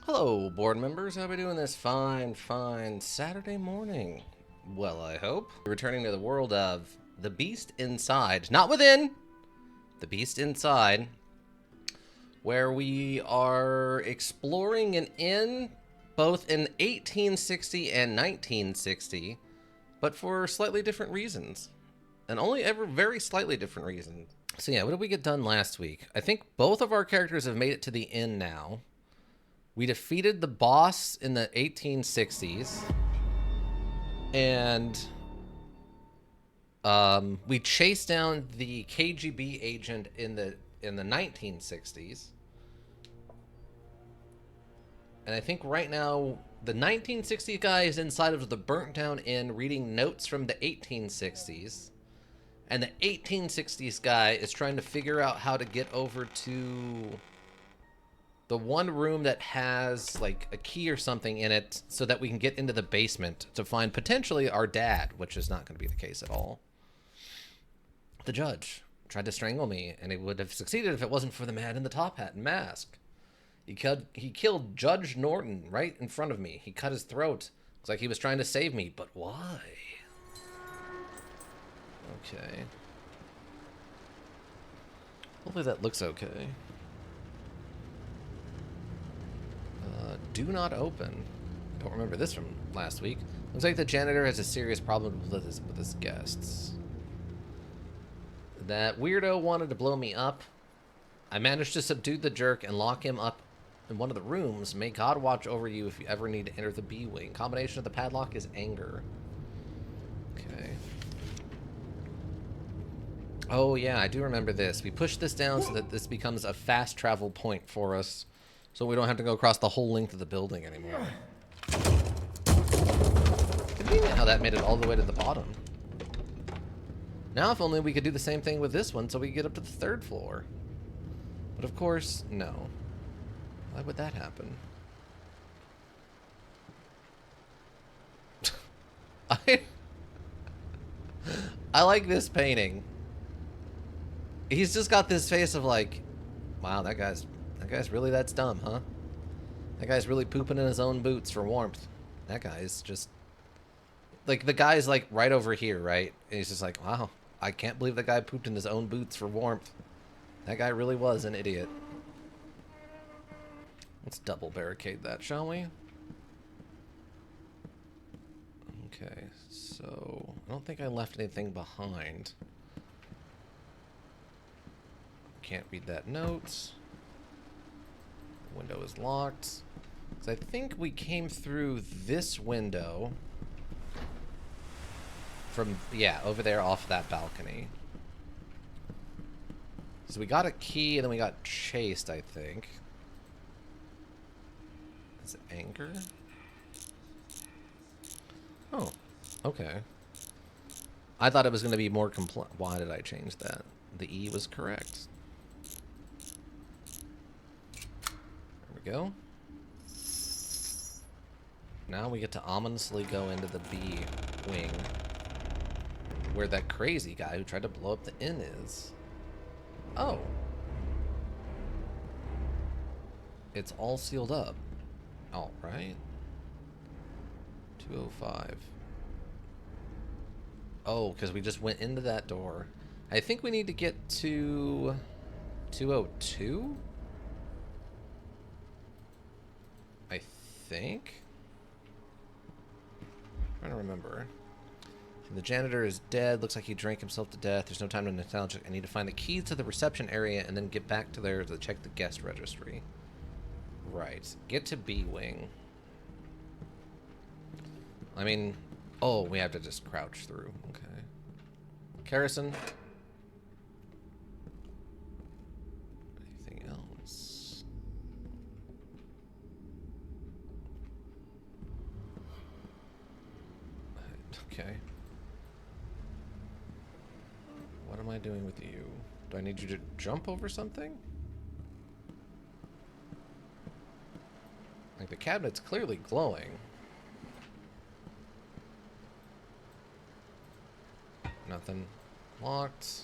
Hello, board members. How are we doing this fine Saturday morning? Well, I hope. Returning to the world of The Beast Inside. Not Within! The Beast Inside. Where we are exploring an inn both in 1860 and 1960, but for slightly different reasons. And only ever very slightly different reasons. So yeah, what did we get done last week? I think both of our characters have made it to the inn now. We defeated the boss in the 1860s, and we chased down the KGB agent in the 1960s. And I think right now the 1960 guy is inside of the burnt down inn reading notes from the 1860s, and the 1860s guy is trying to figure out how to get over to the one room that has like a key or something in it so that we can get into the basement to find potentially our dad, which is not going to be the case at all. The judge tried to strangle me, and he would have succeeded if it wasn't for the man in the top hat and mask. He killed Judge Norton right in front of me. He cut his throat. Looks like he was trying to save me, but why? Okay. Hopefully that looks okay. Do not open. Don't remember this from last week. Looks like the janitor has a serious problem with his guests. That weirdo wanted to blow me up. I managed to subdue the jerk and lock him up in one of the rooms. May God watch over you if you ever need to enter the B wing. Combination of the padlock is anger. Okay. Oh yeah, I do remember this. We pushed this down so that this becomes a fast travel point for us. So we don't have to go across the whole length of the building anymore. Convenient how that made it all the way to the bottom. Now if only we could do the same thing with this one so we could get up to the third floor. But of course, no. Why would that happen? I like this painting. He's just got this face of like, wow, that guy's really that dumb, huh? That guy's really pooping in his own boots for warmth. That guy's just... Like, the guy's, like, right over here, right? And he's just like, wow, I can't believe the guy pooped in his own boots for warmth. That guy really was an idiot. Let's double barricade that, shall we? Okay, so... I don't think I left anything behind. Can't read that note. Window is locked. So I think we came through this window from, yeah, over there off that balcony. So we got a key and then we got chased, I think. Is it anger? Oh, okay. I thought it was going to be more complex. Why did I change that? The E was correct. Go. Now we get to ominously go into the B wing where that crazy guy who tried to blow up the inn is. Oh. It's all sealed up. All right. 205. Oh, because we just went into that door. I think we need to get to 202? I think? I'm trying to remember. The janitor is dead. Looks like he drank himself to death. There's no time to nostalgic. I need to find the keys to the reception area and then get back to there to check the guest registry. Right. Get to B wing. I mean, oh, we have to just crouch through. Okay. Kerosene. Anything else? Okay. What am I doing with you? Do I need you to jump over something? Like, the cabinet's clearly glowing. Nothing. Locked.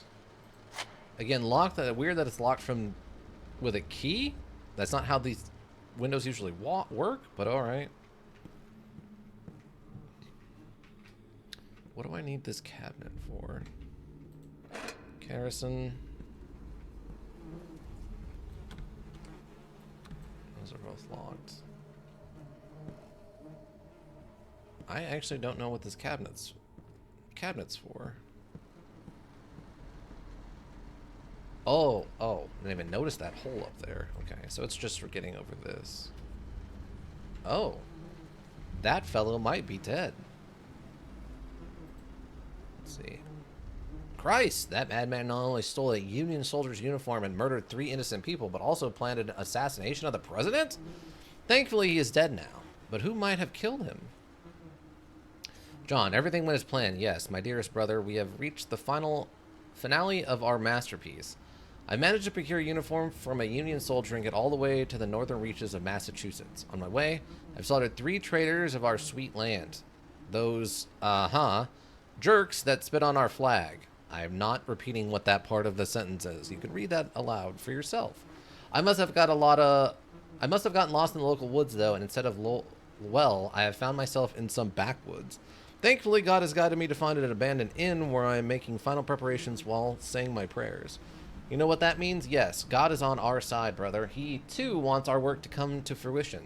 Again, locked. Weird that it's locked from... with a key? That's not how these... windows usually work, but alright. What do I need this cabinet for? Kerosene. Those are both locked. I actually don't know what this cabinet's for. Oh, I didn't even notice that hole up there. Okay, so it's just for getting over this. Oh, that fellow might be dead. Let's see. Christ, that madman not only stole a Union soldier's uniform and murdered 3 innocent people, but also planned an assassination of the president? Thankfully, he is dead now. But who might have killed him? John, everything went as planned. Yes, my dearest brother, we have reached the finale of our masterpiece. I managed to procure a uniform from a Union soldier and get all the way to the northern reaches of Massachusetts. On my way, I've slaughtered 3 traitors of our sweet land. Those, jerks that spit on our flag. I am not repeating what that part of the sentence is. You can read that aloud for yourself. I must have gotten lost in the local woods, though, and instead of I have found myself in some backwoods. Thankfully, God has guided me to find an abandoned inn where I am making final preparations while saying my prayers. You know what that means? Yes, God is on our side, brother. He, too, wants our work to come to fruition.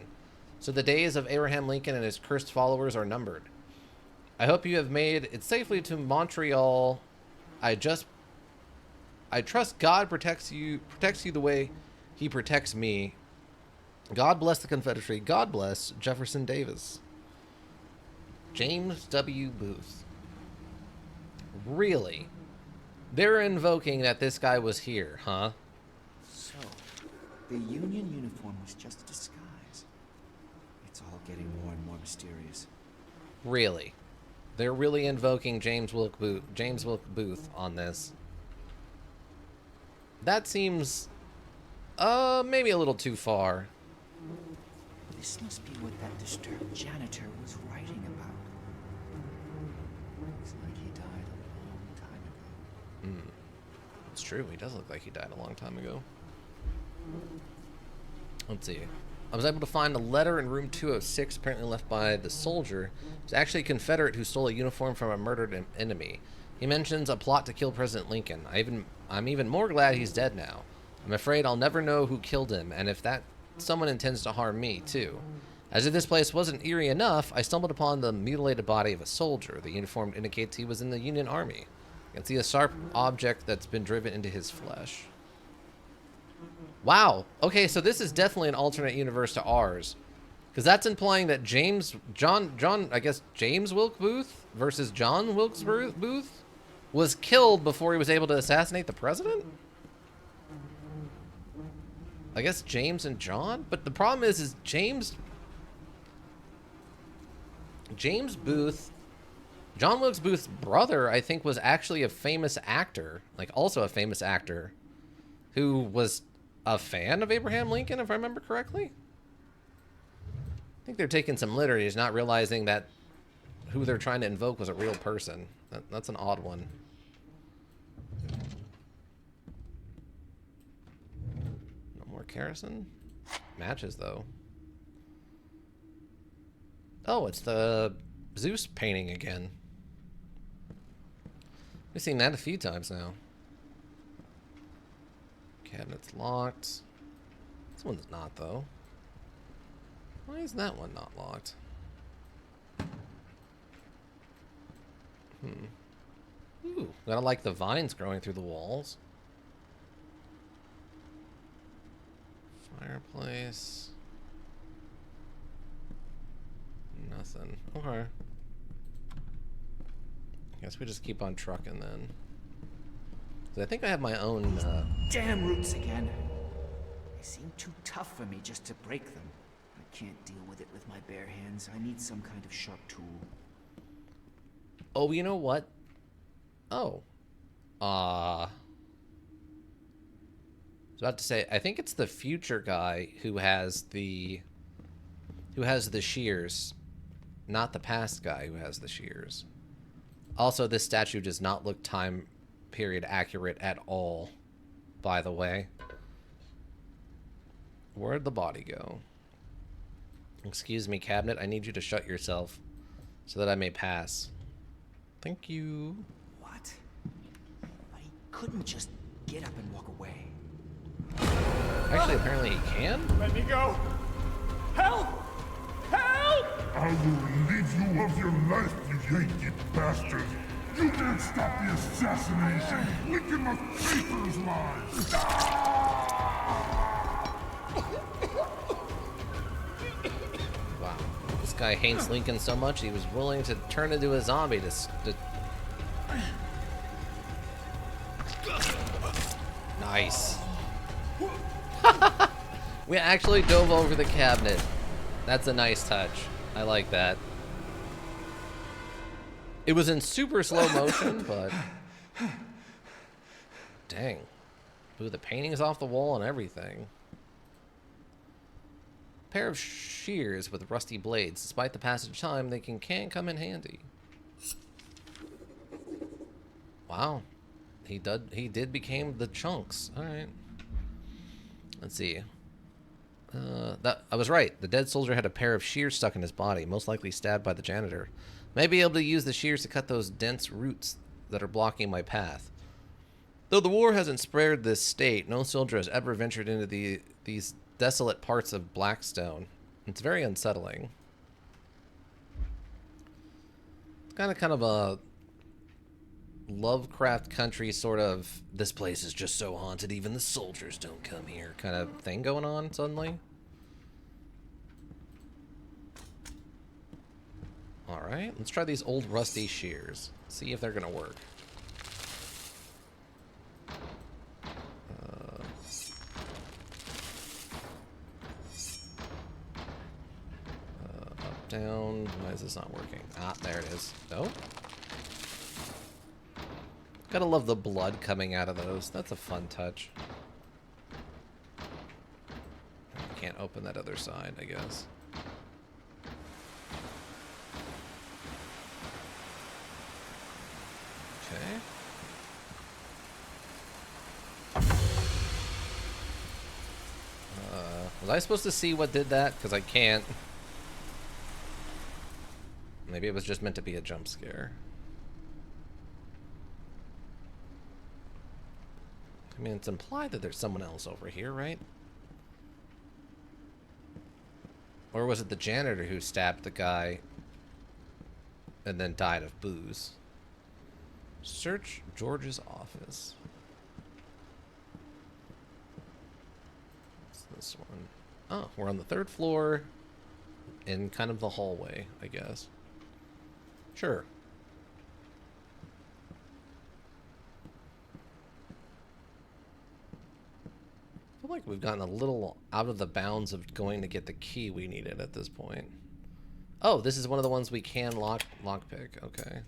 So the days of Abraham Lincoln and his cursed followers are numbered. I hope you have made it safely to Montreal. I trust God protects you the way he protects me. God bless the Confederacy. God bless Jefferson Davis. James W. Booth. Really? They're invoking that this guy was here, huh? So, the Union uniform was just a disguise. It's all getting more and more mysterious. Really? They're really invoking James Wilkes Booth on this. That seems, maybe a little too far. This must be what that disturbed janitor was writing about. Looks like he died a long time ago. It's true, he does look like he died a long time ago. Let's see. I was able to find a letter in room 206, apparently left by the soldier. It's actually a Confederate who stole a uniform from a murdered enemy. He mentions a plot to kill President Lincoln. I'm even more glad he's dead now. I'm afraid I'll never know who killed him, and if that someone intends to harm me, too. As if this place wasn't eerie enough, I stumbled upon the mutilated body of a soldier. The uniform indicates he was in the Union Army. You can see a sharp object that's been driven into his flesh. Wow. Okay, so this is definitely an alternate universe to ours. Because that's implying that James Wilkes Booth versus John Wilkes Booth was killed before he was able to assassinate the president? I guess James and John? But the problem is James Booth, John Wilkes Booth's brother, I think, was actually a famous actor. Like, also a famous actor who was a fan of Abraham Lincoln, if I remember correctly. I think they're taking some liberties, not realizing that who they're trying to invoke was a real person. That's an odd one. No more kerosene? Matches, though. Oh, it's the Zeus painting again. We've seen that a few times now. Cabinet's locked. This one's not, though. Why is that one not locked? Ooh, gotta like the vines growing through the walls. Fireplace. Nothing. Okay. Guess we just keep on trucking then. I think I have my own, Damn roots again. They seem too tough for me just to break them. I can't deal with it with my bare hands. I need some kind of sharp tool. Oh, you know what? Oh. I was about to say, I think it's the future guy who has the shears, not the past guy who has the shears. Also, this statue does not look time period accurate at all, by the way. Where'd the body go? Excuse me, cabinet. I need you to shut yourself so that I may pass. Thank you. What? But he couldn't just get up and walk away. Actually, apparently he can? Let me go! Help! Help! I will relieve you of your life, you Yankee bastard! You can't stop the assassination! Lincoln must pay for his lies! Wow. This guy hates Lincoln so much he was willing to turn into a zombie to... Nice. We actually dove over the cabinet. That's a nice touch. I like that. It was in super slow motion, but... Dang. Ooh, the painting's off the wall and everything. Pair of shears with rusty blades. Despite the passage of time, they can come in handy. Wow. He did became the chunks. Alright. Let's see. I was right. The dead soldier had a pair of shears stuck in his body, most likely stabbed by the janitor. May be able to use the shears to cut those dense roots that are blocking my path. Though the war hasn't spared this state, no soldier has ever ventured into these desolate parts of Blackstone. It's very unsettling. It's kind of a Lovecraft Country sort of, this place is just so haunted even the soldiers don't come here kind of thing going on suddenly. Alright, let's try these old rusty shears. See if they're gonna work. Up, down. Why is this not working? Ah, there it is. Nope. Gotta love the blood coming out of those. That's a fun touch. Can't open that other side, I guess. Okay. Was I supposed to see what did that? Because I can't. Maybe it was just meant to be a jump scare. I mean, it's implied that there's someone else over here, right? Or was it the janitor who stabbed the guy and then died of booze? Search George's office. What's this one? Oh, we're on the 3rd floor in kind of the hallway, I guess. Sure. I feel like we've gotten a little out of the bounds of going to get the key we needed at this point. Oh, this is one of the ones we can lockpick. Okay.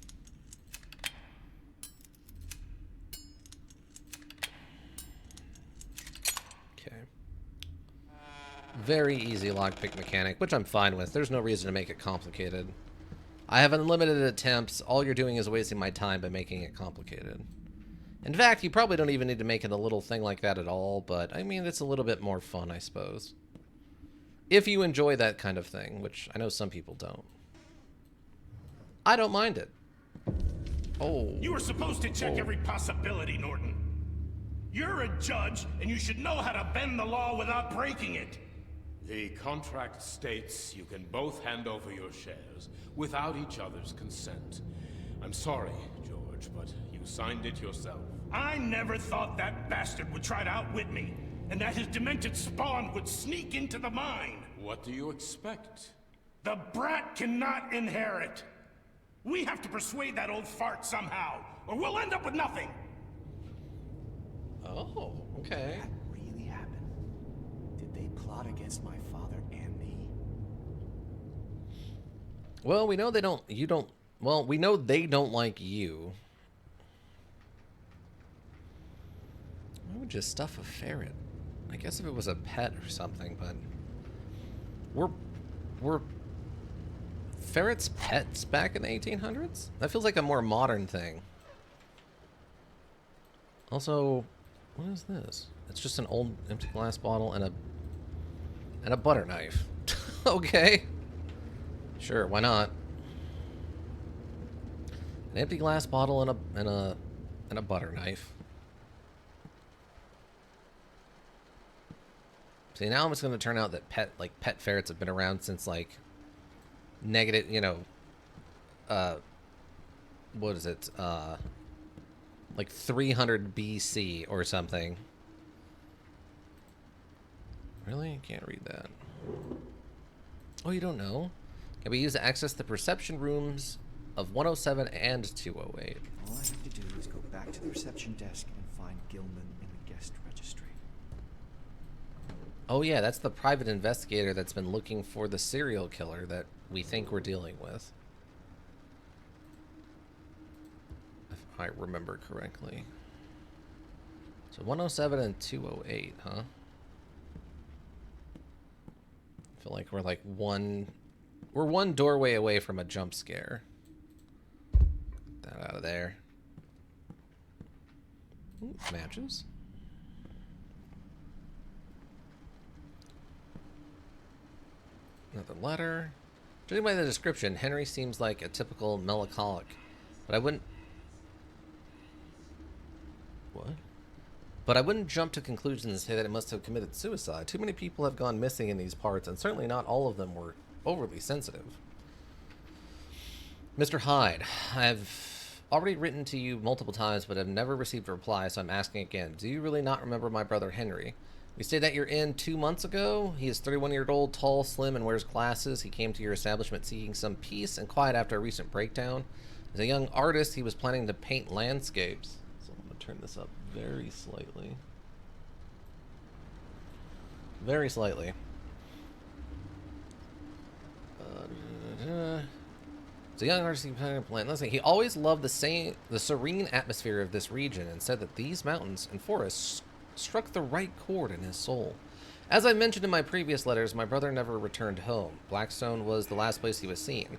Okay. Very easy lockpick mechanic, which I'm fine with. There's no reason to make it complicated. I have unlimited attempts. All you're doing is wasting my time by making it complicated. In fact, you probably don't even need to make it a little thing like that at all, but I mean, it's a little bit more fun, I suppose. If you enjoy that kind of thing, which I know some people don't. I don't mind it. Oh. You were supposed to check every possibility, Norton. You're a judge, and you should know how to bend the law without breaking it. The contract states you can both hand over your shares without each other's consent. I'm sorry, George, but you signed it yourself. I never thought that bastard would try to outwit me, and that his demented spawn would sneak into the mine. What do you expect? The brat cannot inherit. We have to persuade that old fart somehow, or we'll end up with nothing. Oh, okay. That really happened? Did they plot against my father and me? Well, we know they don't, well, we know they don't like you. Why would you stuff a ferret? I guess if it was a pet or something, but... Were ferrets pets back in the 1800s? That feels like a more modern thing. Also, what is this? It's just an old empty glass bottle and a butter knife. Okay. Sure, why not? An empty glass bottle and a butter knife. See, now it's going to turn out that pet ferrets have been around since like negative, you know, what is it? Like 300 BC or something. Really? I can't read that. Oh, you don't know? Can be used to access the perception rooms of 107 and 208. All I have to do is go back to the reception desk and find Gilman in the guest registry. Oh yeah, that's the private investigator that's been looking for the serial killer that we think we're dealing with. If I remember correctly. So 107 and 208, huh? I feel like we're like one doorway away from a jump scare. Get that out of there. Ooh, matches. Another letter. Judging by the description, Henry seems like a typical melancholic, but I wouldn't... What? But I wouldn't jump to conclusions and say that it must have committed suicide. Too many people have gone missing in these parts, and certainly not all of them were overly sensitive. Mr. Hyde, I've already written to you multiple times, but have never received a reply, so I'm asking again. Do you really not remember my brother Henry? You say that you're in 2 months ago. He is 31 years old, tall, slim, and wears glasses. He came to your establishment seeking some peace and quiet after a recent breakdown. As a young artist, he was planning to paint landscapes. So I'm going to turn this up very slightly. Very slightly. As a young artist, he planted a plant. Listen, he always loved the serene atmosphere of this region and said that these mountains and forests struck the right chord in his soul. As I mentioned in my previous letters, my brother never returned home. Blackstone was the last place he was seen.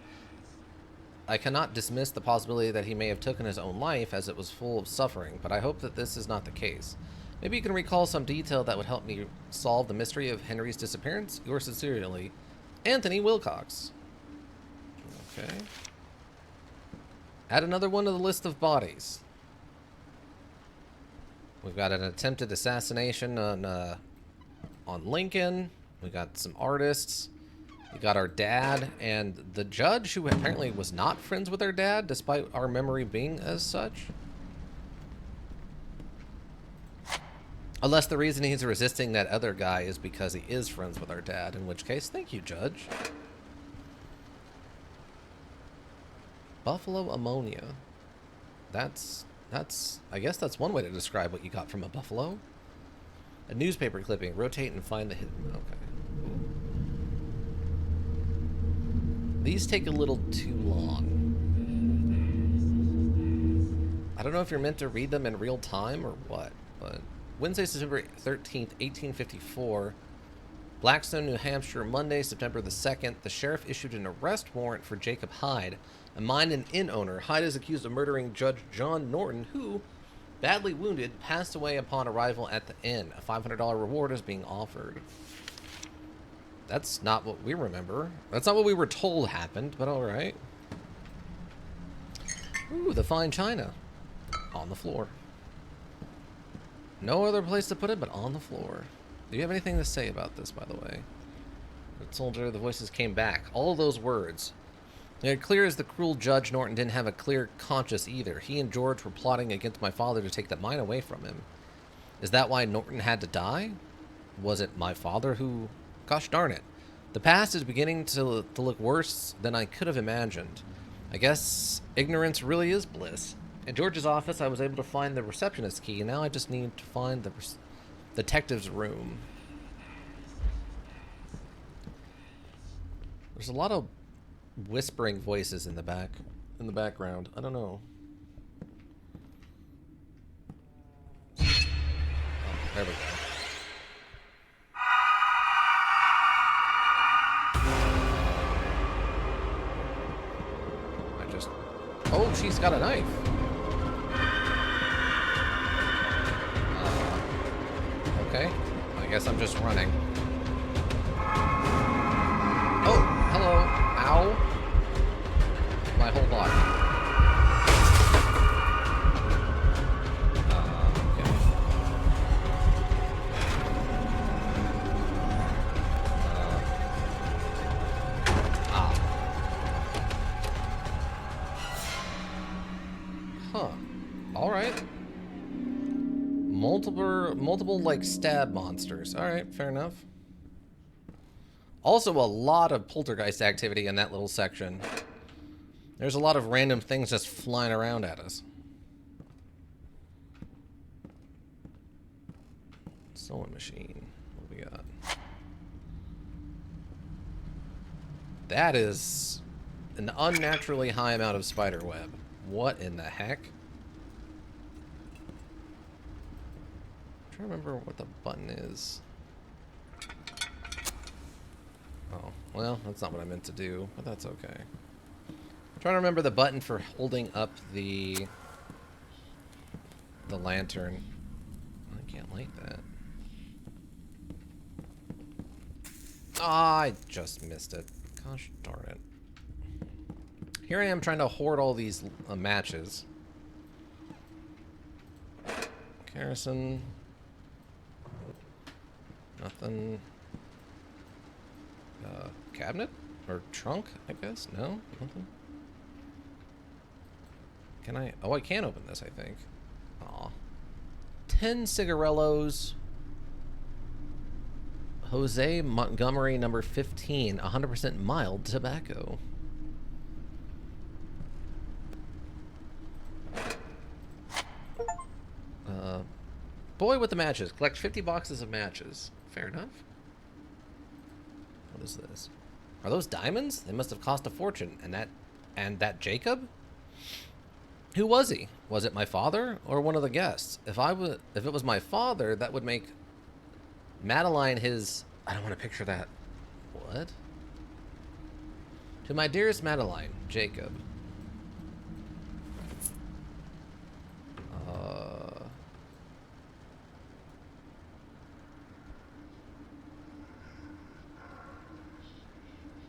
I cannot dismiss the possibility that he may have taken his own life, as it was full of suffering, but I hope that this is not the case. Maybe you can recall some detail that would help me solve the mystery of Henry's disappearance. Yours sincerely, Anthony Wilcox. Okay. Add another one to the list of bodies. We've got an attempted assassination on Lincoln. We got some artists. We got our dad and the judge, who apparently was not friends with our dad, despite our memory being as such. Unless the reason he's resisting that other guy is because he is friends with our dad, in which case, thank you, Judge. Buffalo ammonia. I guess that's one way to describe what you got from a buffalo. A newspaper clipping. Rotate and find the hidden... Okay. These take a little too long. I don't know if you're meant to read them in real time or what, but... Wednesday, September 13th, 1854. Blackstone, New Hampshire. Monday, September the 2nd. The sheriff issued an arrest warrant for Jacob Hyde, a mine and inn owner. Hyde is accused of murdering Judge John Norton, who, badly wounded, passed away upon arrival at the inn. A $500 reward is being offered. That's not what we remember. That's not what we were told happened, but alright. Ooh, the fine china. On the floor. No other place to put it but on the floor. Do you have anything to say about this, by the way? The soldier, the voices came back. All those words. It clear as the cruel Judge Norton didn't have a clear conscience either. He and George were plotting against my father to take that mine away from him. Is that why Norton had to die? Was it my father who... Gosh darn it. The past is beginning to look worse than I could have imagined. I guess ignorance really is bliss. In George's office, I was able to find the receptionist's key, and now I just need to find the detective's room. There's a lot of whispering voices in the background. I don't know. Oh, there we go. Oh, she's got a knife. Okay. I guess I'm just running. Oh, hello. Ow. My whole body. Okay. Huh. Alright. Multiple, like, stab monsters. Alright, fair enough. Also, a lot of poltergeist activity in that little section. There's a lot of random things just flying around at us. Sewing machine. What do we got? That is an unnaturally high amount of spider web. What in the heck? I'm trying to remember what the button is. Oh, well, that's not what I meant to do, but that's okay. I'm trying to remember the button for holding up the lantern. I can't light that. Ah, I just missed it. Gosh darn it. Here I am trying to hoard all these matches. Kerosene. Nothing. Cabinet? Or trunk, I guess? No? Nothing? Can I? Oh, I can open this, I think. Aw. 10 cigarellos. Jose Montgomery number 15. 100% mild tobacco. Boy with the matches. Collect 50 boxes of matches. Fair enough. What is this? Are those diamonds? They must have cost a fortune. And that Jacob? Who was he? Was it my father or one of the guests? If it was my father, that would make Madeline his... I don't want to picture that. What? To my dearest Madeline, Jacob.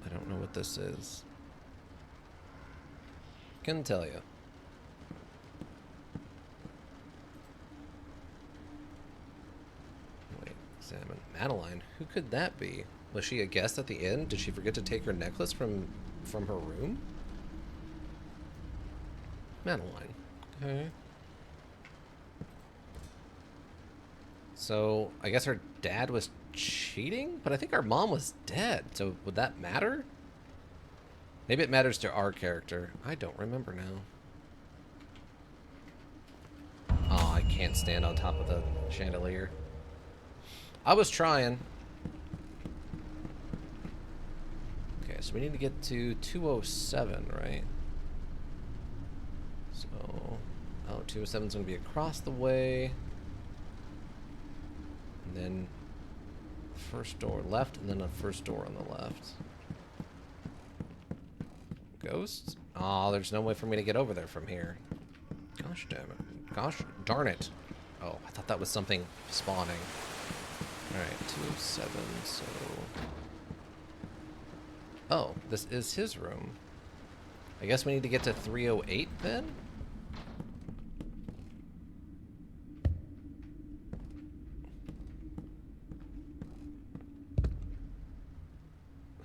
I don't know what this is. Couldn't tell you. Wait, examine. Madeline? Who could that be? Was she a guest at the inn? Did she forget to take her necklace from her room? Madeline. Okay. So, I guess her dad was cheating? But I think our mom was dead, so would that matter? Maybe it matters to our character. I don't remember now. Oh, I can't stand on top of the chandelier. I was trying. Okay, so we need to get to 207, right? So, oh, 207 is going to be across the way. And then first door left, and then a first door on the left. Ghosts? Oh, there's no way for me to get over there from here. Gosh damn it. Gosh darn it. Oh, I thought that was something spawning. Alright, 207, so... Oh, this is his room. I guess we need to get to 308 then?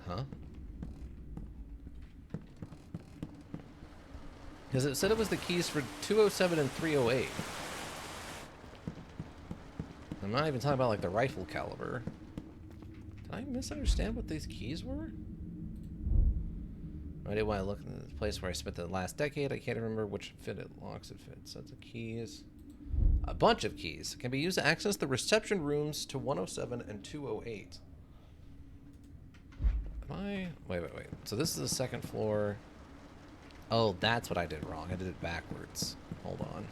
Huh? Because it said it was the keys for 207 and 308. I'm not even talking about like the rifle caliber. Did I misunderstand what these keys were? No idea why I look in the place where I spent the last decade. I can't remember which locks it fits. Sets of keys. A bunch of keys can be used to access the reception rooms to 107 and 208. Wait. So this is the second floor. Oh, that's what I did wrong. I did it backwards. Hold on.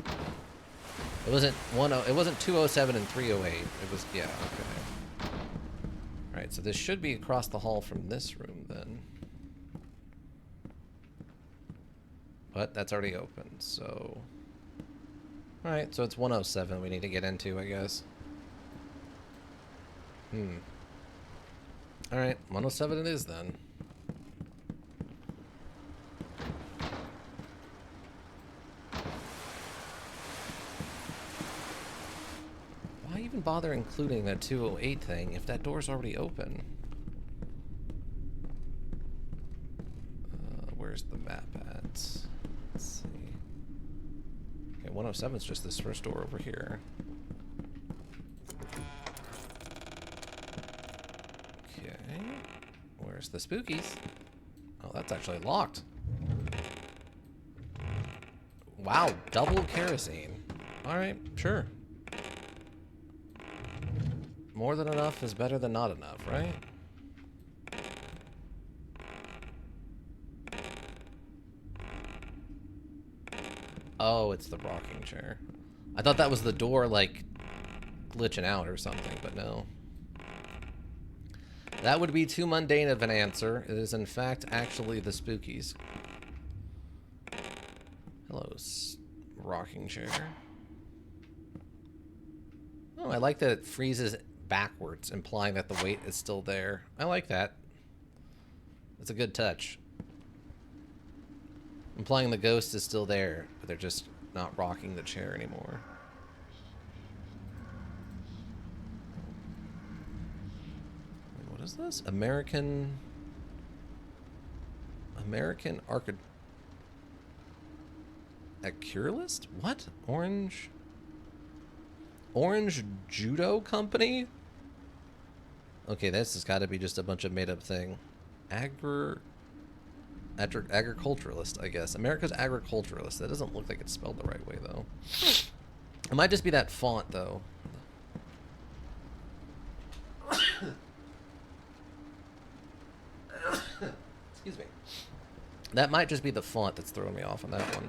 It wasn't 207 and 308. It was, yeah, okay. Alright, so this should be across the hall from this room then. But that's already open, so... Alright, so it's 107 we need to get into, I guess. Alright, 107 it is then. even bother including that 208 thing if that door's already open? Where's the map at? Let's see. Okay, 107 is just this first door over here. Okay. Where's the spookies? Oh, that's actually locked. Wow, double kerosene. Alright, sure. More than enough is better than not enough, right? Oh, it's the rocking chair. I thought that was the door, like, glitching out or something, but no. That would be too mundane of an answer. It is, in fact, actually the spookies. Hello, rocking chair. Oh, I like that it freezes backwards, implying that the weight is still there. I like that. It's a good touch. Implying the ghost is still there, but they're just not rocking the chair anymore. Wait, what is this? American Archuralist? What? Orange Judo Company? Okay, this has got to be just a bunch of made-up thing. Agriculturalist, I guess. America's Agriculturalist. That doesn't look like it's spelled the right way, though. It might just be that font, though. Excuse me. That might just be the font that's throwing me off on that one.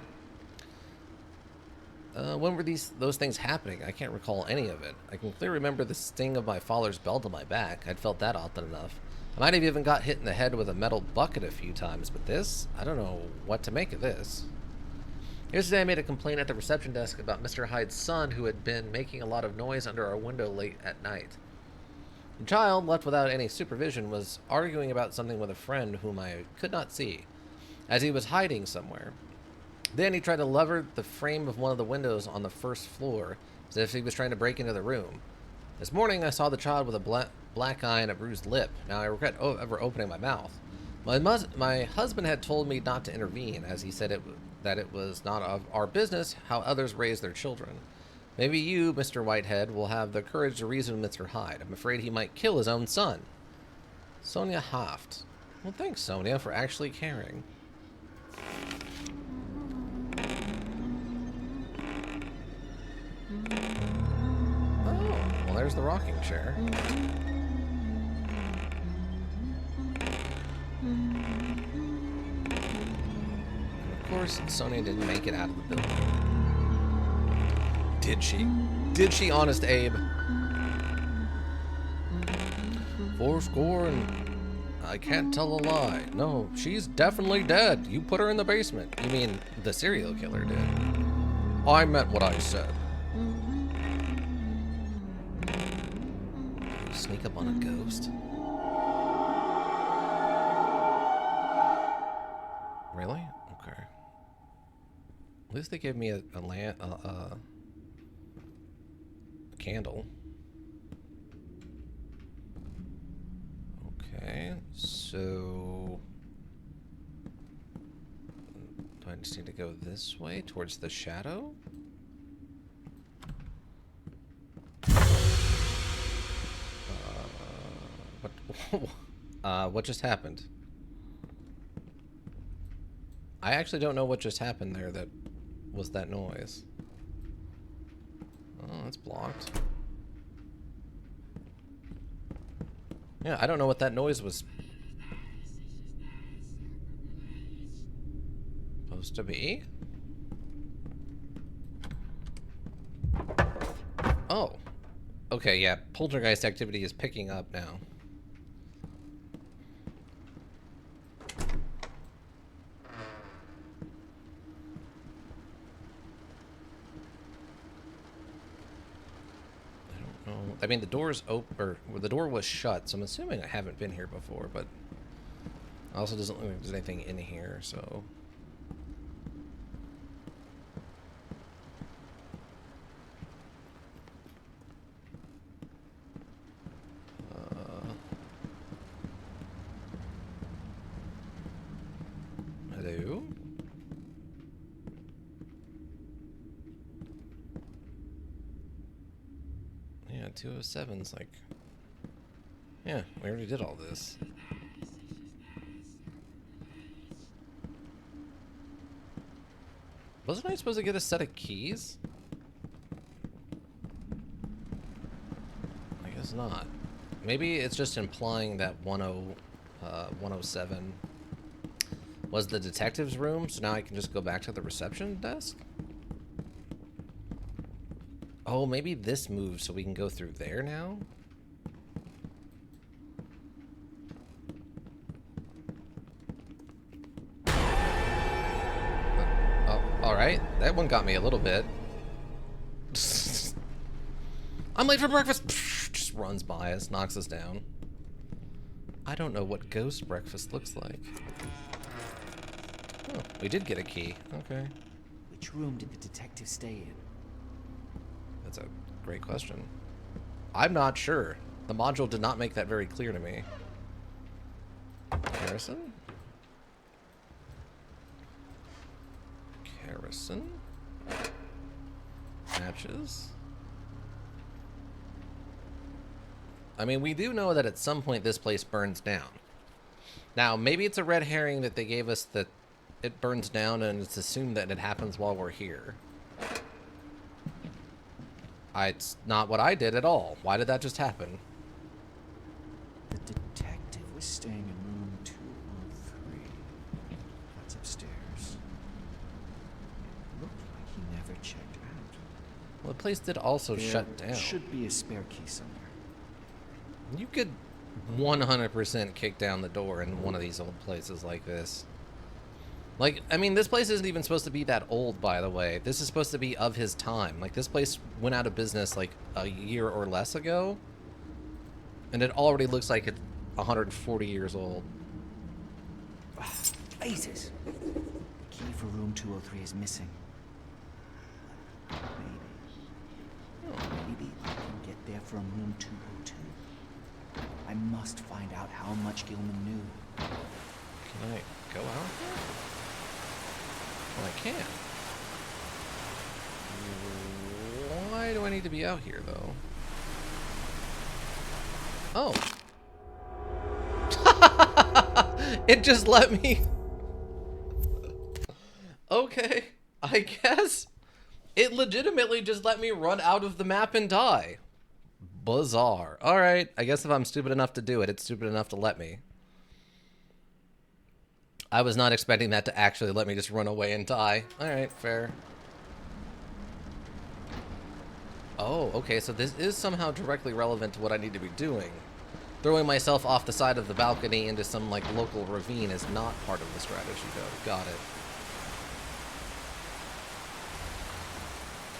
When were those things happening? I can't recall any of it. I can clearly remember the sting of my father's belt on my back. I'd felt that often enough. I might have even got hit in the head with a metal bucket a few times, but this? I don't know what to make of this. Yesterday I made a complaint at the reception desk about Mr. Hyde's son who had been making a lot of noise under our window late at night. The child, left without any supervision, was arguing about something with a friend whom I could not see, as he was hiding somewhere. Then he tried to lever the frame of one of the windows on the first floor, as if he was trying to break into the room. This morning I saw the child with a black eye and a bruised lip. Now I regret ever opening my mouth. My husband had told me not to intervene, as he said that it was not of our business how others raise their children. Maybe you, Mr. Whitehead, will have the courage to reason with Mr. Hyde. I'm afraid he might kill his own son. Sonia Haft. Well, thanks, Sonia, for actually caring. Oh, well, there's the rocking chair. And of course, Sonia didn't make it out of the building. Did she? Did she, Honest Abe? 80 and I can't tell a lie. No, she's definitely dead. You put her in the basement. You mean the serial killer did? I meant what I said. Sneak up on a ghost? Really? Okay. At least they gave me a candle. Okay, so do I just need to go this way towards the shadow? What just happened? I actually don't know what just happened there that was that noise. Oh, it's blocked. Yeah, I don't know what that noise was supposed to be. Oh. Okay, yeah, poltergeist activity is picking up now. I mean, the door's open, or the door was shut, so I'm assuming I haven't been here before, but it also doesn't look like there's anything in here, so. Yeah, 207's like... Yeah, we already did all this. Wasn't I supposed to get a set of keys? I guess not. Maybe it's just implying that 107 was the detective's room, so now I can just go back to the reception desk? Oh, maybe this moves so we can go through there now? Oh, alright. That one got me a little bit. I'm late for breakfast! Just runs by us, knocks us down. I don't know what ghost breakfast looks like. Oh, we did get a key. Okay. Which room did the detective stay in? That's a great question. I'm not sure. The module did not make that very clear to me. Kerosene? Kerosene? Matches? I mean, we do know that at some point this place burns down. Now, maybe it's a red herring that they gave us that it burns down and it's assumed that it happens while we're here. It's not what I did at all. Why did that just happen? The detective was staying in room 203. That's upstairs. Looked like he never checked out. Well, the place did also shut down. There should be a spare key somewhere. You could 100% kick down the door in one of these old places like this. Like, I mean, this place isn't even supposed to be that old, by the way. This is supposed to be of his time. Like, this place went out of business, like, a year or less ago. And it already looks like it's 140 years old. Blazes! The key for room 203 is missing. Maybe I can get there from room 202. I must find out how much Gilman knew. Can I go out there? Well, I can. Why do I need to be out here, though? Oh. It just let me... Okay, I guess. It legitimately just let me run out of the map and die. Bizarre. Alright, I guess if I'm stupid enough to do it, it's stupid enough to let me. I was not expecting that to actually let me just run away and die. Alright, fair. Oh, okay, so this is somehow directly relevant to what I need to be doing. Throwing myself off the side of the balcony into some, like, local ravine is not part of the strategy, though. Got it.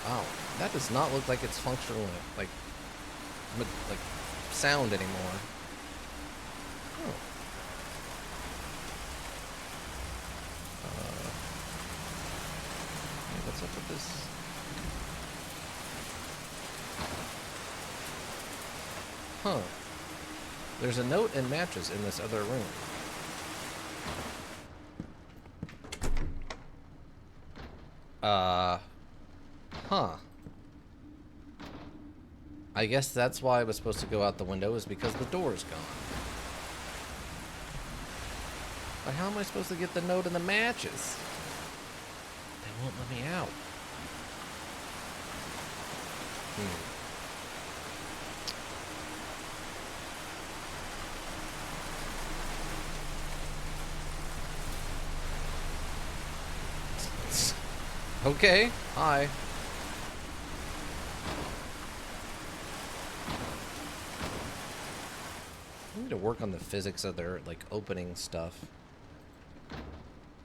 Wow, that does not look like it's functional, like sound anymore. Oh. What's up with this? Huh. There's a note and matches in this other room. Huh. I guess that's why I was supposed to go out the window, is because the door's gone. But how am I supposed to get the note and the matches? They won't let me out. Okay, hi. I need to work on the physics of their, like, opening stuff.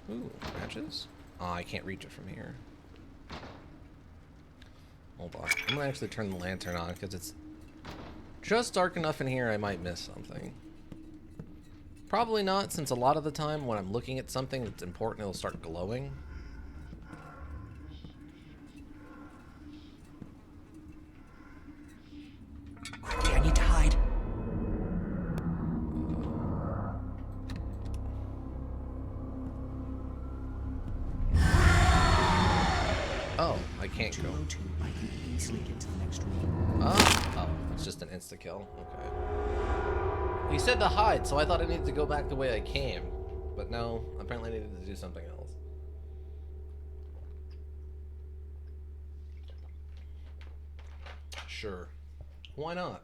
Ooh, matches? Oh, I can't reach it from here. Hold on. I'm gonna actually turn the lantern on, because it's just dark enough in here I might miss something. Probably not, since a lot of the time when I'm looking at something that's important, it'll start glowing. Quickly, I need to hide. Oh, I can't go. 202, I can easily get to the next room. Oh, it's just an insta-kill. Okay. He said to hide, so I thought I needed to go back the way I came. But no, apparently I needed to do something else. Sure. Why not?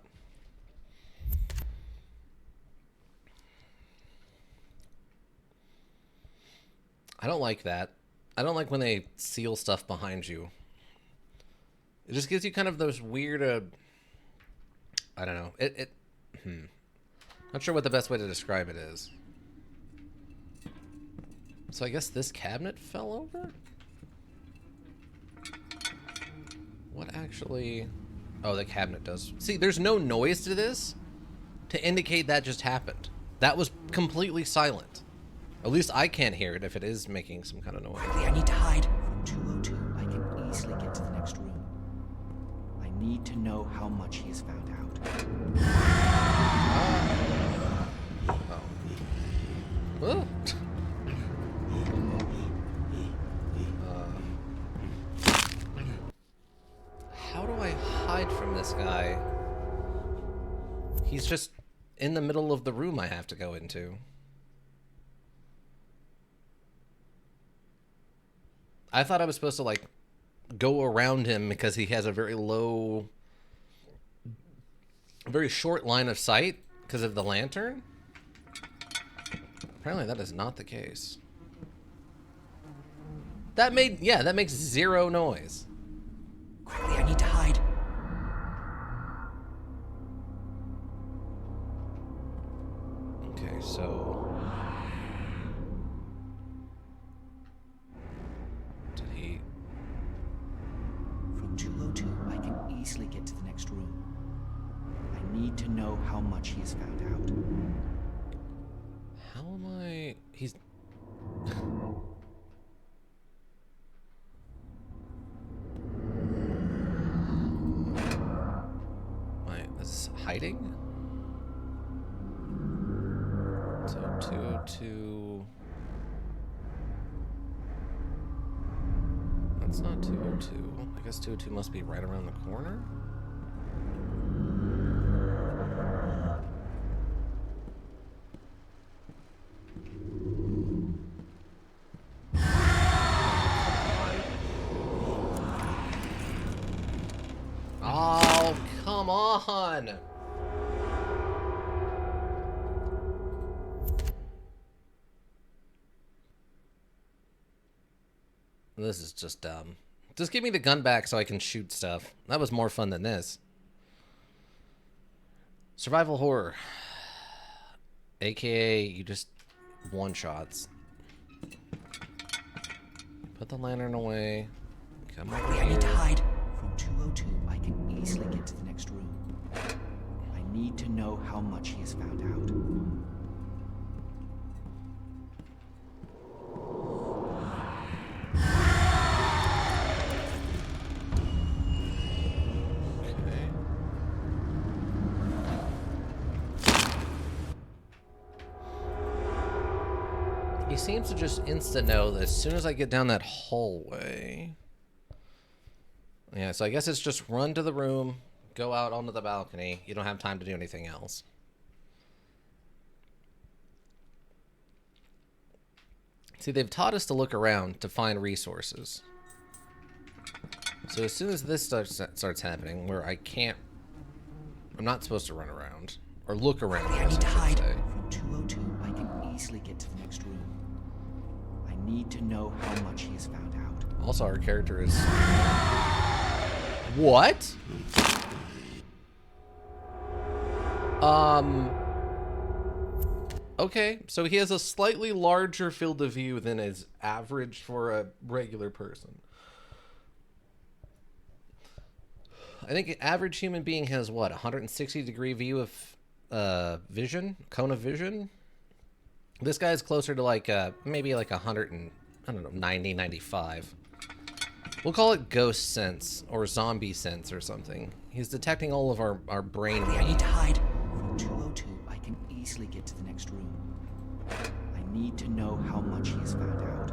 I don't like that. I don't like when they seal stuff behind you. It just gives you kind of those weird, I don't know. Not sure what the best way to describe it is. So I guess this cabinet fell over? What actually... Oh, the cabinet does. See, there's no noise to this to indicate that just happened. That was completely silent. At least I can't hear it if it is making some kind of noise. Quickly, I need to hide. From 202, I can easily get to the next room. I need to know how much he has found out. Oh. How do I hide from this guy? He's just in the middle of the room I have to go into. I thought I was supposed to, like, go around him because he has a very low, very short line of sight because of the lantern. Apparently that is not the case. That makes zero noise. Quickly, I need to hide. Okay, so... Did he... From 202, I can easily get to the next room. I need to know how much he has found out. How am I... He's... Is hiding? So 202... That's not 202. I guess 202 must be right around the corner? Oh, come on! This is just dumb. Just give me the gun back so I can shoot stuff. That was more fun than this. Survival horror. AKA, you just one-shots. Put the lantern away. Come over Quickly, I need here. to hide. From 202, I can easily get to the next room. I need to know how much he has found out. Okay. He seems to just insta-know that as soon as I get down that hallway... Yeah, so I guess it's just run to the room, go out onto the balcony. You don't have time to do anything else. See, they've taught us to look around to find resources. So as soon as this starts happening, where I'm not supposed to run around. Or look around, Quickly, I I guess need to I should hide. say. From 202, I can easily get to the next room. I need to know how much he has found out. Also, our character is... What? Okay, so he has a slightly larger field of view than is average for a regular person. I think an average human being has, what, 160-degree view of vision? Cone of vision? This guy's closer to, like, maybe like 100 and, I don't know, 90, 95. We'll call it ghost sense or zombie sense or something. He's detecting all of our brain Quickly, I need waves. to hide. From 202, I can easily get to the next room. I need to know how much he has found out.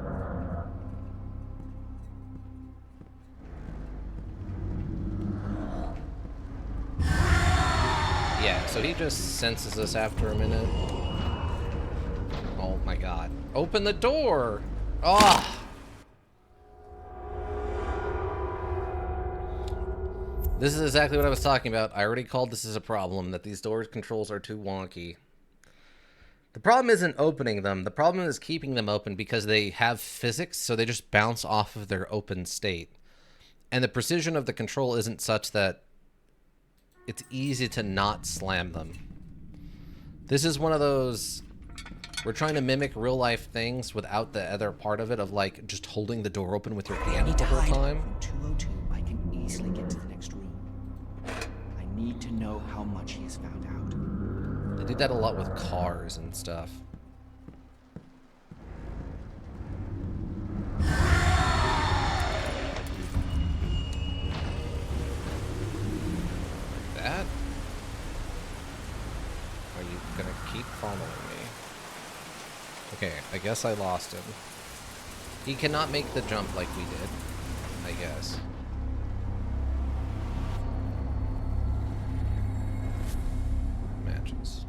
Yeah, so he just senses us after a minute. Oh my god. Open the door! Oh! This is exactly what I was talking about. I already called this as a problem, that these door controls are too wonky. The problem isn't opening them. The problem is keeping them open because they have physics, so they just bounce off of their open state. And the precision of the control isn't such that it's easy to not slam them. This is one of those... We're trying to mimic real-life things without the other part of it, of like just holding the door open with your hand the whole time. From 202, I can easily get to the next room. I need to know how much he has found out. They do that a lot with cars and stuff. That? Are you gonna keep following me? Okay, I guess I lost him. He cannot make the jump like we did, I guess. Matches.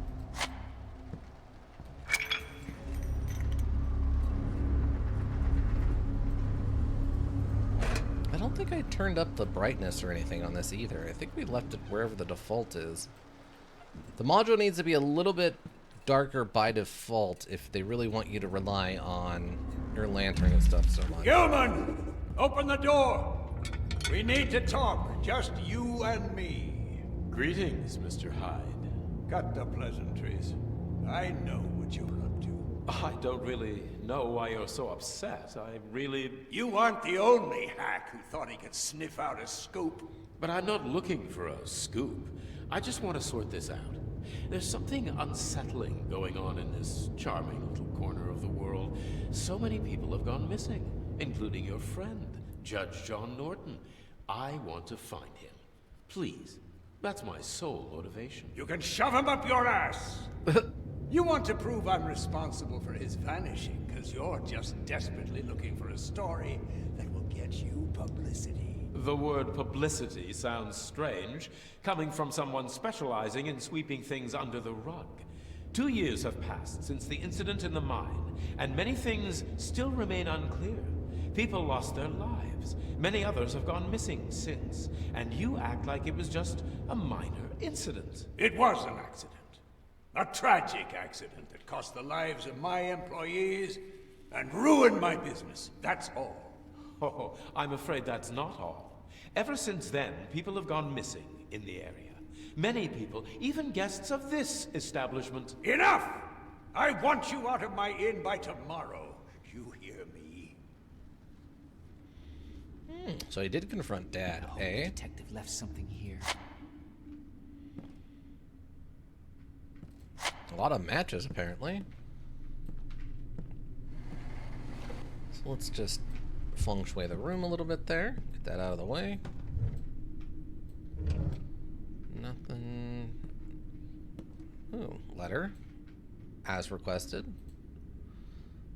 I don't think I turned up the brightness or anything on this either. I think we left it wherever the default is. The module needs to be a little bit darker by default if they really want you to rely on your lantern and stuff so much. Gilman! Open the door! We need to talk, just you and me. Greetings, Mr. Hyde. Cut the pleasantries. I know what you're up to. I don't really know why you're so upset. I really... You aren't the only hack who thought he could sniff out a scoop. But I'm not looking for a scoop. I just want to sort this out. There's something unsettling going on in this charming little corner of the world. So many people have gone missing, including your friend, Judge John Norton. I want to find him. Please. That's my sole motivation. You can shove him up your ass! You want to prove I'm responsible for his vanishing, because you're just desperately looking for a story that will get you publicity. The word publicity sounds strange, coming from someone specializing in sweeping things under the rug. 2 years have passed since the incident in the mine, and many things still remain unclear. People lost their lives. Many others have gone missing since, and you act like it was just a minor incident. It was an accident. A tragic accident that cost the lives of my employees and ruined my business. That's all. Oh, I'm afraid that's not all. Ever since then, people have gone missing in the area. Many people, even guests of this establishment. Enough! I want you out of my inn by tomorrow. You hear me? So he did confront Dad, Oh, eh? the detective left something here. A lot of matches, apparently. So let's just feng shui the room a little bit there. Get that out of the way. Nothing. Ooh, letter. As requested.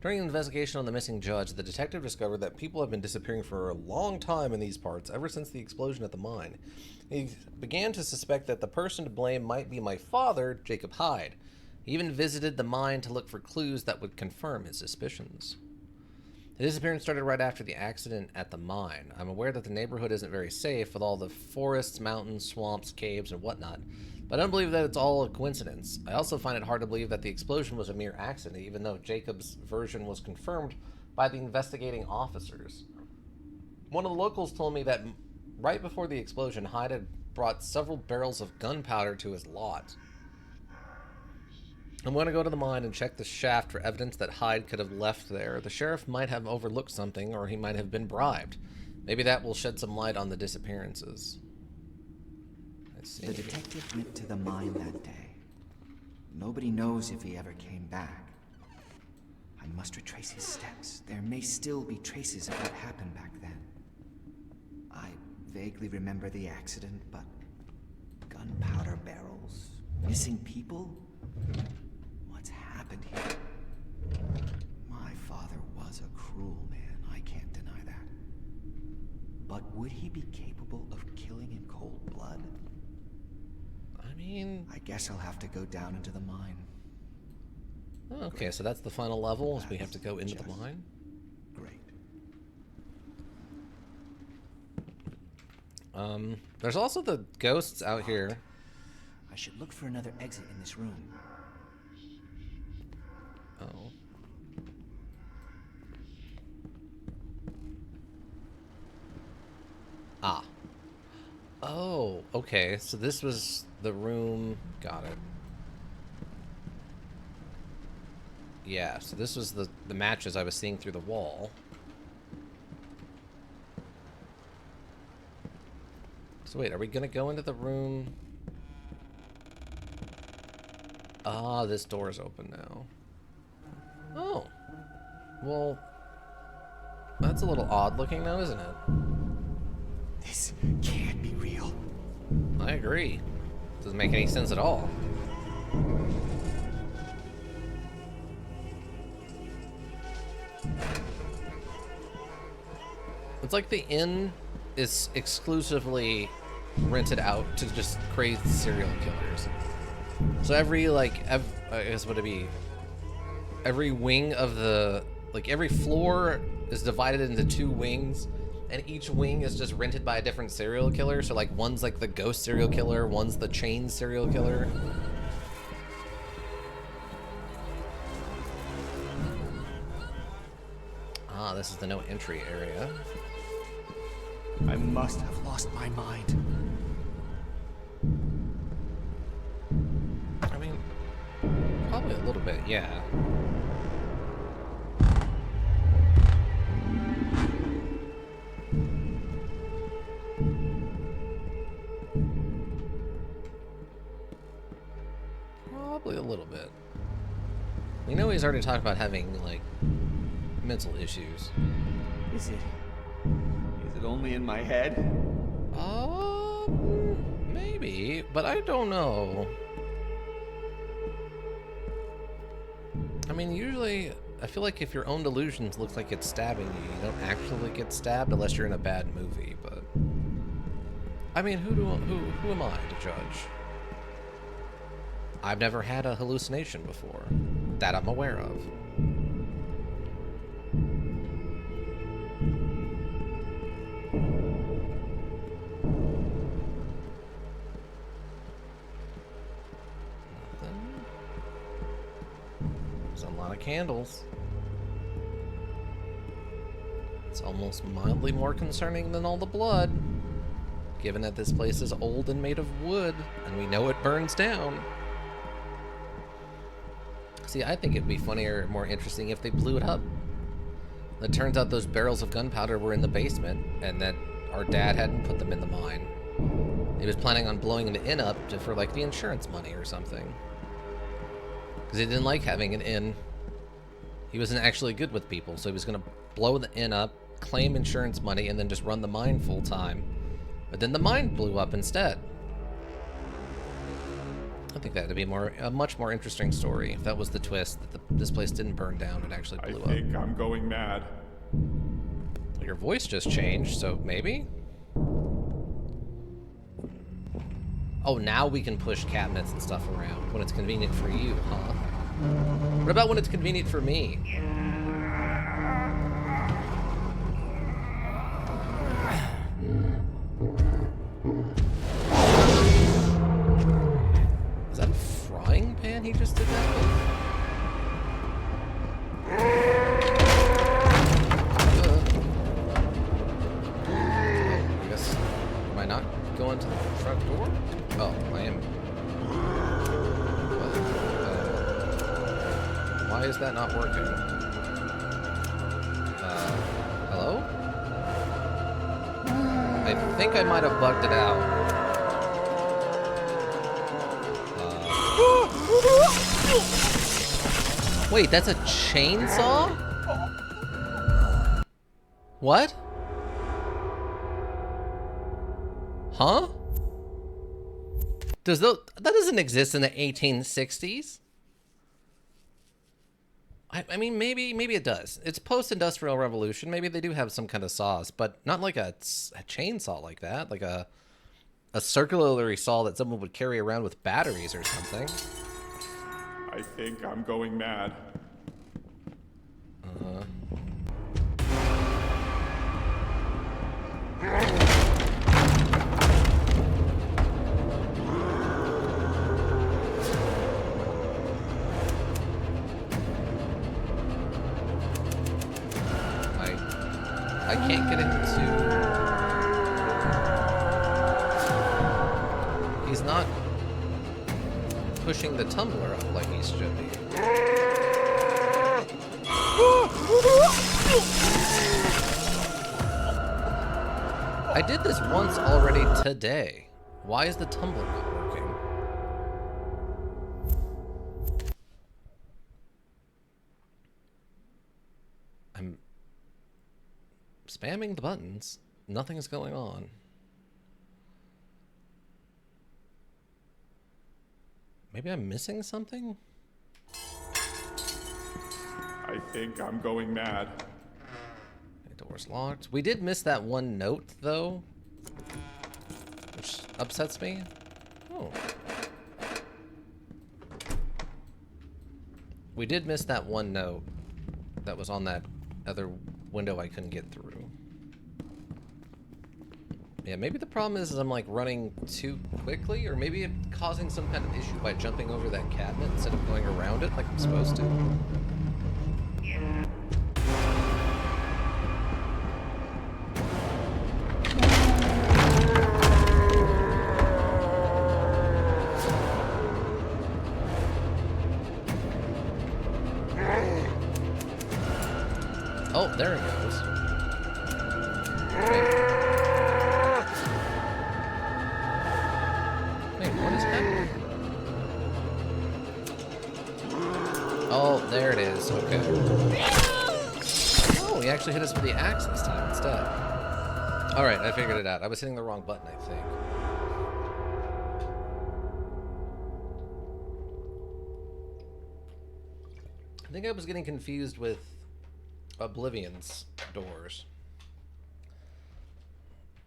During an investigation on the missing judge, the detective discovered that people have been disappearing for a long time in these parts, ever since the explosion at the mine. He began to suspect that the person to blame might be my father, Jacob Hyde. He even visited the mine to look for clues that would confirm his suspicions. The disappearance started right after the accident at the mine. I'm aware that the neighborhood isn't very safe with all the forests, mountains, swamps, caves, and whatnot, but I don't believe that it's all a coincidence. I also find it hard to believe that the explosion was a mere accident, even though Jacob's version was confirmed by the investigating officers. One of the locals told me that right before the explosion, Hyde had brought several barrels of gunpowder to his lot. I'm going to go to the mine and check the shaft for evidence that Hyde could have left there. The sheriff might have overlooked something, or he might have been bribed. Maybe that will shed some light on the disappearances. Let's see. The detective went to the mine that day. Nobody knows if he ever came back. I must retrace his steps. There may still be traces of what happened back then. I vaguely remember the accident, but gunpowder barrels? Missing people? What's happened here? My father was a cruel man, I can't deny that. But would he be capable of killing in cold blood? I mean... I guess I'll have to go down into the mine. Okay, so that's the final level, is we have to go into the mine? Great. There's also the ghosts out here. I should look for another exit in this room. Oh. Ah. Oh, okay. So this was the room. Got it. Yeah, so this was the matches I was seeing through the wall. So wait, are we gonna go into the room? Ah, this door is open now. Oh. Well, that's a little odd looking now, isn't it? This can't be real. I agree. Doesn't make any sense at all. It's like the inn is exclusively rented out to just crazy serial killers. So every, like, I guess would it be? Every wing of the, like, every floor is divided into 2 wings, and each wing is just rented by a different serial killer. So, like, one's like the ghost serial killer, one's the chain serial killer. Ah, this is the no entry area. I must have lost my mind. I mean, probably a little bit, yeah. Probably a little bit. You know he's already talked about having, like, mental issues. Is it only in my head? Maybe, but I don't know. I mean, usually, I feel like if your own delusions look like it's stabbing you, you don't actually get stabbed unless you're in a bad movie, but... I mean, who am I to judge? I've never had a hallucination before, that I'm aware of. Candles. It's almost mildly more concerning than all the blood, given that this place is old and made of wood, and we know it burns down. See, I think it'd be funnier, more interesting if they blew it up. It turns out those barrels of gunpowder were in the basement, and that our dad hadn't put them in the mine. He was planning on blowing the inn up for, like, the insurance money or something. Because he didn't like having an inn. He wasn't actually good with people, so he was going to blow the inn up, claim insurance money, and then just run the mine full time. But then the mine blew up instead. I think that would be a much more interesting story if that was the twist, that this place didn't burn down, it actually blew up. I think I'm going mad. Your voice just changed, so maybe? Oh, now we can push cabinets and stuff around when it's convenient for you, huh? What about when it's convenient for me? Is that a frying pan he just did that with? I guess, am I not going to the front door? Oh, I am. Why is that not working? Hello? I think I might have bugged it out. Wait, that's a chainsaw? What? Huh? That doesn't exist in the 1860s? I mean, maybe it does. It's post-industrial revolution. Maybe they do have some kind of saws, but not like a chainsaw like that. Like a a circular saw that someone would carry around with batteries or something. I think I'm going mad. I can't get into... He's not pushing the tumbler up like he should be. I did this once already today. Why is the tumbler not working? I'm spamming the buttons. Nothing is going on. Maybe I'm missing something? I think I'm going mad. Door's locked. We did miss that one note, though, which upsets me. Oh. We did miss that one note that was on that other window I couldn't get through. Yeah, maybe the problem is I'm like running too quickly, or maybe it's causing some kind of issue by jumping over that cabinet instead of going around it like I'm supposed to. Oh, there it goes. Wait, what is happening? Oh, there it is. Okay. Oh, he actually hit us with the axe this time instead. Alright, I figured it out. I was hitting the wrong button, I think. I think I was getting confused with Oblivion's doors.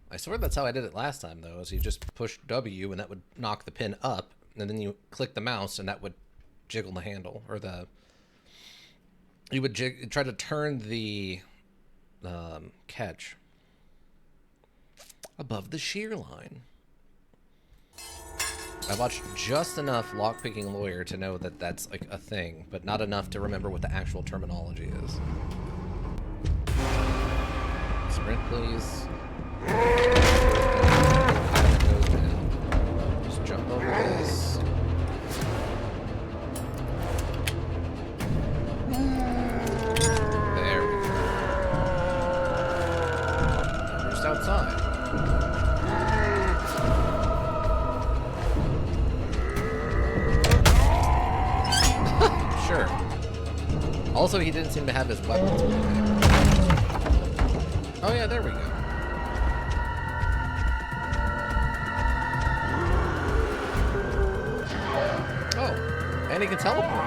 I swear that's how I did it last time, though, is you just push W and that would knock the pin up, and then you click the mouse and that would jiggle the handle, or the... You would try to turn the catch above the shear line. I watched just enough Lockpicking Lawyer to know that that's like a thing, but not enough to remember what the actual terminology is. Sprint, please. Just jump over this. There we go. We're just outside. Sure. Also, he didn't seem to have his weapons with him. Oh yeah, there we go. Oh, and he can teleport.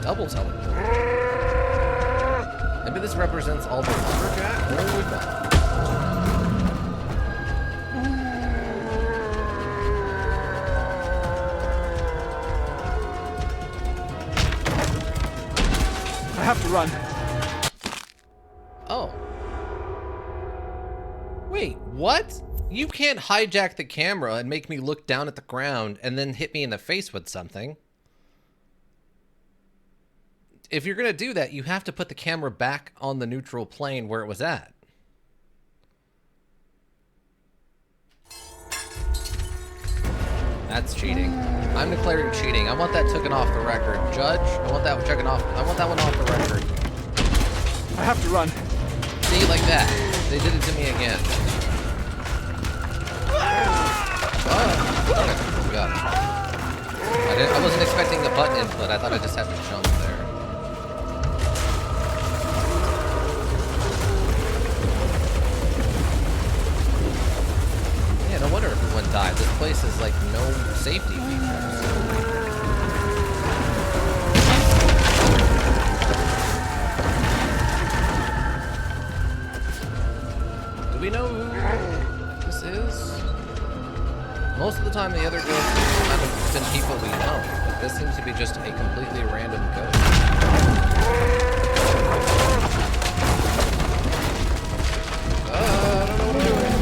Double teleport. Maybe this represents all the lumberjack? Where would that? I have to run. Oh. Wait, what? You can't hijack the camera and make me look down at the ground and then hit me in the face with something. If you're going to do that, you have to put the camera back on the neutral plane where it was at. That's cheating. I'm declaring cheating. I want that taken off the record. Judge, I want that taken off. I want that one off the record. I have to run. See, like that. They did it to me again. Oh, okay. Got it. I wasn't expecting the button input. I thought I just had to jump there. Yeah, no wonder everyone died. This place is like no safety features. Do we know who this Most of the time, the other ghosts have kind of been people we know, but this seems to be just a completely random ghost. I don't know what I'm doing.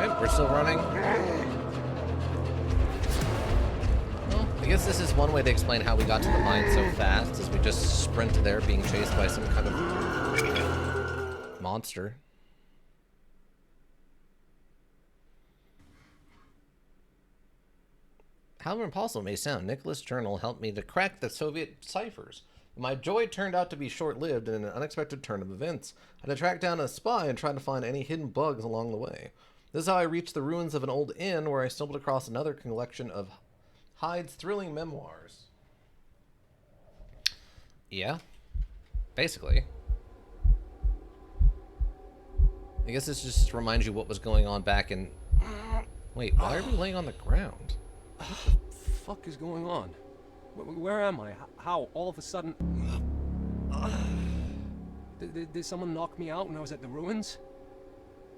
Okay, we're still running. Well, I guess this is one way to explain how we got to the mine so fast, is we just sprinted there being chased by some kind of monster. However impossible it may sound, Nicholas' journal helped me to crack the Soviet ciphers. My joy turned out to be short-lived in an unexpected turn of events. I had to track down a spy and try to find any hidden bugs along the way. This is how I reached the ruins of an old inn where I stumbled across another collection of Hyde's thrilling memoirs. Yeah, basically. I guess this just reminds you what was going on back in... Wait, why are we laying on the ground? What the fuck is going on? Where am I? How? All of a sudden... Did someone knock me out when I was at the ruins?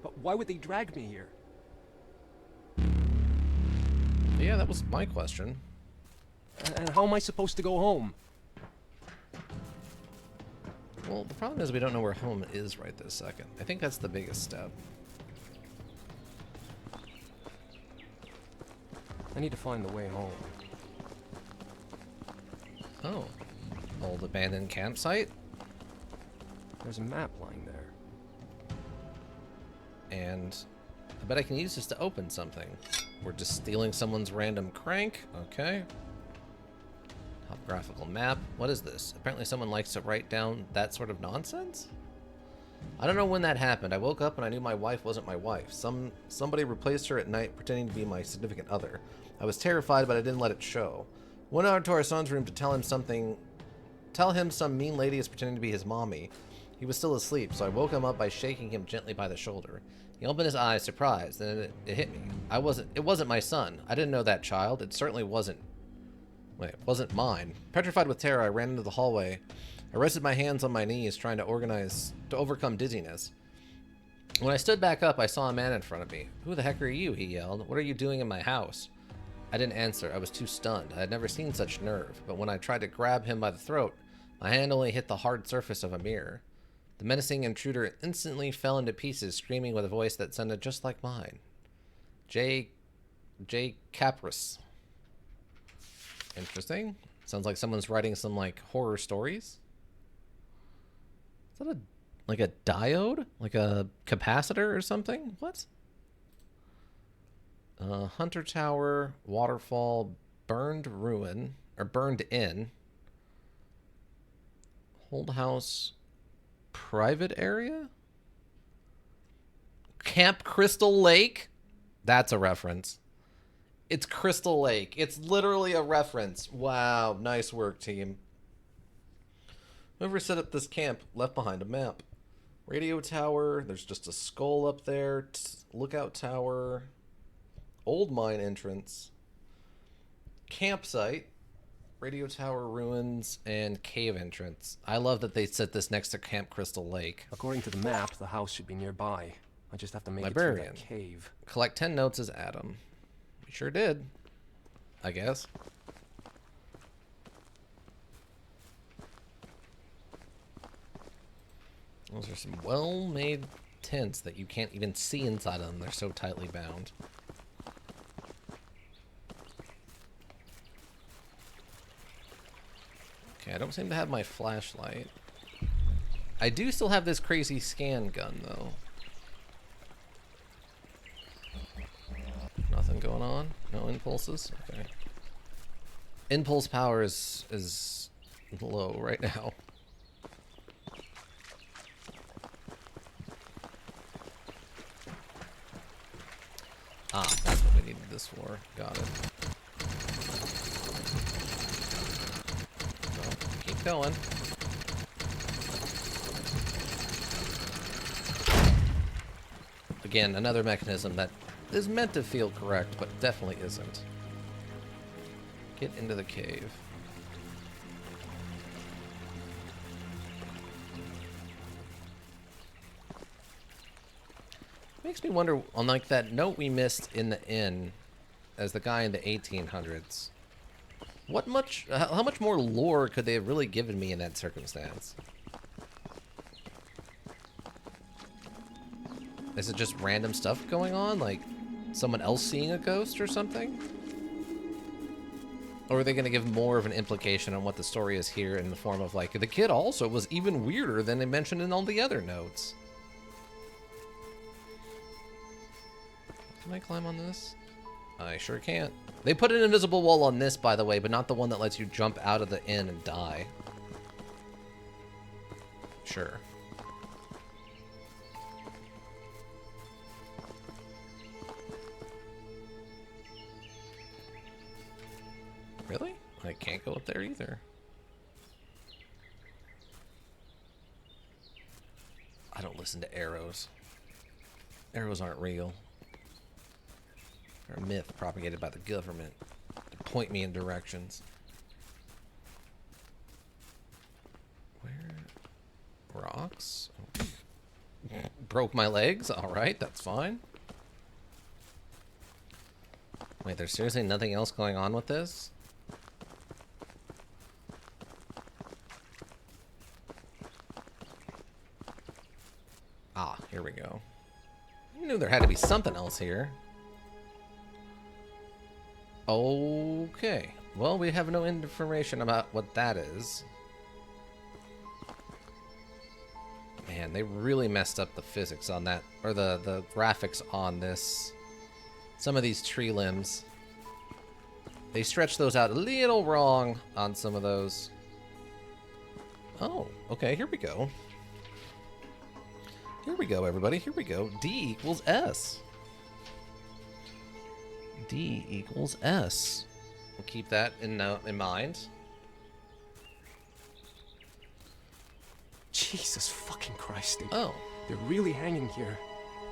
But why would they drag me here? Yeah, that was my question. And how am I supposed to go home? Well, the problem is we don't know where home is right this second. I think that's the biggest step. I need to find the way home. Oh. Old abandoned campsite? There's a map lying there. And I bet I can use this to open something. We're just stealing someone's random crank. Okay. Topographical map. What is this? Apparently someone likes to write down that sort of nonsense? I don't know when that happened. I woke up and I knew my wife wasn't my wife. Somebody replaced her at night pretending to be my significant other. I was terrified, but I didn't let it show. Went out to our son's room to tell him some mean lady is pretending to be his mommy. He was still asleep, so I woke him up by shaking him gently by the shoulder. He opened his eyes, surprised, and it hit me. It wasn't my son. I didn't know that child. It certainly wasn't. Wait, it wasn't mine. Petrified with terror, I ran into the hallway. I rested my hands on my knees, trying to overcome dizziness. When I stood back up, I saw a man in front of me. "Who the heck are you?" he yelled. "What are you doing in my house?" I didn't answer. I was too stunned. I had never seen such nerve, but when I tried to grab him by the throat, my hand only hit the hard surface of a mirror. The menacing intruder instantly fell into pieces, screaming with a voice that sounded just like mine. J. Capris. Interesting. Sounds like someone's writing some, like, horror stories. Is that like a diode? Like a capacitor or something? What? Hunter Tower, Waterfall, Burned Ruin, or Burned Inn. Hold House, Private Area? Camp Crystal Lake? That's a reference. It's Crystal Lake. It's literally a reference. Wow, nice work, team. Whoever set up this camp left behind a map. Radio tower, there's just a skull up there. Lookout tower. Old mine entrance. Campsite. Radio tower ruins and cave entrance. I love that they set this next to Camp Crystal Lake. According to the map, the house should be nearby. I just have to make Librarian. it through that cave. Collect 10 notes as Adam. We sure did, I guess. Those are some well-made tents that you can't even see inside of them. They're so tightly bound. Okay, I don't seem to have my flashlight. I do still have this crazy scan gun, though. Nothing going on? No impulses? Okay. Impulse power is low right now. Ah, that's what we needed this for. Got it. Well, keep going. Again, another mechanism that is meant to feel correct, but definitely isn't. Get into the cave. Makes me wonder, on like that note we missed in the inn, as the guy in the 1800s, how much more lore could they have really given me in that circumstance? Is it just random stuff going on, like someone else seeing a ghost or something? Or are they going to give more of an implication on what the story is here in the form of like, the kid also was even weirder than they mentioned in all the other notes? Can I climb on this? I sure can't. They put an invisible wall on this, by the way, but not the one that lets you jump out of the inn and die. Sure. Really? I can't go up there either. I don't listen to arrows. Arrows aren't real. They're a myth propagated by the government to point me in directions. Where? Rocks? Oh. Broke my legs? Alright, that's fine. Wait, there's seriously nothing else going on with this? Ah, here we go. I knew there had to be something else here. Okay. Well, we have no information about what that is. Man, they really messed up the physics on that, or the graphics on this. Some of these tree limbs. They stretched those out a little wrong on some of those. Oh, okay, here we go. Here we go, everybody. Here we go. D equals S. D equals S. We'll keep that in mind. Jesus fucking Christ. Oh. They're really hanging here.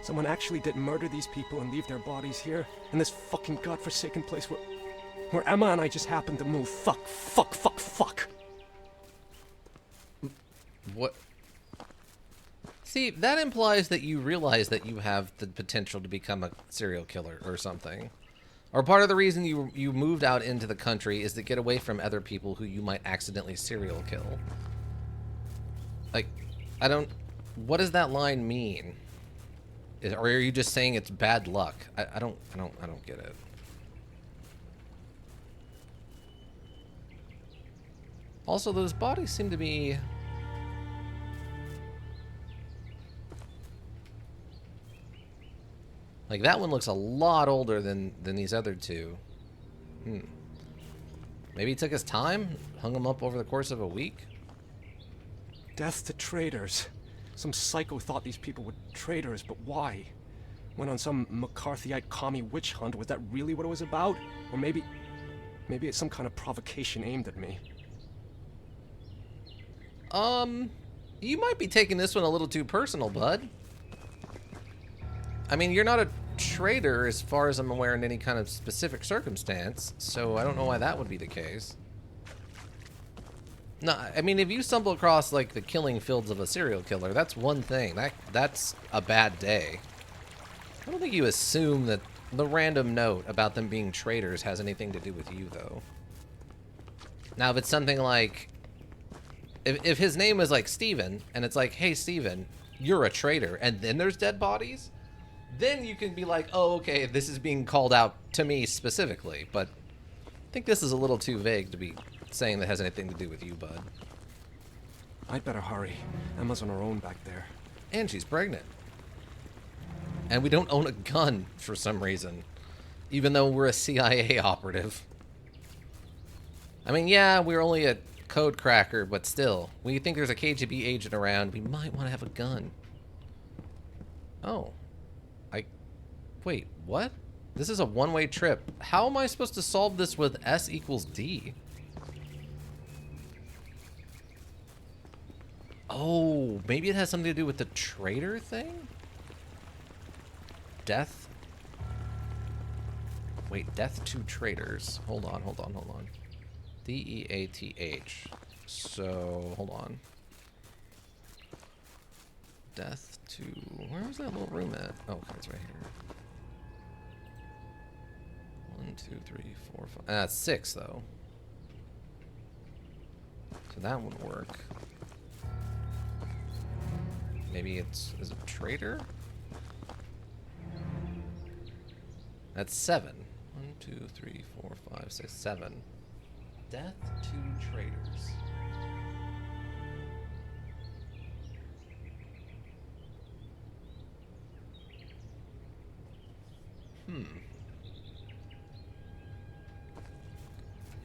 Someone actually did murder these people and leave their bodies here in this fucking godforsaken place where Emma and I just happened to move. Fuck, fuck, fuck, fuck. What? See, that implies that you realize that you have the potential to become a serial killer or something. Or part of the reason you moved out into the country is to get away from other people who you might accidentally serial kill. Like, I don't... What does that line mean? Or are you just saying it's bad luck? I don't get it. Also, those bodies seem to be... Like, that one looks a lot older than these other two. Maybe he took his time, hung them up over the course of a week? Death to traitors. Some psycho thought these people were traitors, but why? Went on some McCarthyite commie witch hunt. Was that really what it was about? Or maybe it's some kind of provocation aimed at me. You might be taking this one a little too personal, bud. I mean, you're not a traitor as far as I'm aware in any kind of specific circumstance, so I don't know why that would be the case. No, I mean, if you stumble across, like, the killing fields of a serial killer, that's one thing. That's a bad day. I don't think you assume that the random note about them being traitors has anything to do with you, though. Now, if it's something like... If his name is, like, Steven, and it's like, hey, Steven, you're a traitor, and then there's dead bodies, then you can be like, oh, okay, this is being called out to me specifically, but I think this is a little too vague to be saying that has anything to do with you, bud. I'd better hurry. Emma's on her own back there. And she's pregnant. And we don't own a gun for some reason, even though we're a CIA operative. I mean, yeah, we're only a code cracker, but still, when you think there's a KGB agent around, we might want to have a gun. Oh. Wait, what? This is a one-way trip. How am I supposed to solve this with S equals D? Oh, maybe it has something to do with the traitor thing? Death? Wait, death to traitors. Hold on. D-E-A-T-H. So, hold on. Death to... Where was that little room at? Oh, okay, it's right here. 1, 2, 3, 4, 5... Ah, it's 6, though. So that would work. Maybe it's... Is it traitor? That's 7. 1, 2, 3, 4, 5, 6, 7. Death to traitors.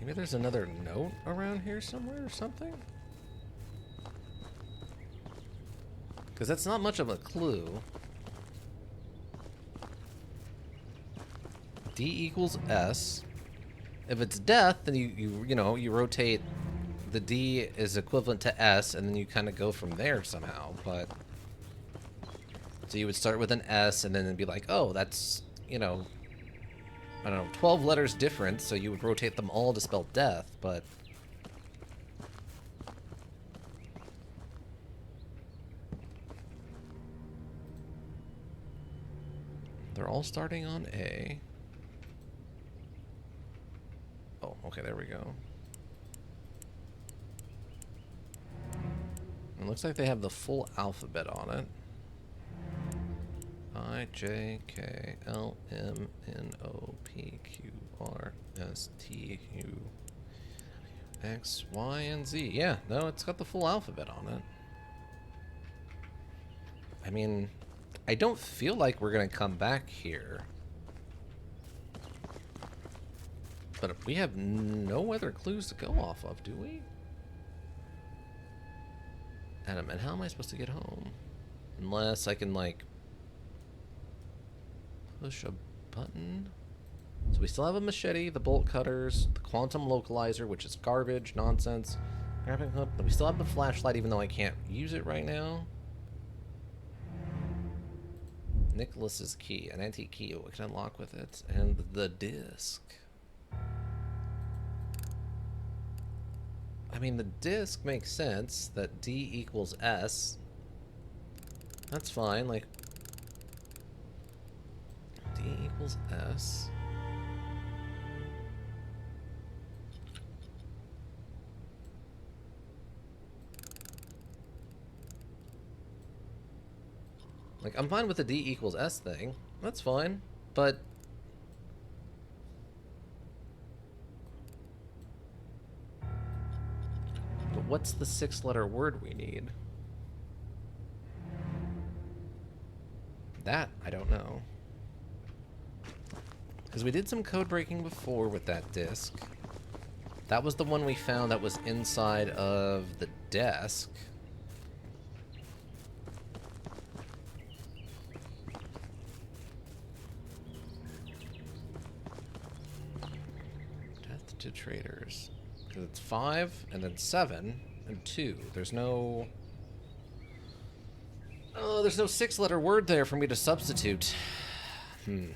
Maybe there's another note around here somewhere or something? Because that's not much of a clue. D equals S. If it's death, then you rotate the D is equivalent to S, and then you kind of go from there somehow. But so you would start with an S, and then it'd be like, oh, that's, I don't know, 12 letters different, so you would rotate them all to spell death, but... They're all starting on A. Oh, okay, there we go. It looks like they have the full alphabet on it. I, J, K, L, M, N, O, P, Q, R, S, T, U, X, Y, and Z. Yeah, no, it's got the full alphabet on it. I mean, I don't feel like we're going to come back here. But we have no other clues to go off of, do we? Adam, and how am I supposed to get home? Unless I can, like... push a button. So we still have a machete, the bolt cutters, the quantum localizer, which is garbage, nonsense. Grappling hook. But we still have the flashlight, even though I can't use it right now. Nicholas's key, an antique key we can unlock with it, and the disc. I mean, the disc makes sense that D equals S. That's fine. Like, D equals S. Like, I'm fine with the D equals S thing. That's fine. But what's the 6-letter word we need? That, I don't know. Because we did some code breaking before with that disc. That was the one we found that was inside of the desk. Death to traitors. Because it's 5, and then 7, and 2. There's no... Oh, there's no 6-letter word there for me to substitute. Did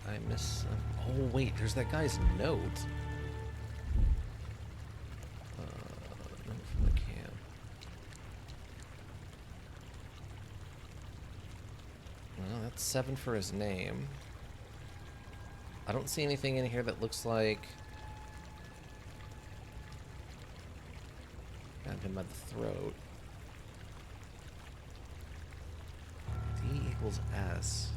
I miss... Oh, wait, there's that guy's note. Note from the camp. Well, that's 7 for his name. I don't see anything in here that looks like... Got him by the throat. D equals S.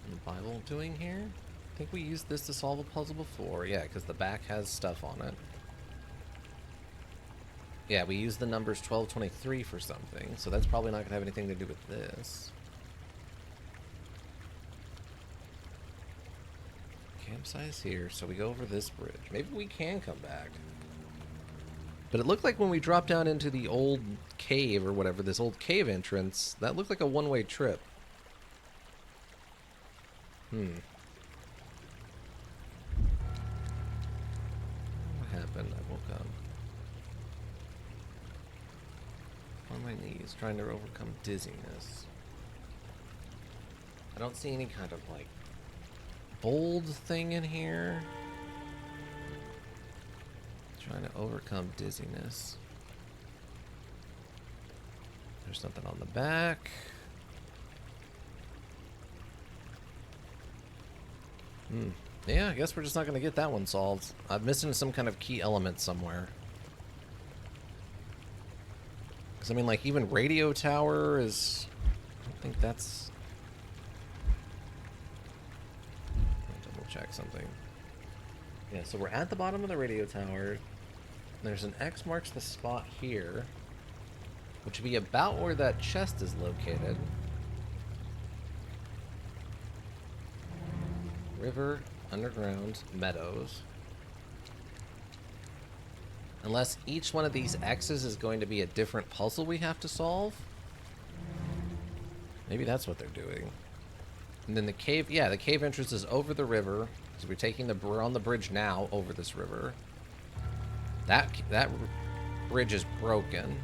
What's the Bible doing here? I think we used this to solve a puzzle before. Yeah, because the back has stuff on it. Yeah, we used the numbers 1223 for something, so that's probably not going to have anything to do with this. Campsite's here, so we go over this bridge. Maybe we can come back. But it looked like when we dropped down into the old cave, or whatever, this old cave entrance, that looked like a one-way trip. What happened? I woke up. On my knees, trying to overcome dizziness. I don't see any kind of, like, bold thing in here. Trying to overcome dizziness. There's something on the back. Yeah, I guess we're just not going to get that one solved. I'm missing some kind of key element somewhere. Because, I mean, like, even radio tower is... I don't think that's... I'll double check something. Yeah, so we're at the bottom of the radio tower. There's an X marks the spot here, which would be about where that chest is located. River, underground, meadows. Unless each one of these X's is going to be a different puzzle we have to solve. Maybe that's what they're doing. And then the cave, yeah, the cave entrance is over the river. So we're on the bridge now over this river. That bridge is broken.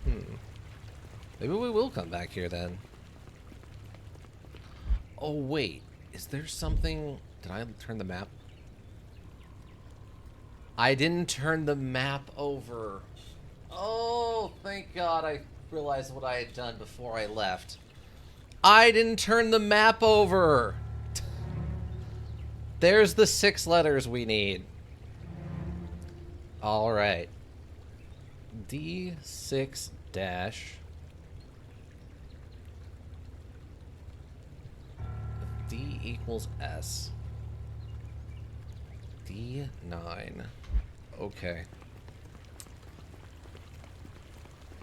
Maybe we will come back here then. Oh wait, is there something? Did I turn the map? I didn't turn the map over. Oh, thank God I realized what I had done before I left. I didn't turn the map over. There's the 6 letters we need. All right. D6 dash. D equals S. D9. Okay.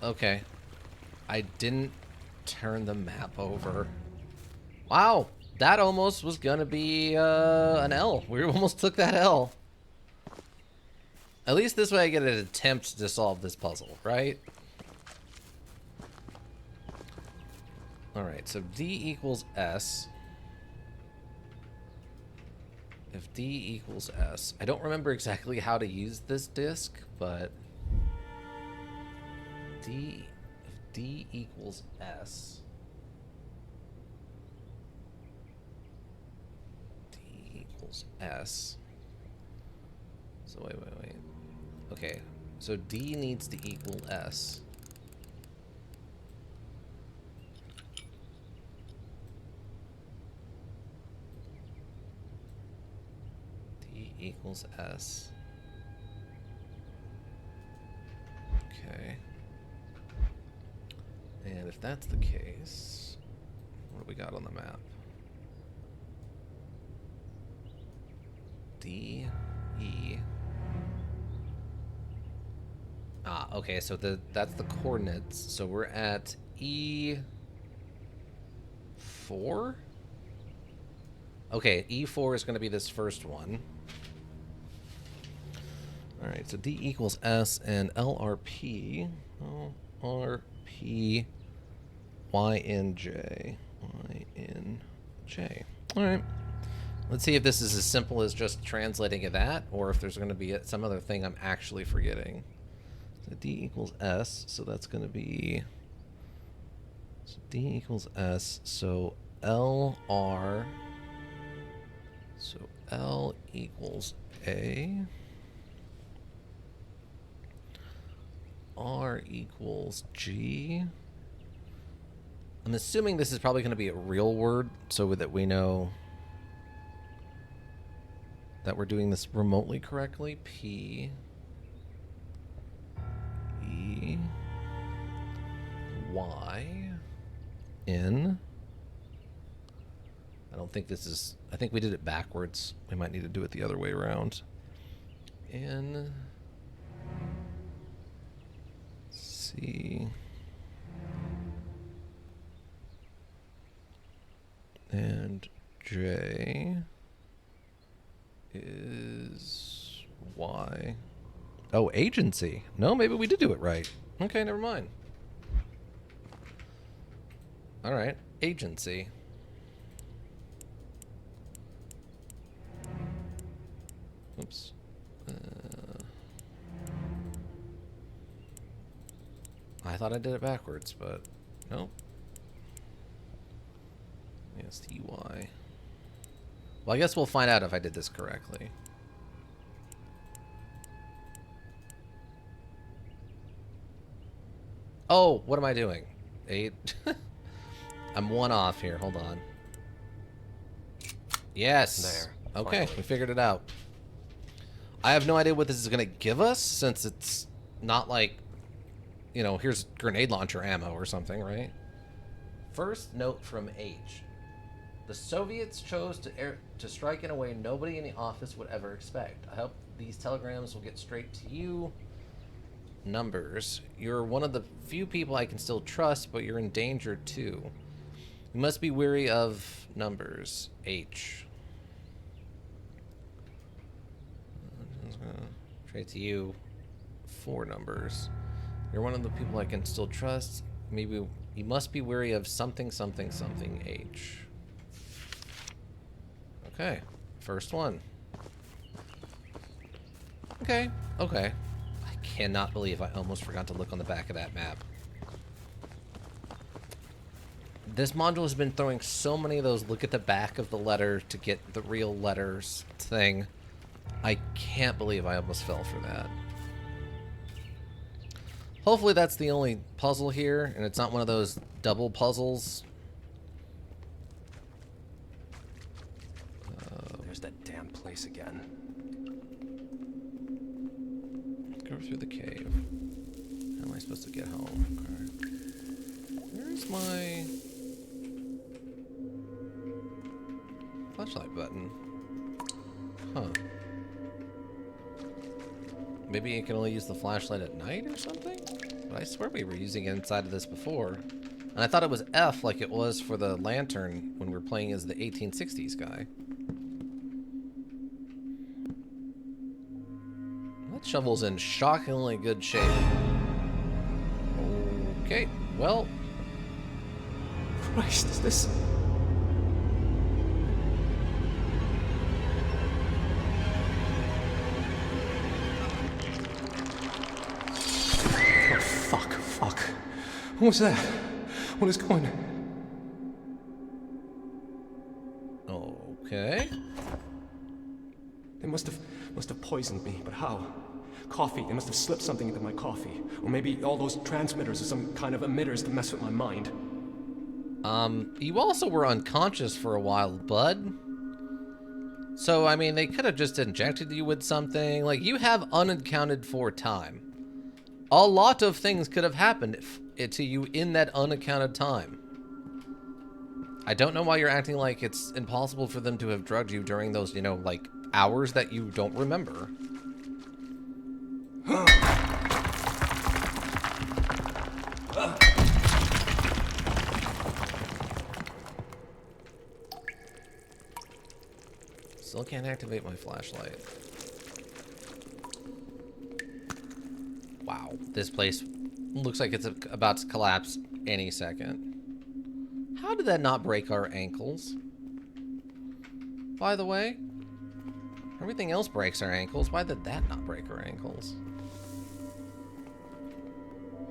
Okay. I didn't turn the map over. Wow. That almost was gonna be an L. We almost took that L. At least this way I get an attempt to solve this puzzle, right? Alright, so D equals S. If D equals S. I don't remember exactly how to use this disc, but... if D equals S... D equals S... So wait. Okay, so D needs to equal S. D equals S. Okay. And if that's the case, what do we got on the map? D, E. Ah, okay, so that's the coordinates. So we're at E4? Okay, E4 is going to be this first one. Alright, so D equals S and LRP. LRP YNJ. YNJ. Alright. Let's see if this is as simple as just translating that, or if there's going to be some other thing I'm actually forgetting. So D equals S, so that's going to be... So D equals S, so LR... So L equals A. R equals G. I'm assuming this is probably going to be a real word, so that we know that we're doing this remotely correctly. P E Y N. I don't think this is... I think we did it backwards. We might need to do it the other way around. N C and J is Y. Oh, agency. No, maybe we did do it right. Okay, never mind. All right, agency. Oops. I thought I did it backwards, but nope. S-T-Y. Well, I guess we'll find out if I did this correctly. Oh, what am I doing? 8. I'm 1 off here. Hold on. Yes. There. Okay, Finally. we figured it out. I have no idea what this is going to give us, since it's not like, you know, here's grenade launcher ammo or something, right? First note from H. The Soviets chose to strike in a way nobody in the office would ever expect. I hope these telegrams will get straight to you. Numbers. You're one of the few people I can still trust, but you're in danger too. You must be weary of numbers. H. Straight to you. 4 numbers. You're one of the people I can still trust. Maybe you must be weary of something, something, something. H. Okay. First one. Okay. Okay. I cannot believe I almost forgot to look on the back of that map. This module has been throwing so many of those look at the back of the letter to get the real letters thing. I can't believe I almost fell for that. Hopefully that's the only puzzle here, and it's not one of those double puzzles. There's that damn place again. Go through the cave. How am I supposed to get home? Okay. Where's my flashlight button? Huh. Maybe you can only use the flashlight at night or something? But I swear we were using it inside of this before. And I thought it was F like it was for the lantern when we were playing as the 1860s guy. That shovel's in shockingly good shape. Okay, well. Christ, is this... Fuck. What was that? What is going on? Okay. They must have poisoned me, but how? Coffee. They must have slipped something into my coffee. Or maybe all those transmitters are some kind of emitters to mess with my mind. You also were unconscious for a while, bud. So, I mean, they could have just injected you with something. Like, you have unaccounted for time. A lot of things could have happened to you in that unaccounted time. I don't know why you're acting like it's impossible for them to have drugged you during those, you know, like, hours that you don't remember. Still can't activate my flashlight. Wow, this place looks like it's about to collapse any second. How did that not break our ankles? By the way, everything else breaks our ankles. Why did that not break our ankles?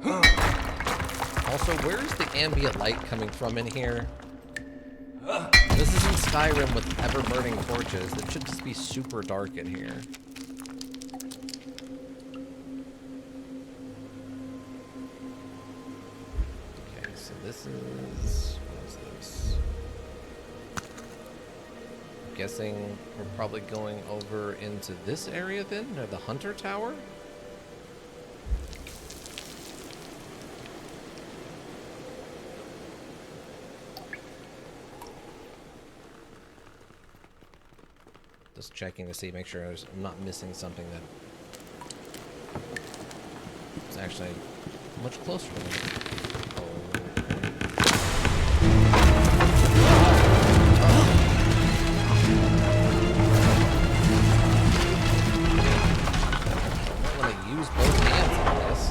Also, where's the ambient light coming from in here? This isn't Skyrim with ever-burning torches. It should just be super dark in here. Okay, so this is... what is this? I'm guessing we're probably going over into this area then, or the Hunter Tower? Just checking to see, make sure I'm not missing something that is actually much closer to me. I want to use both hands on this.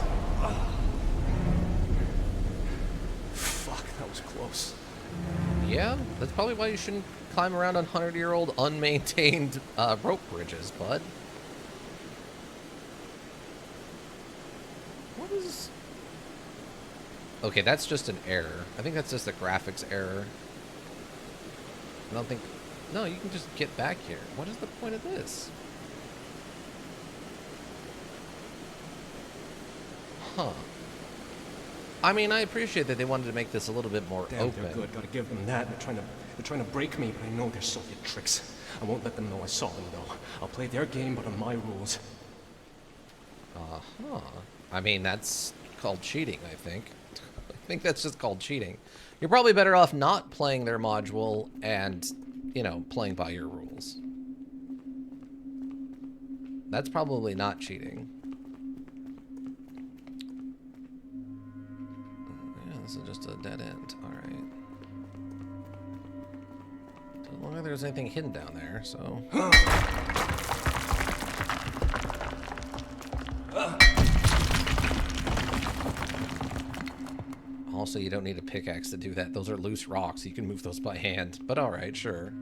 Fuck, that was close. Yeah, that's probably why you shouldn't climb around on 100-year-old unmaintained rope bridges, bud. What is... Okay, that's just an error. I think that's just a graphics error. I don't think... No, you can just get back here. What is the point of this? Huh. I mean, I appreciate that they wanted to make this a little bit more Damn, open. they're good. Gotta give them that. They're trying to break me, but I know their Soviet tricks. I won't let them know I saw them, though. I'll play their game, but on my rules. Uh-huh. I mean, that's called cheating, I think. I think that's just called cheating. You're probably better off not playing their module and, you know, playing by your rules. That's probably not cheating. Yeah, this is just a dead end. Alright. Doesn't look like there's anything hidden down there, so... Also, you don't need a pickaxe to do that. Those are loose rocks. You can move those by hand. But alright, sure.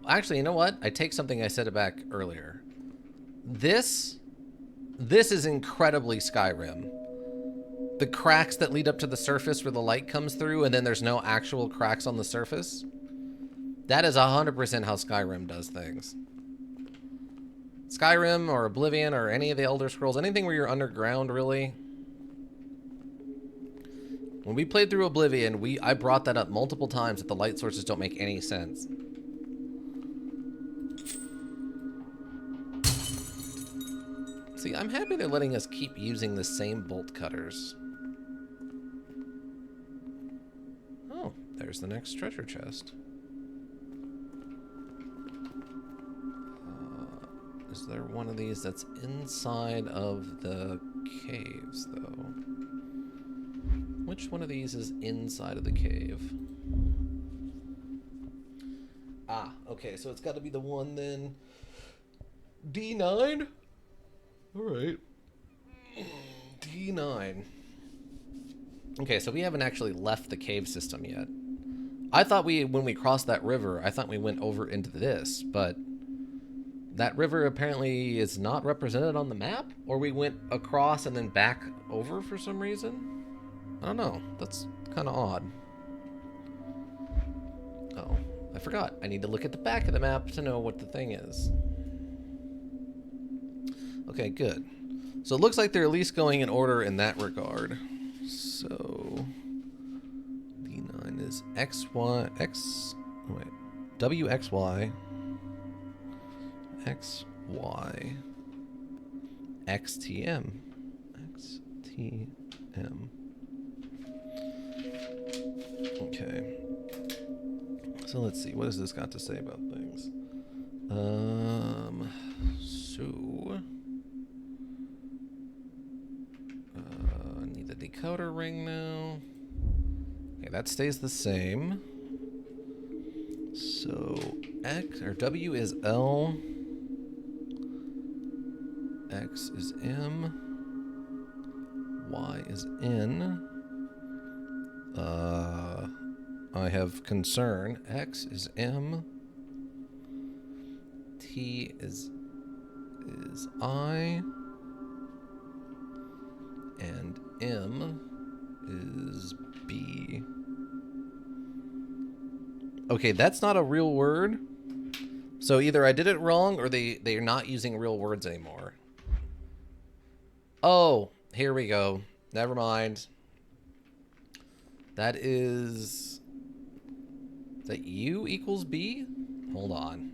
Actually, you know what? I take something I said back earlier. This is incredibly Skyrim. The cracks that lead up to the surface where the light comes through and then there's no actual cracks on the surface. That is 100% how Skyrim does things. Skyrim or Oblivion or any of the Elder Scrolls, anything where you're underground, really. When we played through Oblivion, I brought that up multiple times that the light sources don't make any sense. See, I'm happy they're letting us keep using the same bolt cutters. Oh, there's the next treasure chest. Is there one of these that's inside of the caves, though? Which one of these is inside of the cave? Ah, okay, so it's got to be the one then. D9? Alright. D9. Okay, so we haven't actually left the cave system yet. I thought when we crossed that river, I thought we went over into this, but that river apparently is not represented on the map? Or we went across and then back over for some reason? I don't know. That's kind of odd. Oh, I forgot. I need to look at the back of the map to know what the thing is. Okay, good. So it looks like they're at least going in order in that regard. So D9 is WXY, XY, XTM, XTM. Okay. So let's see. What has this got to say about things? So I need the decoder ring now. Okay, that stays the same. So X or W is L, X is M, Y is N. I have concern. X is M. T is I. And M is B. Okay, that's not a real word. So either I did it wrong or they're not using real words anymore. Oh, here we go. Never mind. That is that U equals B? Hold on.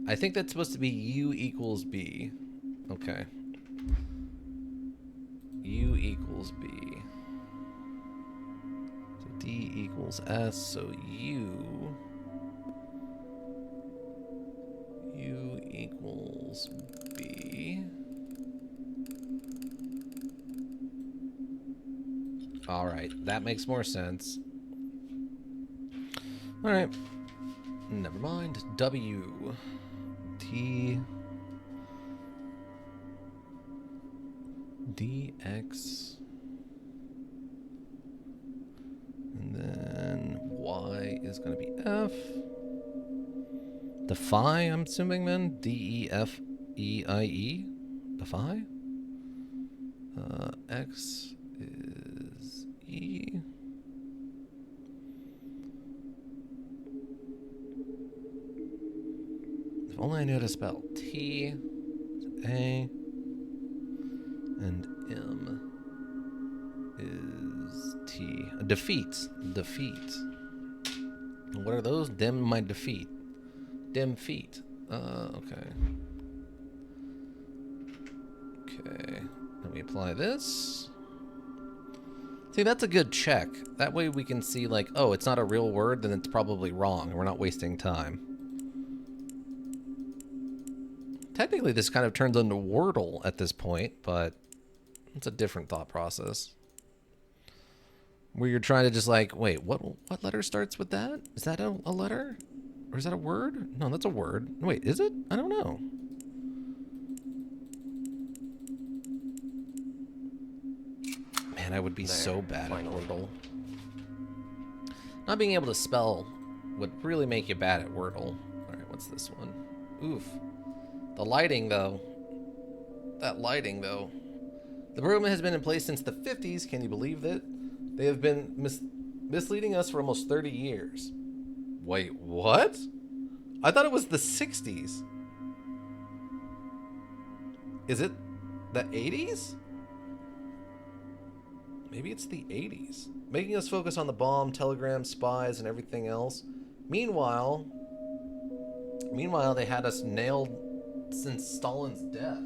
I think that's supposed to be U equals B. Okay. U equals B. So D equals S, so U equals B. Alright, that makes more sense. Alright. Never mind. W. T. DX. And then Y is going to be F. The Defy, I'm assuming then? D-E-F-E-I-E? Defy? X is E. If only I knew how to spell. T, A, and M is T. Defeat. Defeat. What are those? Dim my defeat. Dim feet. Okay. Okay. Let me apply this. See, that's a good check. That way we can see, like, oh, it's not a real word, then it's probably wrong. We're not wasting time. Technically, this kind of turns into Wordle at this point, but it's a different thought process. Where you're trying to just like, wait, what letter starts with that? Is that a letter? Or is that a word? No, that's a word. Wait, is it? I don't know. Man, I would be so bad at Wordle. Not being able to spell would really make you bad at Wordle. Alright, what's this one? Oof. The lighting, though. That lighting, though. The program has been in place since the 50s. Can you believe that? They have been misleading us for almost 30 years. Wait, what? I thought it was the 60s. Is it the 80s? Maybe it's the 80s. Making us focus on the bomb, telegrams, spies, and everything else. Meanwhile, they had us nailed since Stalin's death.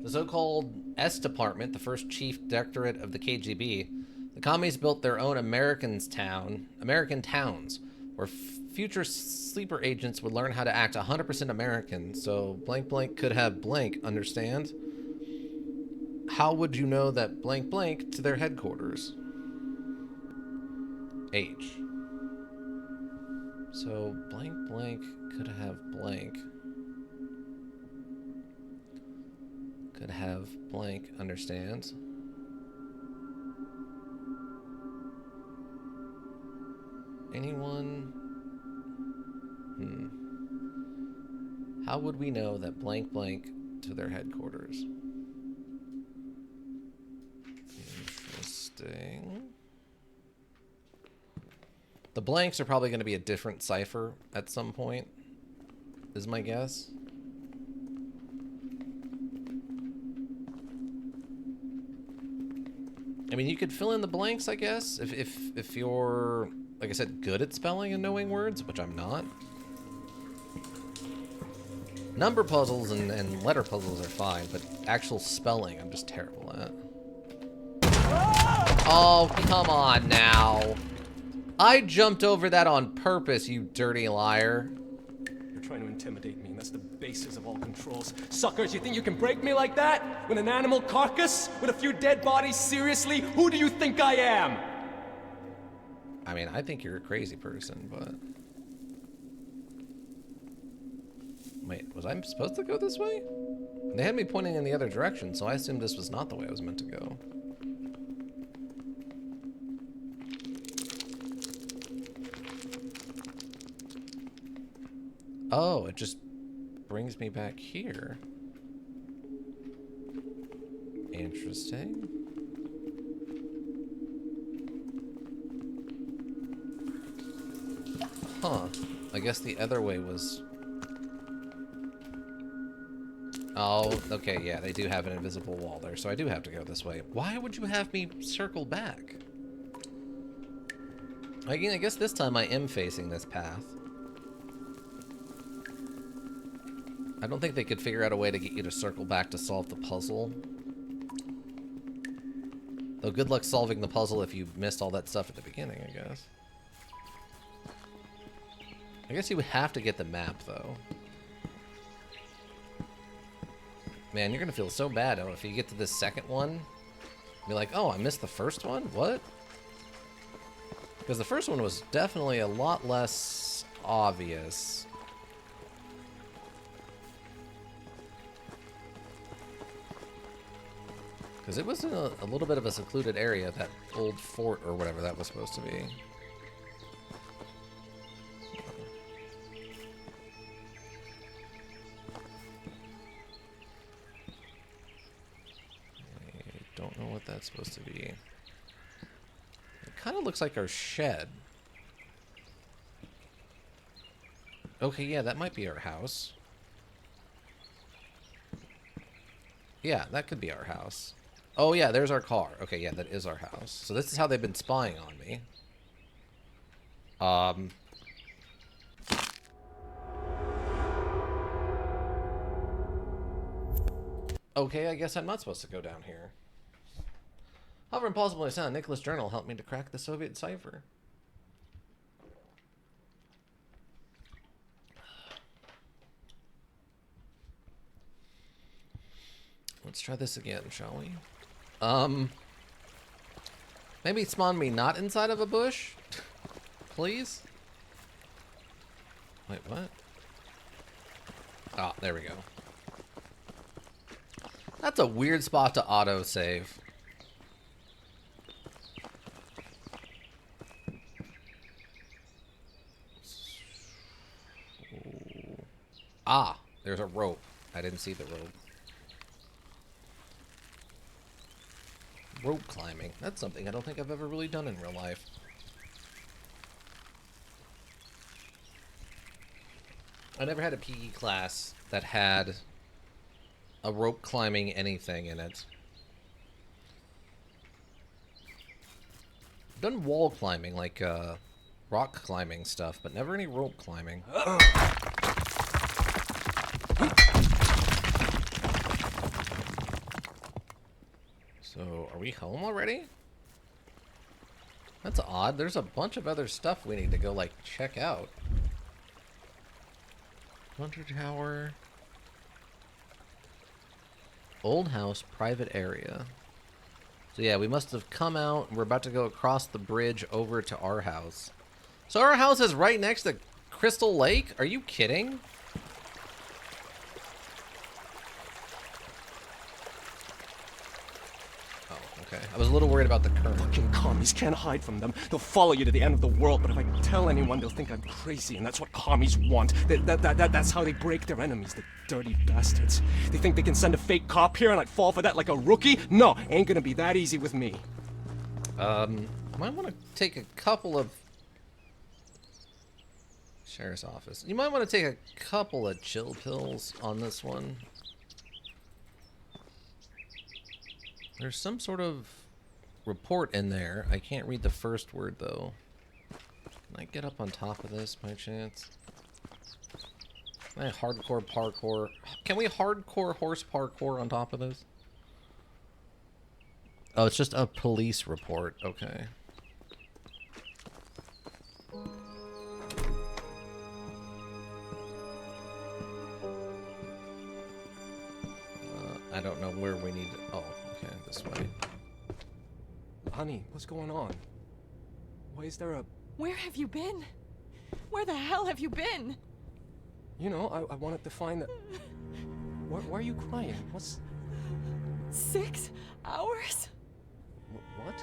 The so-called S Department, the first chief directorate of the KGB, the commies built their own American towns, where future sleeper agents would learn how to act 100% American, so blank blank could have blank, understand? How would you know that blank blank to their headquarters? H. So blank blank could have blank. Could have blank, understands? Anyone? How would we know that blank blank to their headquarters? Interesting. The blanks are probably going to be a different cipher at some point, is my guess. I mean, you could fill in the blanks, I guess, if you're, like I said, good at spelling and knowing words, which I'm not. Number puzzles and letter puzzles are fine, but actual spelling, I'm just terrible at. Oh, come on now. I jumped over that on purpose, you dirty liar. You're trying to intimidate me, and that's the basis of all controls. Suckers, you think you can break me like that? With an animal carcass? With a few dead bodies? Seriously? Who do you think I am? I mean, I think you're a crazy person, but... Wait, was I supposed to go this way? They had me pointing in the other direction, so I assumed this was not the way I was meant to go. Oh, it just brings me back here. Interesting. Huh. I guess the other way was... Oh, okay, yeah, they do have an invisible wall there, so I do have to go this way. Why would you have me circle back? I guess this time I am facing this path. I don't think they could figure out a way to get you to circle back to solve the puzzle. Though good luck solving the puzzle if you missed all that stuff at the beginning, I guess. I guess you would have to get the map, though. Man, you're gonna feel so bad if you get to this second one. Be like, oh, I missed the first one? What? Because the first one was definitely a lot less obvious. Because it was in a little bit of a secluded area, that old fort or whatever that was supposed to be. don't know what that's supposed to be. It kind of looks like our shed. Okay, yeah, that might be our house. Yeah, that could be our house. Oh, yeah, there's our car. Okay, yeah, that is our house. So this is how they've been spying on me. Okay, I guess I'm not supposed to go down here. However impossible it sounds, Nicholas' journal helped me to crack the Soviet cipher. Let's try this again, shall we? Maybe spawn me not inside of a bush? Please? Wait, what? Ah, there we go. That's a weird spot to auto-save. Ah, there's a rope. I didn't see the rope. Rope climbing. That's something I don't think I've ever really done in real life. I never had a PE class that had a rope climbing anything in it. I've done wall climbing, like rock climbing stuff, but never any rope climbing. So, are we home already? That's odd. There's a bunch of other stuff we need to go, like, check out. Hunter Tower. Old house, private area. So yeah, we must have come out. We're about to go across the bridge over to our house. So our house is right next to Crystal Lake? Are you kidding? Oh, okay. I was a little worried about the current. Fucking commies can't hide from them. They'll follow you to the end of the world, but if I tell anyone, they'll think I'm crazy, and that's what commies want. That's how they break their enemies, the dirty bastards. They think they can send a fake cop here and I'd fall for that like a rookie? No, ain't gonna be that easy with me. Might want to take a couple of... Sheriff's office. You might want to take a couple of chill pills on this one. There's some sort of report in there. I can't read the first word, though. Can I get up on top of this by chance? Can I hardcore parkour? Can we hardcore horse parkour on top of this? Oh, it's just a police report. Okay. I don't know where we need to... Oh, okay, this way. Honey, what's going on? Why is there a... Where have you been? Where the hell have you been? You know, I wanted to find the... Why are you crying? What's... 6 hours? What?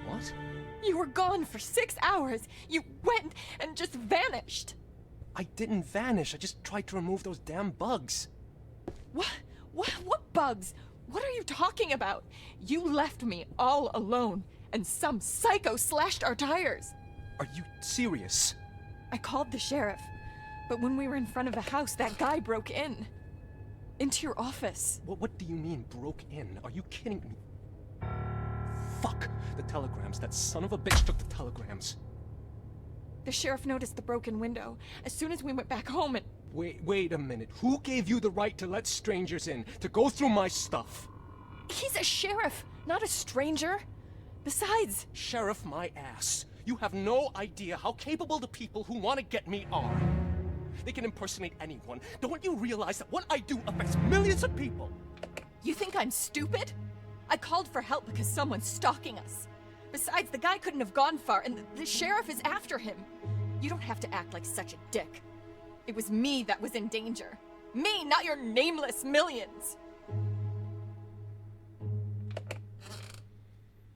What? You were gone for 6 hours. You went and just vanished. I didn't vanish. I just tried to remove those damn bugs. What bugs? What are you talking about? You left me all alone, and some psycho slashed our tires. Are you serious? I called the sheriff, but when we were in front of the house, that guy broke in. Into your office. What do you mean, broke in? Are you kidding me? Fuck! The telegrams. That son of a bitch took the telegrams. The sheriff noticed the broken window as soon as we went back home and... Wait a minute. Who gave you the right to let strangers in, to go through my stuff? He's a sheriff, not a stranger. Besides... Sheriff my ass. You have no idea how capable the people who want to get me are. They can impersonate anyone. Don't you realize that what I do affects millions of people? You think I'm stupid? I called for help because someone's stalking us. Besides, the guy couldn't have gone far, and the sheriff is after him. You don't have to act like such a dick. It was me that was in danger. Me, not your nameless millions.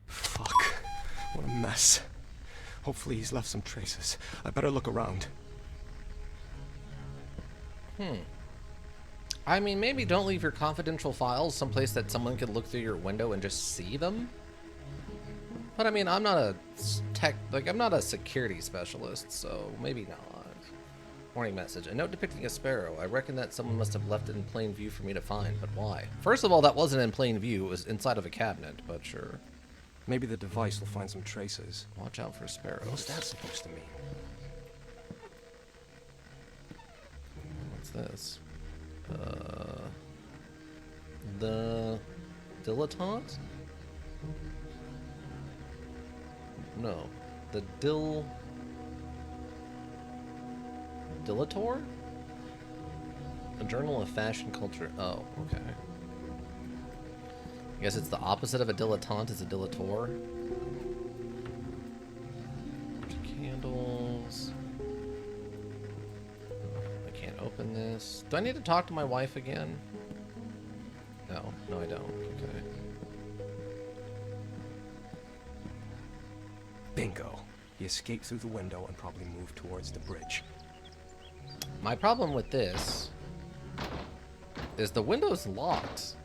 Fuck. What a mess. Hopefully he's left some traces. I better look around. I mean, maybe don't leave your confidential files someplace that someone could look through your window and just see them. But I mean, I'm not a I'm not a security specialist, so maybe not. Warning message. A note depicting a sparrow. I reckon that someone must have left it in plain view for me to find, but why? First of all, that wasn't in plain view. It was inside of a cabinet, but sure. Maybe the device will find some traces. Watch out for sparrows. What's that supposed to mean? What's this? The dilettante? No. The Dilettore? A journal of fashion culture. Oh, okay. I guess it's the opposite of a dilettante is a dilettore. Candles. I can't open this. Do I need to talk to my wife again? No. No, I don't. Okay. Bingo. He escaped through the window and probably moved towards the bridge. My problem with this is the window's locked.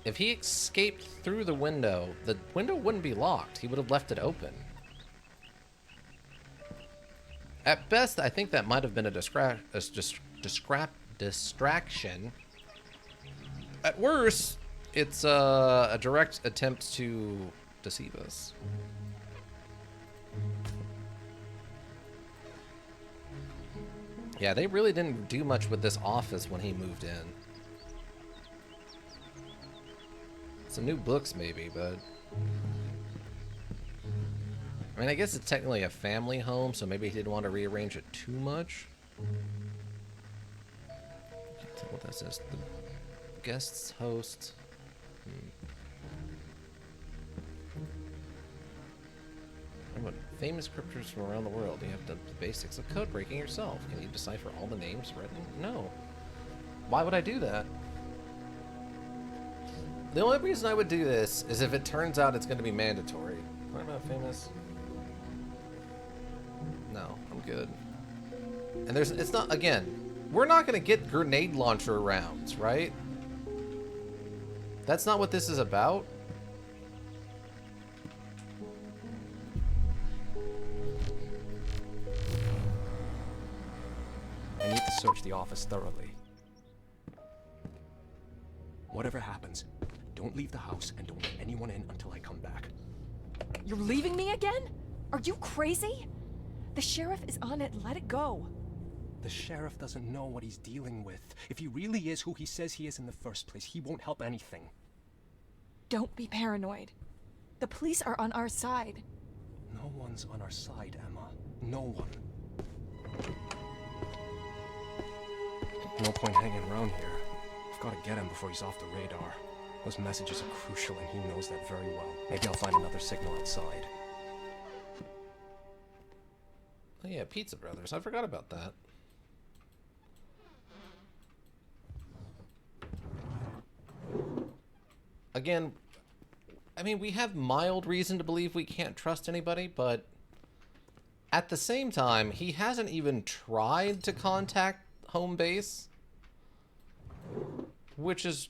If he escaped through the window wouldn't be locked. He would have left it open. At best, I think that might have been a distraction. At worst, it's a direct attempt to deceive us. Yeah, they really didn't do much with this office when he moved in. Some new books, maybe, but... I mean, I guess it's technically a family home, so maybe he didn't want to rearrange it too much. Can't tell what that says. The guests host... What famous cryptors from around the world? You have the basics of code breaking yourself. Can you decipher all the names written? No. Why would I do that? The only reason I would do this is if it turns out it's going to be mandatory. What about famous? No, I'm good. And it's not, again, we're not going to get grenade launcher rounds, right? That's not what this is about. I need to search the office thoroughly. Whatever happens, don't leave the house and don't let anyone in until I come back. You're leaving me again? Are you crazy? The sheriff is on it. Let it go. The sheriff doesn't know what he's dealing with. If he really is who he says he is in the first place, he won't help anything. Don't be paranoid. The police are on our side. No one's on our side, Emma. No one. No point hanging around here. I've got to get him before he's off the radar. Those messages are crucial and he knows that very well. Maybe I'll find another signal outside. Oh yeah, Pizza Brothers. I forgot about that. Again, I mean, we have mild reason to believe we can't trust anybody, but at the same time, he hasn't even tried to contact home base, which is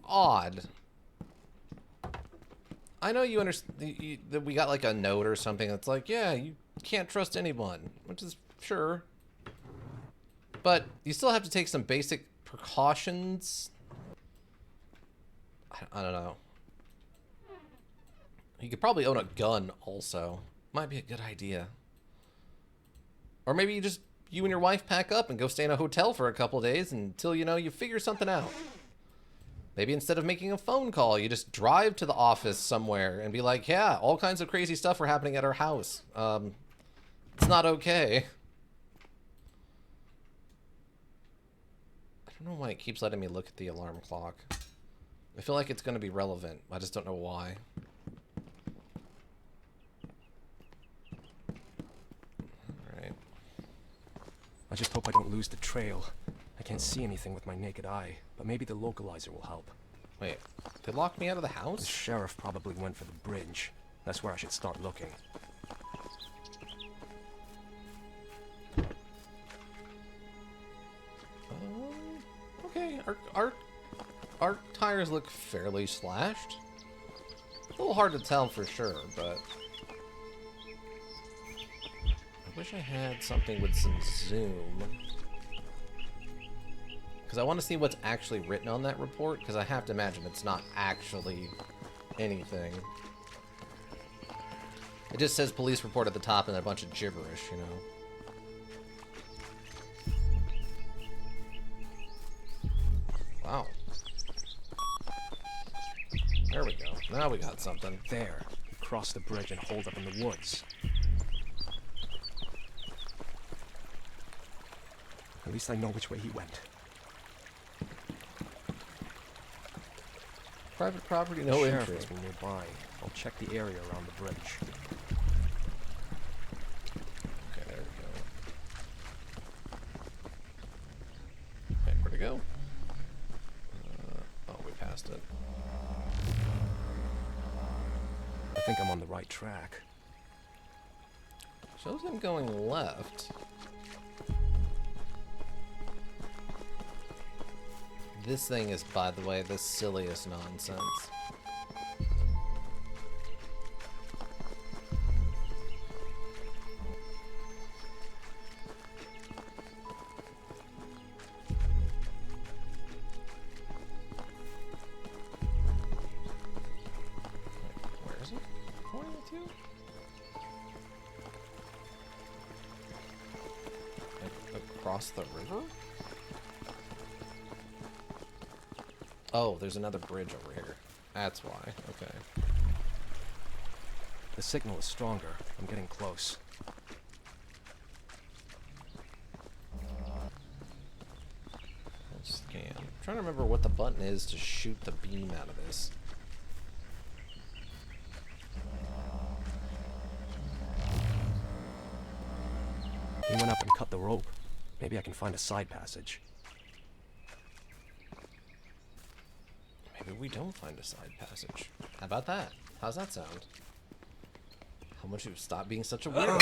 odd. I know you understand that we got like a note or something that's like, yeah, you can't trust anyone, which is sure, but you still have to take some basic precautions. I don't know. He could probably own a gun also. Might be a good idea. Or maybe you and your wife pack up and go stay in a hotel for a couple days until, you figure something out. Maybe instead of making a phone call, you just drive to the office somewhere and be like, yeah, all kinds of crazy stuff are happening at our house. It's not okay. I don't know why it keeps letting me look at the alarm clock. I feel like it's going to be relevant. I just don't know why. Alright. I just hope I don't lose the trail. I can't see anything with my naked eye, but maybe the localizer will help. Wait, they locked me out of the The house? sheriff probably went for the bridge. That's where I should start looking. okay. Our tires look fairly slashed. A little hard to tell for sure, but I wish I had something with some zoom. Because I want to see what's actually written on that report, because I have to imagine it's not actually anything. It just says police report at the top and a bunch of gibberish, you know. Wow. There we go. Now we got something. There. He crossed the bridge and holed up in the woods. At least I know which way he went. Private property, no Sheriff entry. must be nearby. I'll check the area around the bridge. Okay, there we go. Wait, where'd it go? Oh, we passed it. I think I'm on the right track. Shows him going left. This thing is, by the way, the silliest nonsense. Where is it pointing to? Across the river? Oh, there's another bridge over here. That's why. Okay. The signal is stronger. I'm getting close. Let's scan. I'm trying to remember what the button is to shoot the beam out of this. He went up and cut the rope. Maybe I can find a side passage. Maybe we don't find a side passage. How about that? How's that sound? How much you stop being such a weirdo?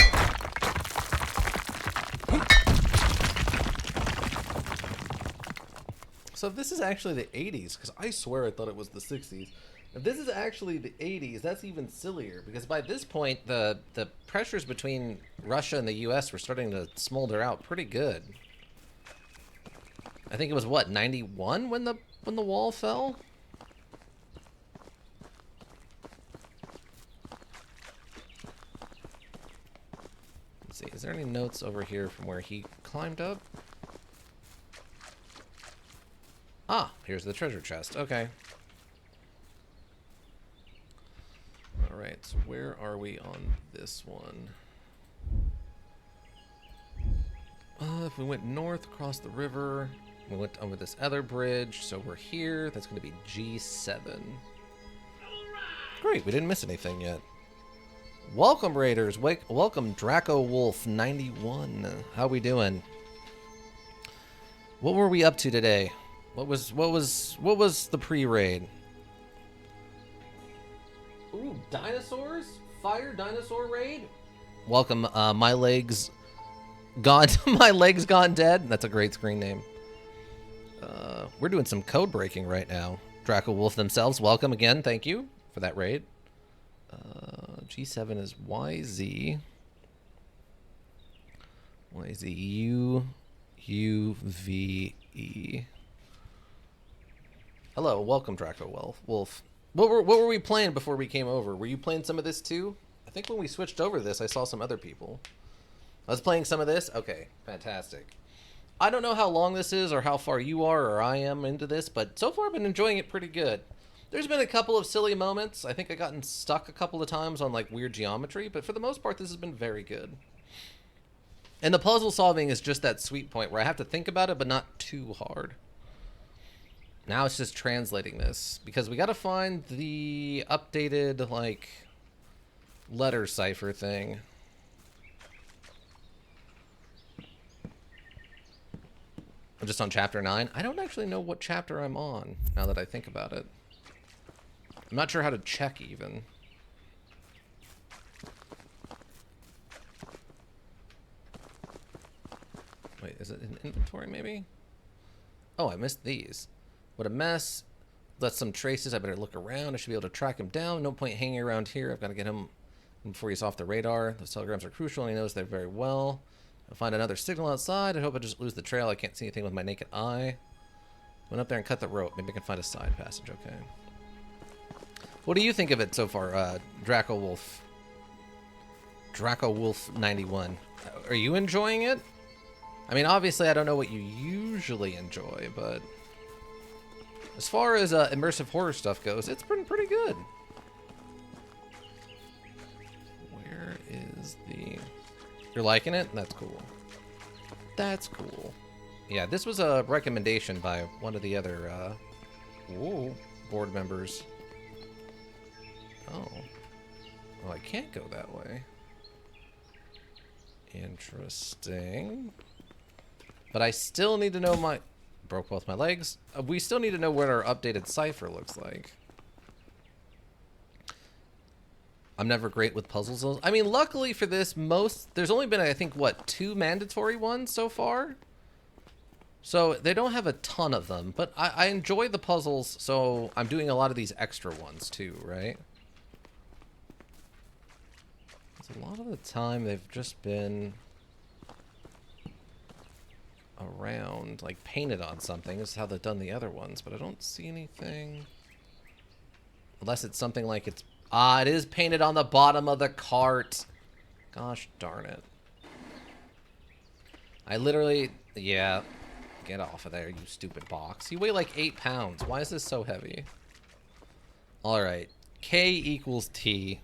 So if this is actually the 80s, because I swear I thought it was the 60s. If this is actually the 80s, that's even sillier, because by this point, the pressures between Russia and the US were starting to smolder out pretty good. I think it was, what, 91 when the wall fell? Let's see, is there any notes over here from where he climbed up? Ah, here's the treasure chest. Okay. Alright, so where are we on this one? If we went north across the river, we went over this other bridge, so we're here. That's going to be G7. Great, we didn't miss anything yet. Welcome, Raiders. Welcome, Draco Wolf 91. How we doing? What were we up to today? What was the pre-raid? Ooh, dinosaurs? Fire dinosaur raid? Welcome, my legs gone dead. That's a great screen name. We're doing some code breaking right now. Draco Wolf themselves, welcome again. Thank you for that raid. G7 is YZ. YZUUVE. Hello, welcome, Draco Wolf. What were we playing before we came over? Were you playing some of this too? I think when we switched over this, I saw some other people. I was playing some of this? Okay, fantastic. I don't know how long this is or how far you are or I am into this, but so far I've been enjoying it pretty good. There's been a couple of silly moments. I think I've gotten stuck a couple of times on like weird geometry, but for the most part this has been very good. And the puzzle solving is just that sweet point where I have to think about it, but not too hard. Now it's just translating this, because we got to find the updated, like, letter cipher thing. I'm just on chapter 9. I don't actually know what chapter I'm on, now that I think about it. I'm not sure how to check, even. Wait, is it in inventory, maybe? Oh, I missed these. What a mess. Left some traces. I better look around. I should be able to track him down. No point hanging around here. I've got to get him before he's off the radar. Those telegrams are crucial, and he knows them very well. I'll find another signal outside. I hope I just lose the trail. I can't see anything with my naked eye. Went up there and cut the rope. Maybe I can find a side passage. Okay. What do you think of it so far, Draco Wolf? Draco Wolf 91. Are you enjoying it? I mean, obviously, I don't know what you usually enjoy, but as far as immersive horror stuff goes, it's been pretty good. Where is the... You're liking it? That's cool. That's cool. Yeah, this was a recommendation by one of the other board members. Oh. Oh, I can't go that way. Interesting. But I still need to know my... Broke both my legs. We still need to know what our updated cipher looks like. I'm never great with puzzles. I mean, luckily for this, there's only been, I think, what, 2 mandatory ones so far? So they don't have a ton of them, but I enjoy the puzzles, so I'm doing a lot of these extra ones too, right? A lot of the time they've just been around, like painted on something. This is how they've done the other ones, but I don't see anything. Unless it's something like it's... Ah, it is painted on the bottom of the cart. Gosh darn it. I literally... Yeah. Get off of there, you stupid box. You weigh like 8 pounds. Why is this so heavy? Alright. K equals T.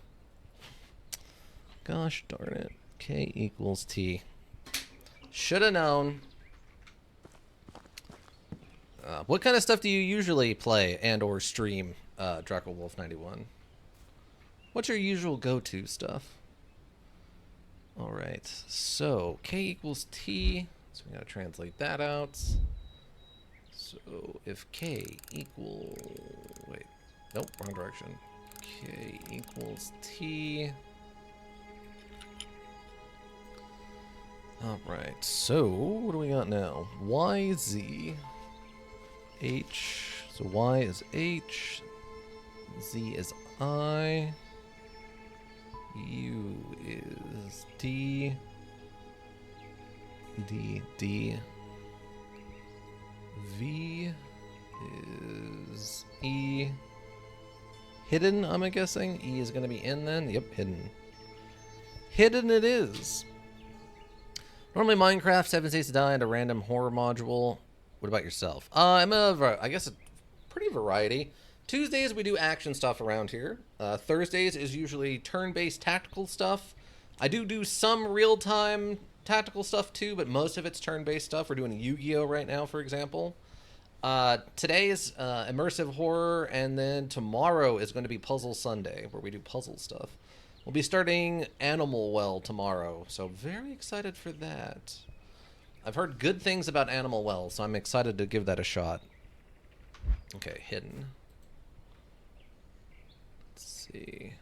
Gosh darn it. K equals T. Should have known. What kind of stuff do you usually play and or stream, Draco Wolf 91? What's your usual go-to stuff? Alright, so K equals T. So we gotta translate that out. So if K equals... Wait. Nope, wrong direction. K equals T... Alright, so what do we got now? Y, Z, H. So Y is H, Z is I, U is D, D, V is E. Hidden, I'm guessing? E is going to be in then? Yep, hidden. Hidden it is. Normally Minecraft, 7 Days to Die, and a random horror module. What about yourself? I guess a pretty variety. Tuesdays we do action stuff around here. Thursdays is usually turn-based tactical stuff. I do some real-time tactical stuff too, but most of it's turn-based stuff. We're doing Yu-Gi-Oh! Right now, for example. Today is immersive horror, and then tomorrow is going to be Puzzle Sunday, where we do puzzle stuff. We'll be starting Animal Well tomorrow, so very excited for that. I've heard good things about Animal Well, so I'm excited to give that a shot. Okay, hidden. Let's see.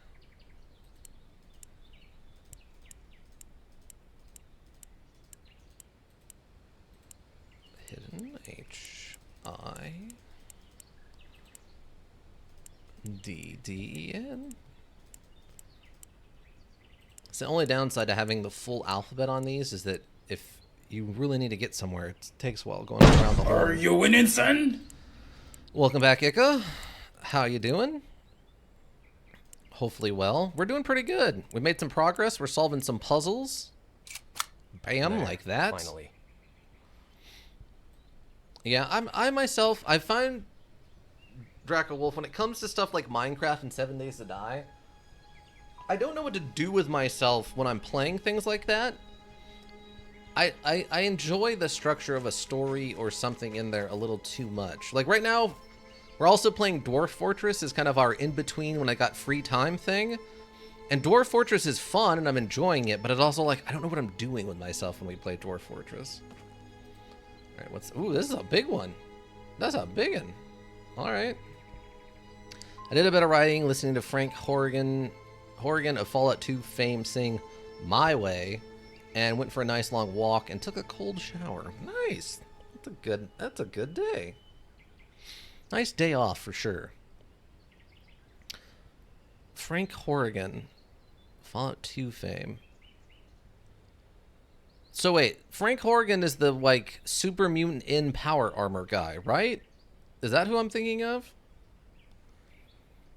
Hidden, H-I... D-D-E-N? So the only downside to having the full alphabet on these is that if you really need to get somewhere, it takes a while going around the whole... Are you winning, son? Welcome back, Ika. How you doing? Hopefully well. We're doing pretty good. We made some progress. We're solving some puzzles. Bam, There, like that. Finally. Yeah, I find Draco Wolf, when it comes to stuff like Minecraft and 7 Days to Die, I don't know what to do with myself when I'm playing things like that. I enjoy the structure of a story or something in there a little too much. Like right now, we're also playing Dwarf Fortress as kind of our in-between when I got free time thing. And Dwarf Fortress is fun and I'm enjoying it, but it's also like, I don't know what I'm doing with myself when we play Dwarf Fortress. Alright, ooh, this is a big one. That's a big one. Alright. I did a bit of writing, listening to Frank Horrigan of Fallout 2 fame sing My Way, and went for a nice long walk and took a cold shower. Nice. That's a good day. Nice day off for sure. Frank Horrigan, Fallout 2 fame. So wait, Frank Horrigan is the like super mutant in power armor guy, right? Is that who I'm thinking of?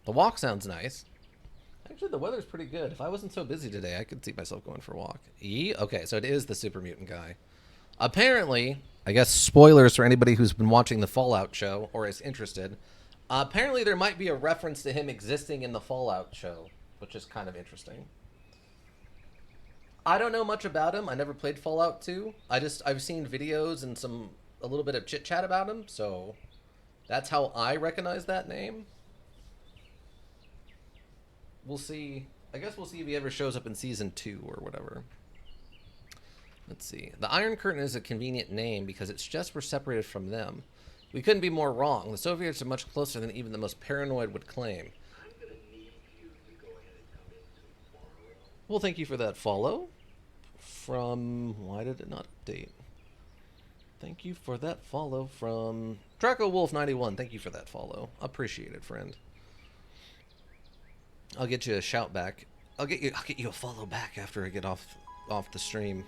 The walk sounds nice. Actually, the weather's pretty good. If I wasn't so busy today, I could see myself going for a walk. Okay, so it is the super mutant guy. Apparently, I guess spoilers for anybody who's been watching the Fallout show or is interested. Apparently, there might be a reference to him existing in the Fallout show, which is kind of interesting. I don't know much about him. I never played Fallout 2. I've seen videos and a little bit of chit chat about him, so that's how I recognize that name. We'll see. I guess we'll see if he ever shows up in season 2 or whatever. Let's see. The Iron Curtain is a convenient name because it's just we're separated from them. We couldn't be more wrong. The Soviets are much closer than even the most paranoid would claim. Well, thank you for that follow. From... Why did it not update? Thank you for that follow from... Draco Wolf 91. Thank you for that follow. Appreciate it, friend. I'll get you a shout back. I'll get you a follow back after I get off the stream.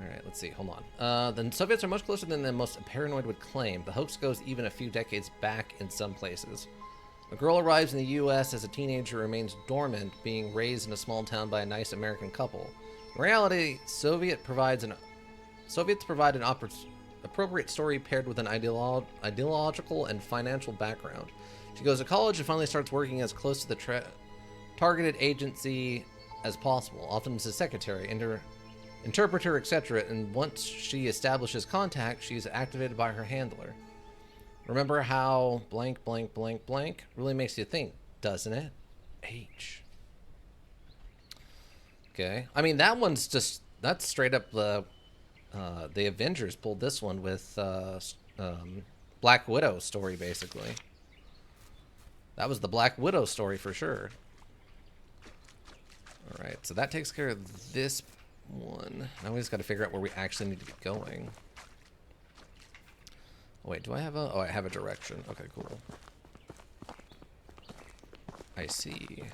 Alright, let's see. Hold on. The Soviets are much closer than the most paranoid would claim. The hoax goes even a few decades back in some places. A girl arrives in the U.S. as a teenager, remains dormant, being raised in a small town by a nice American couple. In reality, Soviets provide an appropriate story paired with an ideological and financial background. She goes to college and finally starts working as close to the targeted agency as possible, often as a secretary, interpreter, etc. And once she establishes contact, she's activated by her handler. Remember how blank, blank, blank, blank really makes you think, doesn't it? H. Okay. I mean, that one's just, that's straight up the Avengers pulled this one with Black Widow story, basically. That was the Black Widow story for sure. All right, so that takes care of this one. Now we just got to figure out where we actually need to be going. Oh, wait, do I have a... Oh, I have a direction. Okay, cool. I see.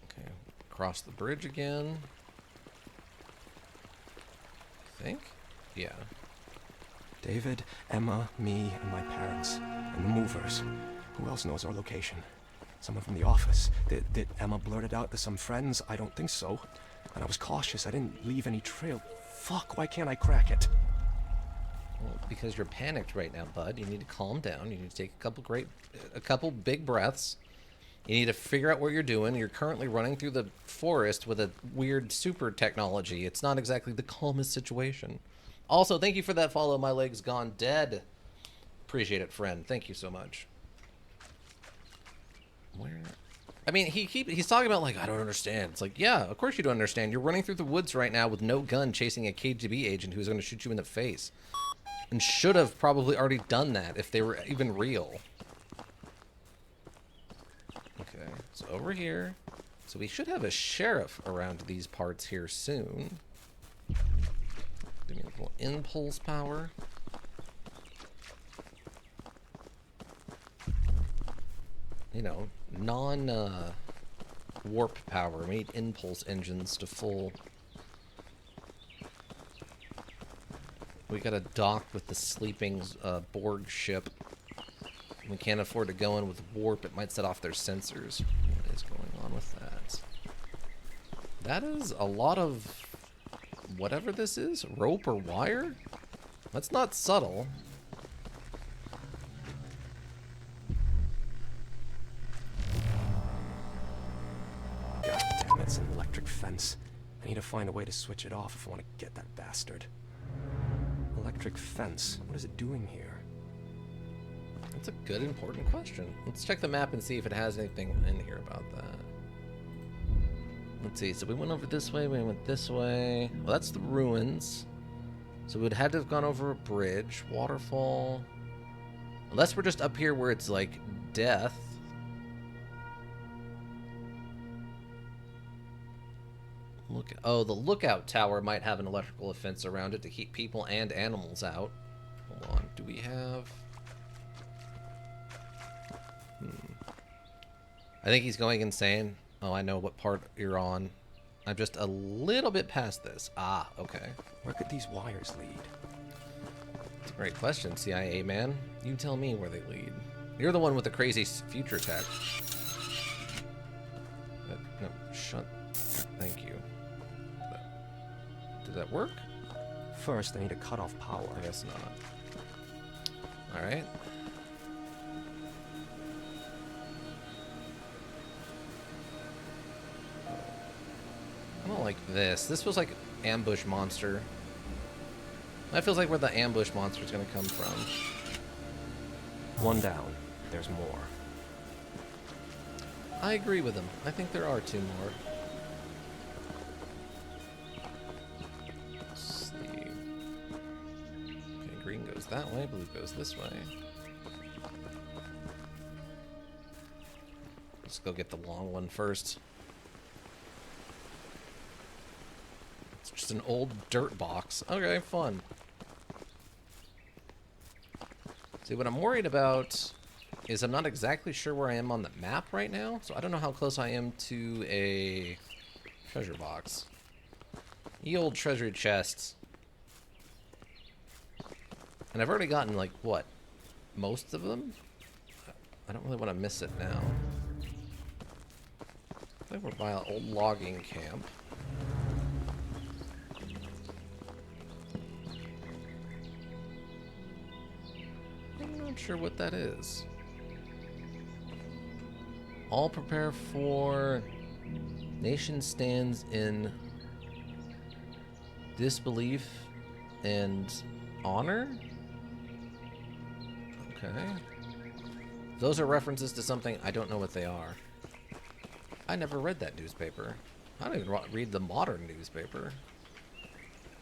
Okay, cross the bridge again. I think? Yeah. David, Emma, me, and my parents, and the movers. Who else knows our location? Someone from the office. Did Emma blurt it out to some friends? I don't think so. And I was cautious. I didn't leave any trail. Fuck, why can't I crack it? Well, because you're panicked right now, bud. You need to calm down. You need to take a couple big breaths. You need to figure out what you're doing. You're currently running through the forest with a weird super technology. It's not exactly the calmest situation. Also, thank you for that follow. My leg's gone dead. Appreciate it, friend. Thank you so much. Where? I mean, he's talking about, like, I don't understand. It's like, yeah, of course you don't understand. You're running through the woods right now with no gun chasing a KGB agent who's going to shoot you in the face. And should have probably already done that if they were even real. Okay, so over here. So we should have a sheriff around these parts here soon. Give me a little impulse power. You know, warp power. We need impulse engines to full. We gotta dock with the sleeping Borg ship. We can't afford to go in with warp. It might set off their sensors. What is going on with that? That is a lot of whatever this is. Rope or wire? That's not subtle. God damn it, it's an electric fence. I need to find a way to switch it off if I want to get that bastard. Electric fence. What is it doing here? That's a good, important question. Let's check the map and see if it has anything in here about that. Let's see. So we went over this way. We went this way. Well, that's the ruins. So we would have to have gone over a bridge. Waterfall. Unless we're just up here where it's like death. Look. Oh, the lookout tower might have an electrical fence around it to keep people and animals out. Hold on. Do we have... I think he's going insane. Oh, I know what part you're on. I'm just a little bit past this. Ah, okay. Where could these wires lead? That's a great question, CIA man. You tell me where they lead. You're the one with the crazy future tech. No, shut. Thank you. Did that work? First, I need to cut off power. I guess not. Alright. I don't like this. This feels like ambush monster. That feels like where the ambush monster is going to come from. One down. There's more. I agree with him. I think there are 2 more. Let's see. Okay, green goes that way, blue goes this way. Let's go get the long one first. It's just an old dirt box. Okay, fun. See, what I'm worried about is I'm not exactly sure where I am on the map right now, so I don't know how close I am to a treasure box. Ye old treasure chests. And I've already gotten, like, what? Most of them? I don't really want to miss it now. I think we're by an old logging camp. I'm not sure what that is. All prepare for nation stands in disbelief and honor? Okay. Those are references to something I don't know what they are. I never read that newspaper. I don't even read the modern newspaper.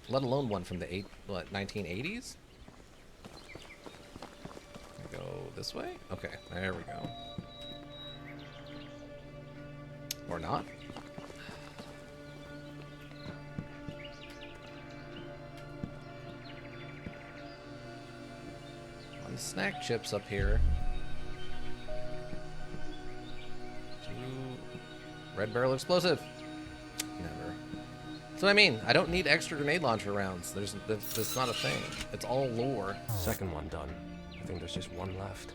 Let alone one from the 1980s? Go this way? Okay, there we go. Or not. One snack chips up here. 2 red barrel explosive. Never. That's what I mean. I don't need extra grenade launcher rounds. That's not a thing. It's all lore. Second one done. I think there's just one left.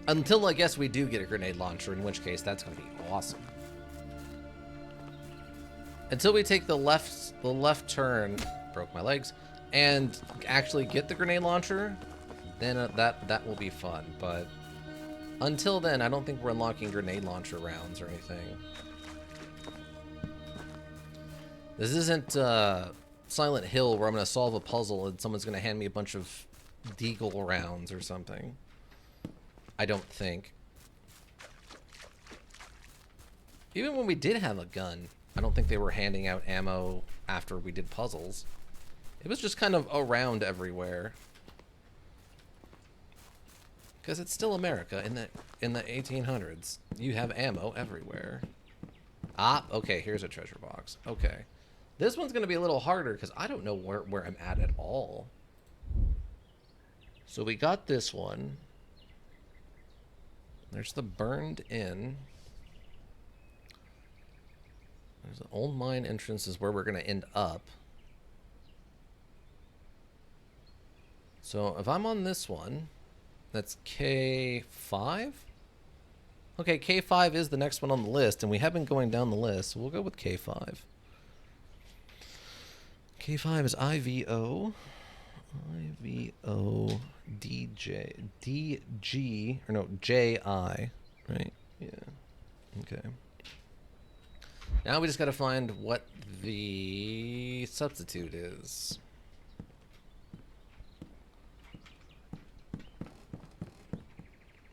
Until I guess we do get a grenade launcher, in which case that's going to be awesome. Until we take the left turn, broke my legs, and actually get the grenade launcher, then that will be fun. But until then, I don't think we're unlocking grenade launcher rounds or anything. This isn't Silent Hill where I'm going to solve a puzzle and someone's going to hand me a bunch of deagle rounds or something. I don't think. Even when we did have a gun, I don't think they were handing out ammo after we did puzzles. It was just kind of around everywhere. Because it's still America in the 1800s. You have ammo everywhere. Ah, okay, here's a treasure box. Okay. This one's going to be a little harder because I don't know where I'm at all. So we got this one. There's the burned in. There's an old mine entrance is where we're going to end up. So if I'm on this one, that's K5? Okay, K5 is the next one on the list, and we have been going down the list, so we'll go with K5. K5 is IVO. IVO DJ DG or no JI, right? Yeah. Okay. Now we just got to find what the substitute is.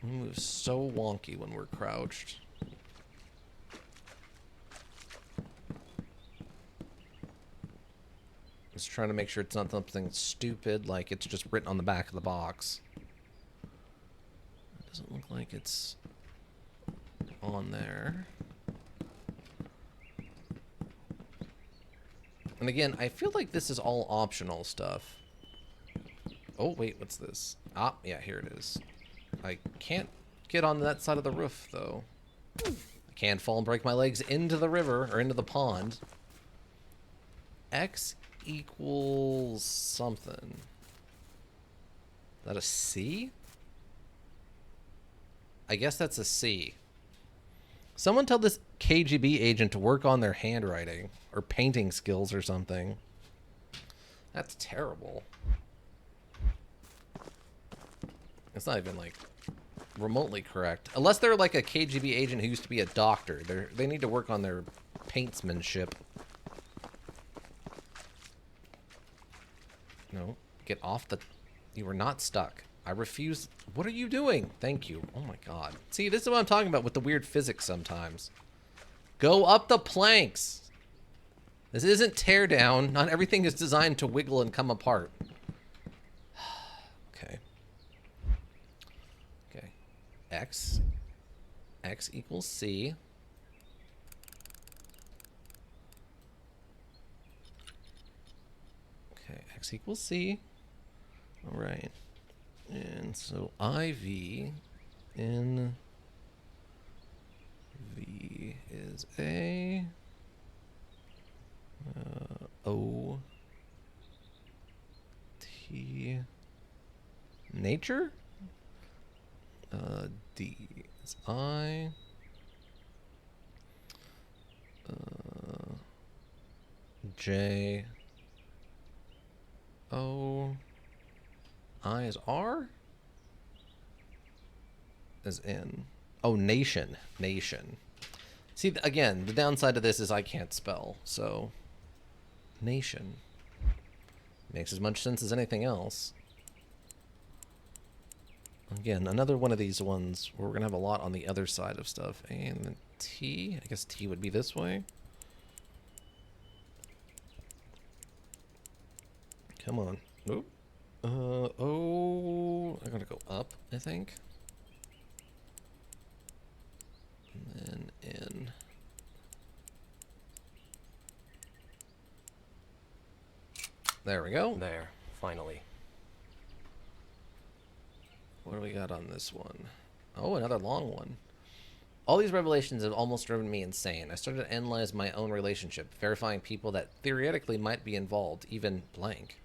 We move so wonky when we're crouched. Just trying to make sure it's not something stupid, like it's just written on the back of the box. It doesn't look like it's on there. And again, I feel like this is all optional stuff. Oh, wait, what's this? Ah, yeah, here it is. I can't get on that side of the roof, though. I can fall and break my legs into the river, or into the pond. X equals something. Is that a C? I guess that's a C. Someone tell this KGB agent to work on their handwriting or painting skills or something. That's terrible. It's not even like remotely correct. Unless they're like a KGB agent who used to be a doctor. They need to work on their paintsmanship. No, get off the... You are not stuck. I refuse... What are you doing? Thank you. Oh my god. See, this is what I'm talking about with the weird physics sometimes. Go up the planks! This isn't tear down. Not everything is designed to wiggle and come apart. Okay. Okay. X. X equals C. Okay, X equals C. Alright. And so IV in V is A. O. T. Nature? D is I. J. O. I is R? Is N. Oh, nation. Nation. See, again, the downside of this is I can't spell, so... Nation. Makes as much sense as anything else. Again, another one of these ones where we're going to have a lot on the other side of stuff. And then T. I guess T would be this way. Come on. Oop. Oh, I gotta go up, I think. And then in. There we go. There, finally. What do we got on this one? Oh, another long one. All these revelations have almost driven me insane. I started to analyze my own relationship, verifying people that theoretically might be involved, even blank.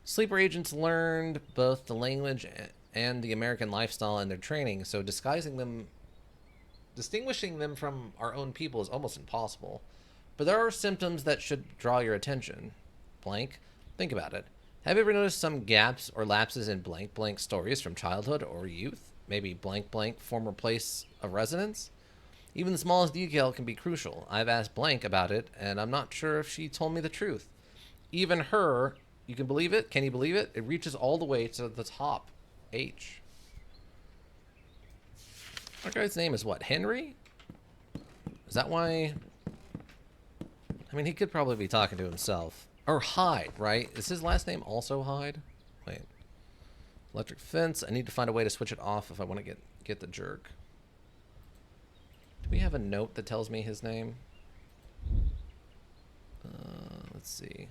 Sleeper agents learned both the language and the American lifestyle in their training, so distinguishing them from our own people is almost impossible. But there are symptoms that should draw your attention. Blank. Think about it. Have you ever noticed some gaps or lapses in blank blank stories from childhood or youth? Maybe blank blank former place of residence? Even the smallest detail can be crucial. I've asked blank about it, and I'm not sure if she told me the truth. Even her... You can believe it? Can you believe it? It reaches all the way to the top. H. Our guy's name is what? Henry? Is that why? I mean, he could probably be talking to himself. Or Hyde, right? Is his last name also Hyde? Wait. Electric fence. I need to find a way to switch it off if I want to get the jerk. Do we have a note that tells me his name? Let's see.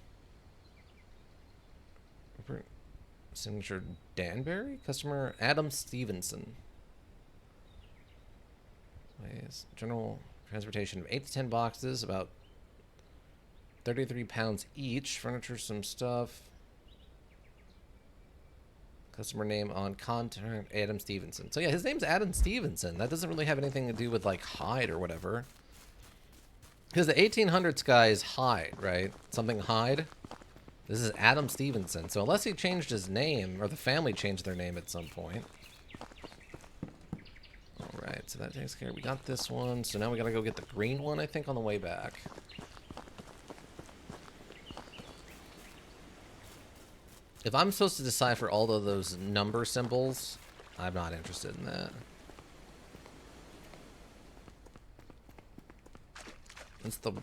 Signature Danbury? Customer Adam Stevenson. General transportation of 8 to 10 boxes, about 33 pounds each. Furniture, some stuff. Customer name on contract, Adam Stevenson. So yeah, his name's Adam Stevenson. That doesn't really have anything to do with like Hyde or whatever. Because the 1800s guy is Hyde, right? Something Hyde. This is Adam Stevenson. So unless he changed his name, or the family changed their name at some point. Alright, so that takes care. We got this one. So now we gotta go get the green one, I think, on the way back. If I'm supposed to decipher all of those number symbols, I'm not interested in that.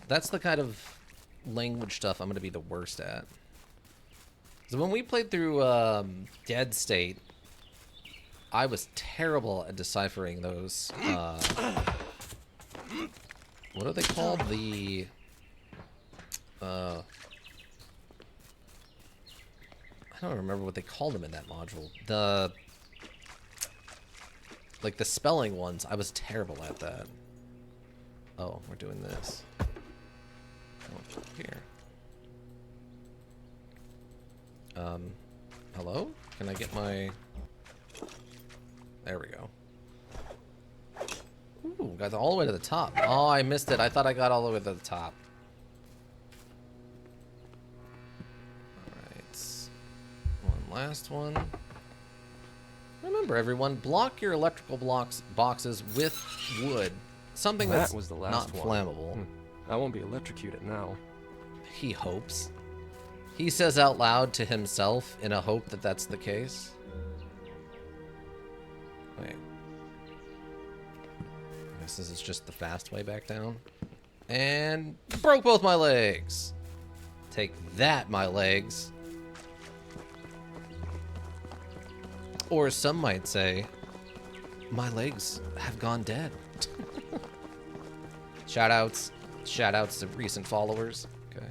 That's the kind of language stuff I'm going to be the worst at. So when we played through Dead State, I was terrible at deciphering those. What are they called? The I don't remember what they called them in that module. The... Like the spelling ones, I was terrible at that. Oh, we're doing this. Oh, here. Hello? Can I get my... There we go. Ooh, got all the way to the top. Oh, I missed it. I thought I got all the way to the top. Alright. One last one. Remember, everyone, block your electrical boxes with wood. Something That that's was the not last one. flammable. I won't be electrocuted now. He hopes. He says out loud to himself in a hope that that's the case. Wait. I guess this is just the fast way back down. And broke both my legs. Take that, my legs. Or some might say, my legs have gone dead. Shoutouts. Shoutouts to recent followers. Okay.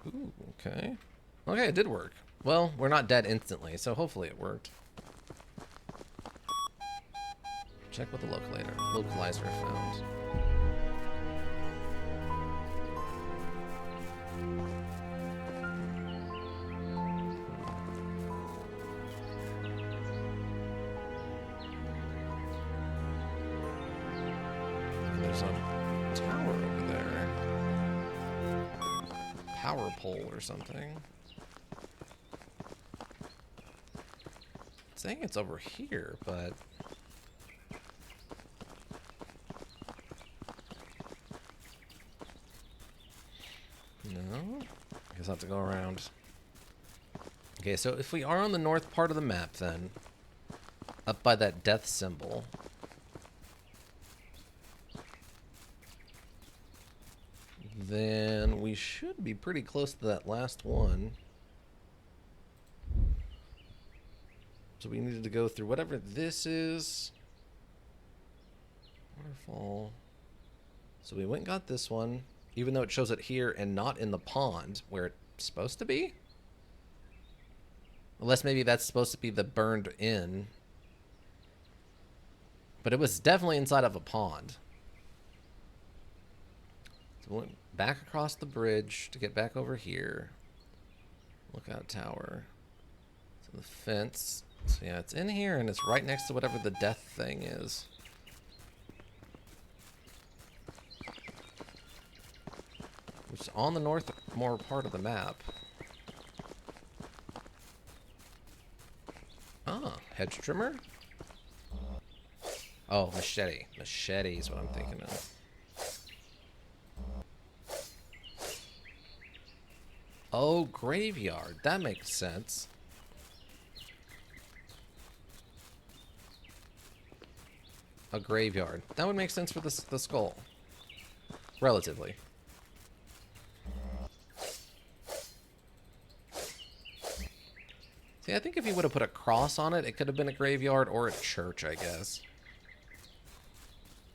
Ooh, okay. Okay, it did work. Well, we're not dead instantly, so hopefully it worked. Check what the localizer found. There's a tower over there. Power pole or something. It's saying it's over here, but... No? I guess I'll have to go around. Okay, so if we are on the north part of the map, then... Up by that death symbol... Then we should be pretty close to that last one. So we needed to go through whatever this is. Waterfall. So we went and got this one, even though it shows it here and not in the pond where it's supposed to be. Unless maybe that's supposed to be the burned in. But it was definitely inside of a pond. So we went back across the bridge to get back over here. Lookout tower. So the fence. So yeah, it's in here and it's right next to whatever the death thing is. Which is on the north more part of the map. Ah, hedge trimmer? Oh, machete. Machete is what I'm thinking of. Oh, graveyard. That makes sense. A graveyard. That would make sense for the skull. Relatively. See, I think if you would have put a cross on it, it could have been a graveyard or a church, I guess.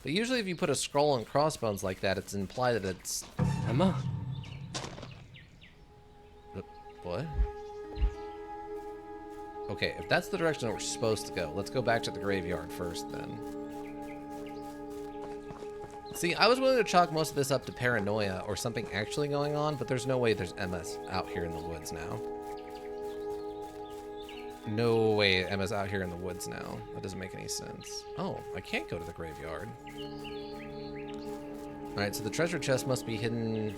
But usually if you put a skull and crossbones like that, it's implied that it's... Emma? What? Okay, if that's the direction that we're supposed to go, let's go back to the graveyard first, then. See, I was willing to chalk most of this up to paranoia or something actually going on, but there's no way there's MS out here in the woods now. No way Emma's out here in the woods now. That doesn't make any sense. Oh, I can't go to the graveyard. Alright, so the treasure chest must be hidden...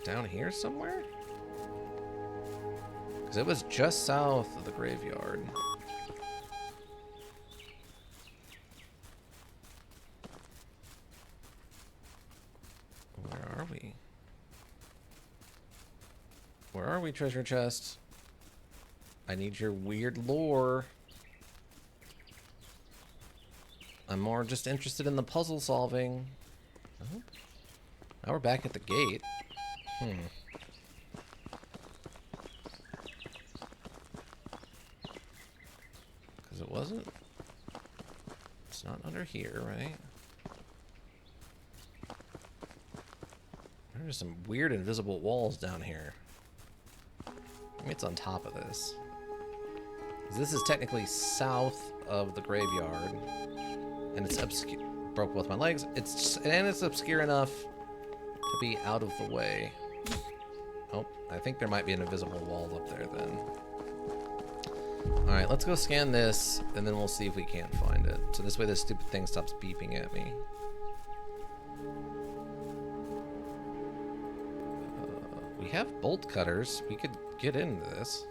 down here somewhere? Because it was just south of the graveyard. Where are we? Where are we, treasure chest? I need your weird lore. I'm more just interested in the puzzle solving. Oh. Now we're back at the gate. Because it wasn't... It's not under here, right? There's some weird invisible walls down here. Maybe it's on top of this. This is technically south of the graveyard, and it's obscure. Broke both my legs. It's obscure enough to be out of the way. Oh, I think there might be an invisible wall up there then. All right, let's go scan this, and then we'll see if we can't find it. So this way, this stupid thing stops beeping at me. We have bolt cutters. We could get into this.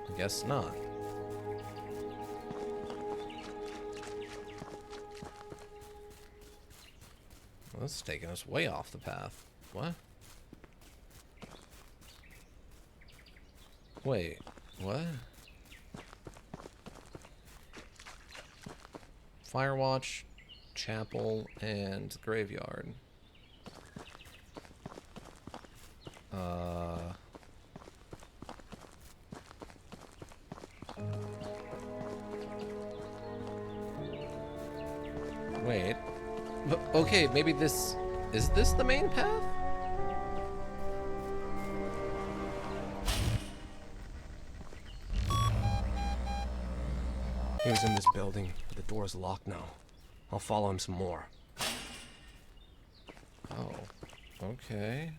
I guess not. Well, this is taking us way off the path. What? Wait, what? Firewatch, chapel, and graveyard. Wait. Okay, maybe this... Is this the main path? He was in this building, but the door's locked now. I'll follow him some more. Oh, okay.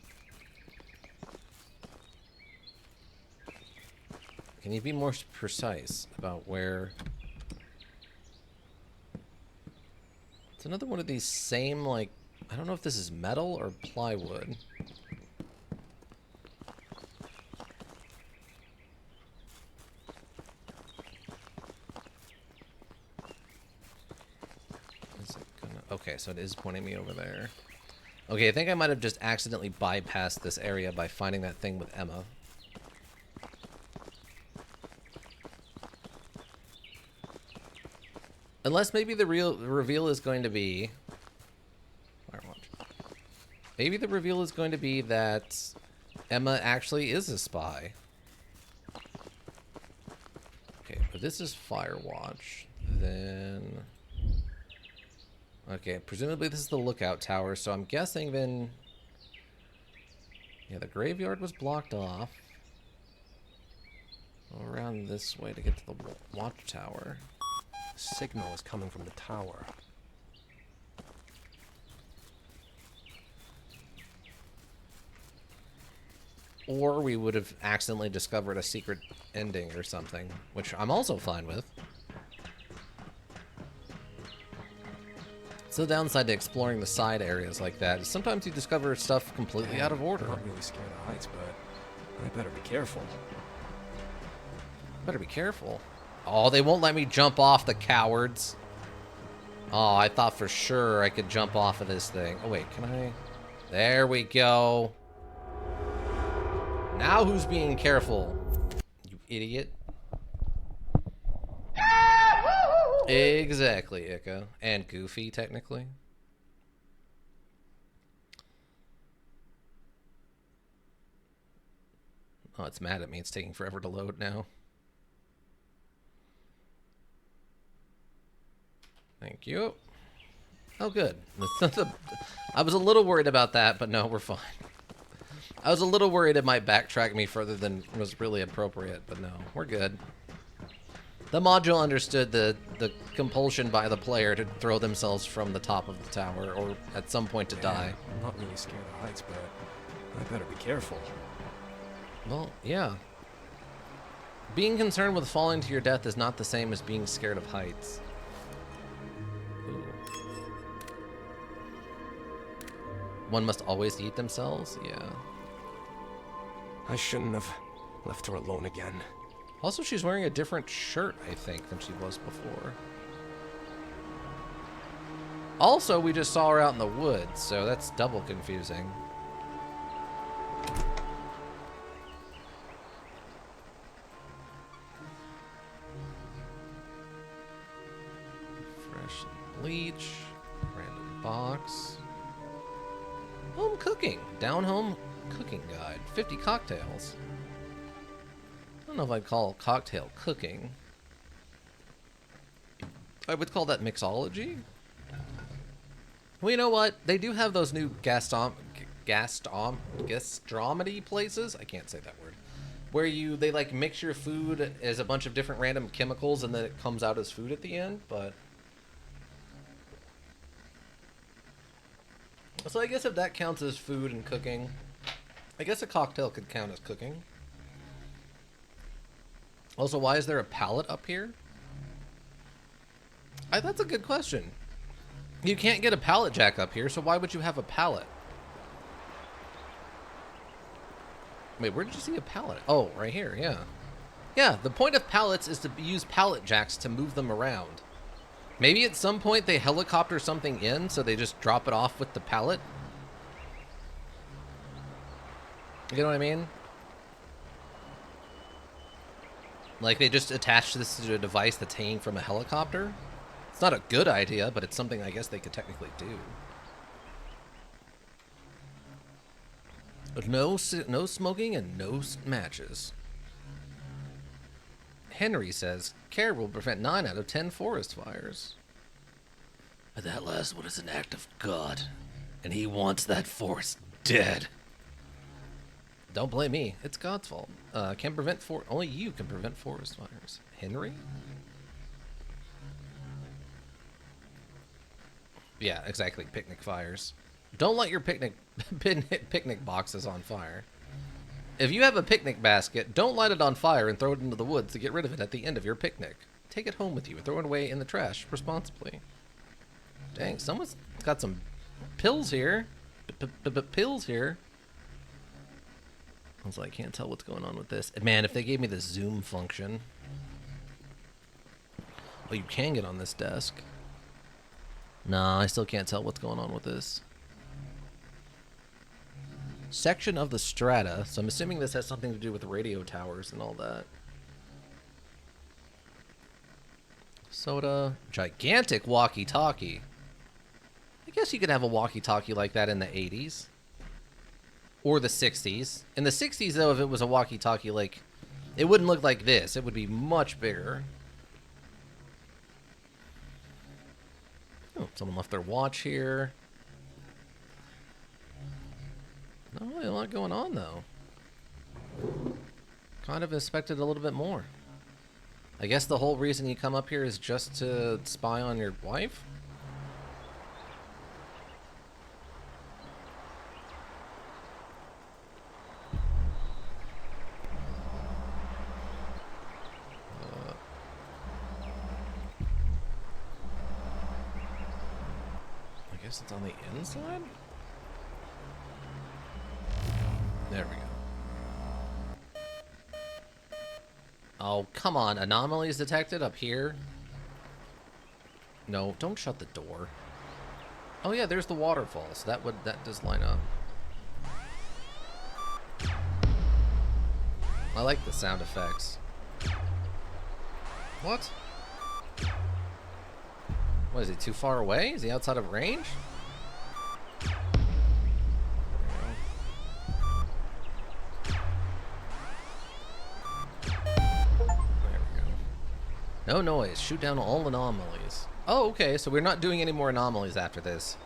Can you be more precise about where... It's another one of these same, like... I don't know if this is metal or plywood. Is it gonna... Okay, so it is pointing me over there. Okay, I think I might have just accidentally bypassed this area by finding that thing with Emma. Unless maybe the real reveal is going to be... Maybe the reveal is going to be that Emma actually is a spy. Okay, but this is Firewatch. Then... Okay, presumably this is the lookout tower, so I'm guessing then... Yeah, the graveyard was blocked off. Go around this way to get to the watchtower. The signal is coming from the tower. Or we would have accidentally discovered a secret ending or something, which I'm also fine with. It's the downside to exploring the side areas like that is sometimes you discover stuff completely out of order. I'm not really scared of heights, but I better be careful. Better be careful. Oh, they won't let me jump off, the cowards. Oh, I thought for sure I could jump off of this thing. Oh, wait, can I? There we go. Now who's being careful? You idiot. Exactly, Ica. And Goofy, technically. Oh, it's mad at me. It's taking forever to load now. Thank you. Oh, good. I was a little worried about that, but no, we're fine. I was a little worried it might backtrack me further than was really appropriate, but no, we're good. The module understood the compulsion by the player to throw themselves from the top of the tower, or at some point to die. I'm not really scared of heights, but I better be careful. Well, yeah. Being concerned with falling to your death is not the same as being scared of heights. Ooh. One must always eat themselves? Yeah. I shouldn't have left her alone again. Also, she's wearing a different shirt, I think, than she was before. Also, we just saw her out in the woods, so that's double confusing. Fresh bleach, random box. Home cooking, down home cooking guide, 50 cocktails. I don't know if I'd call cocktail cooking. I would call that mixology. Well, you know what? They do have those new gastronomy places. I can't say that word. Where they like mix your food as a bunch of different random chemicals and then it comes out as food at the end, but... So I guess if that counts as food and cooking, I guess a cocktail could count as cooking. Also, why is there a pallet up here? That's a good question. You can't get a pallet jack up here, so why would you have a pallet? Wait, where did you see a pallet? Oh, right here, yeah. Yeah, the point of pallets is to use pallet jacks to move them around. Maybe at some point they helicopter something in, so they just drop it off with the pallet. You know what I mean? Like they just attach this to a device that's hanging from a helicopter. It's not a good idea, but it's something I guess they could technically do. No smoking and no matches. Henry says, care will prevent 9 out of 10 forest fires. But that last one is an act of God, and he wants that forest dead. Don't blame me. It's God's fault. Only you can prevent forest fires. Henry? Yeah, exactly. Picnic fires. Don't light your picnic boxes on fire. If you have a picnic basket, don't light it on fire and throw it into the woods to get rid of it at the end of your picnic. Take it home with you and throw it away in the trash responsibly. Dang, someone's got some pills here. Pills here. I was like, can't tell what's going on with this. Man, if they gave me the zoom function. Oh, you can get on this desk. No, I still can't tell what's going on with this. Section of the strata. So I'm assuming this has something to do with radio towers and all that. Soda. Gigantic walkie-talkie. I guess you could have a walkie-talkie like that in the 80s. Or the 60s. In the 60s, though, if it was a walkie-talkie, like, it wouldn't look like this. It would be much bigger. Oh, someone left their watch here. Not really a lot going on, though. Kind of expected a little bit more. I guess the whole reason you come up here is just to spy on your wife? I guess it's on the inside? There we go. Oh, come on. Anomalies detected up here? No, don't shut the door. Oh yeah, there's the waterfall, so that does line up. I like the sound effects. What? What, is he too far away? Is he outside of range? No noise. Shoot down all anomalies. Oh, okay, so we're not doing any more anomalies after this.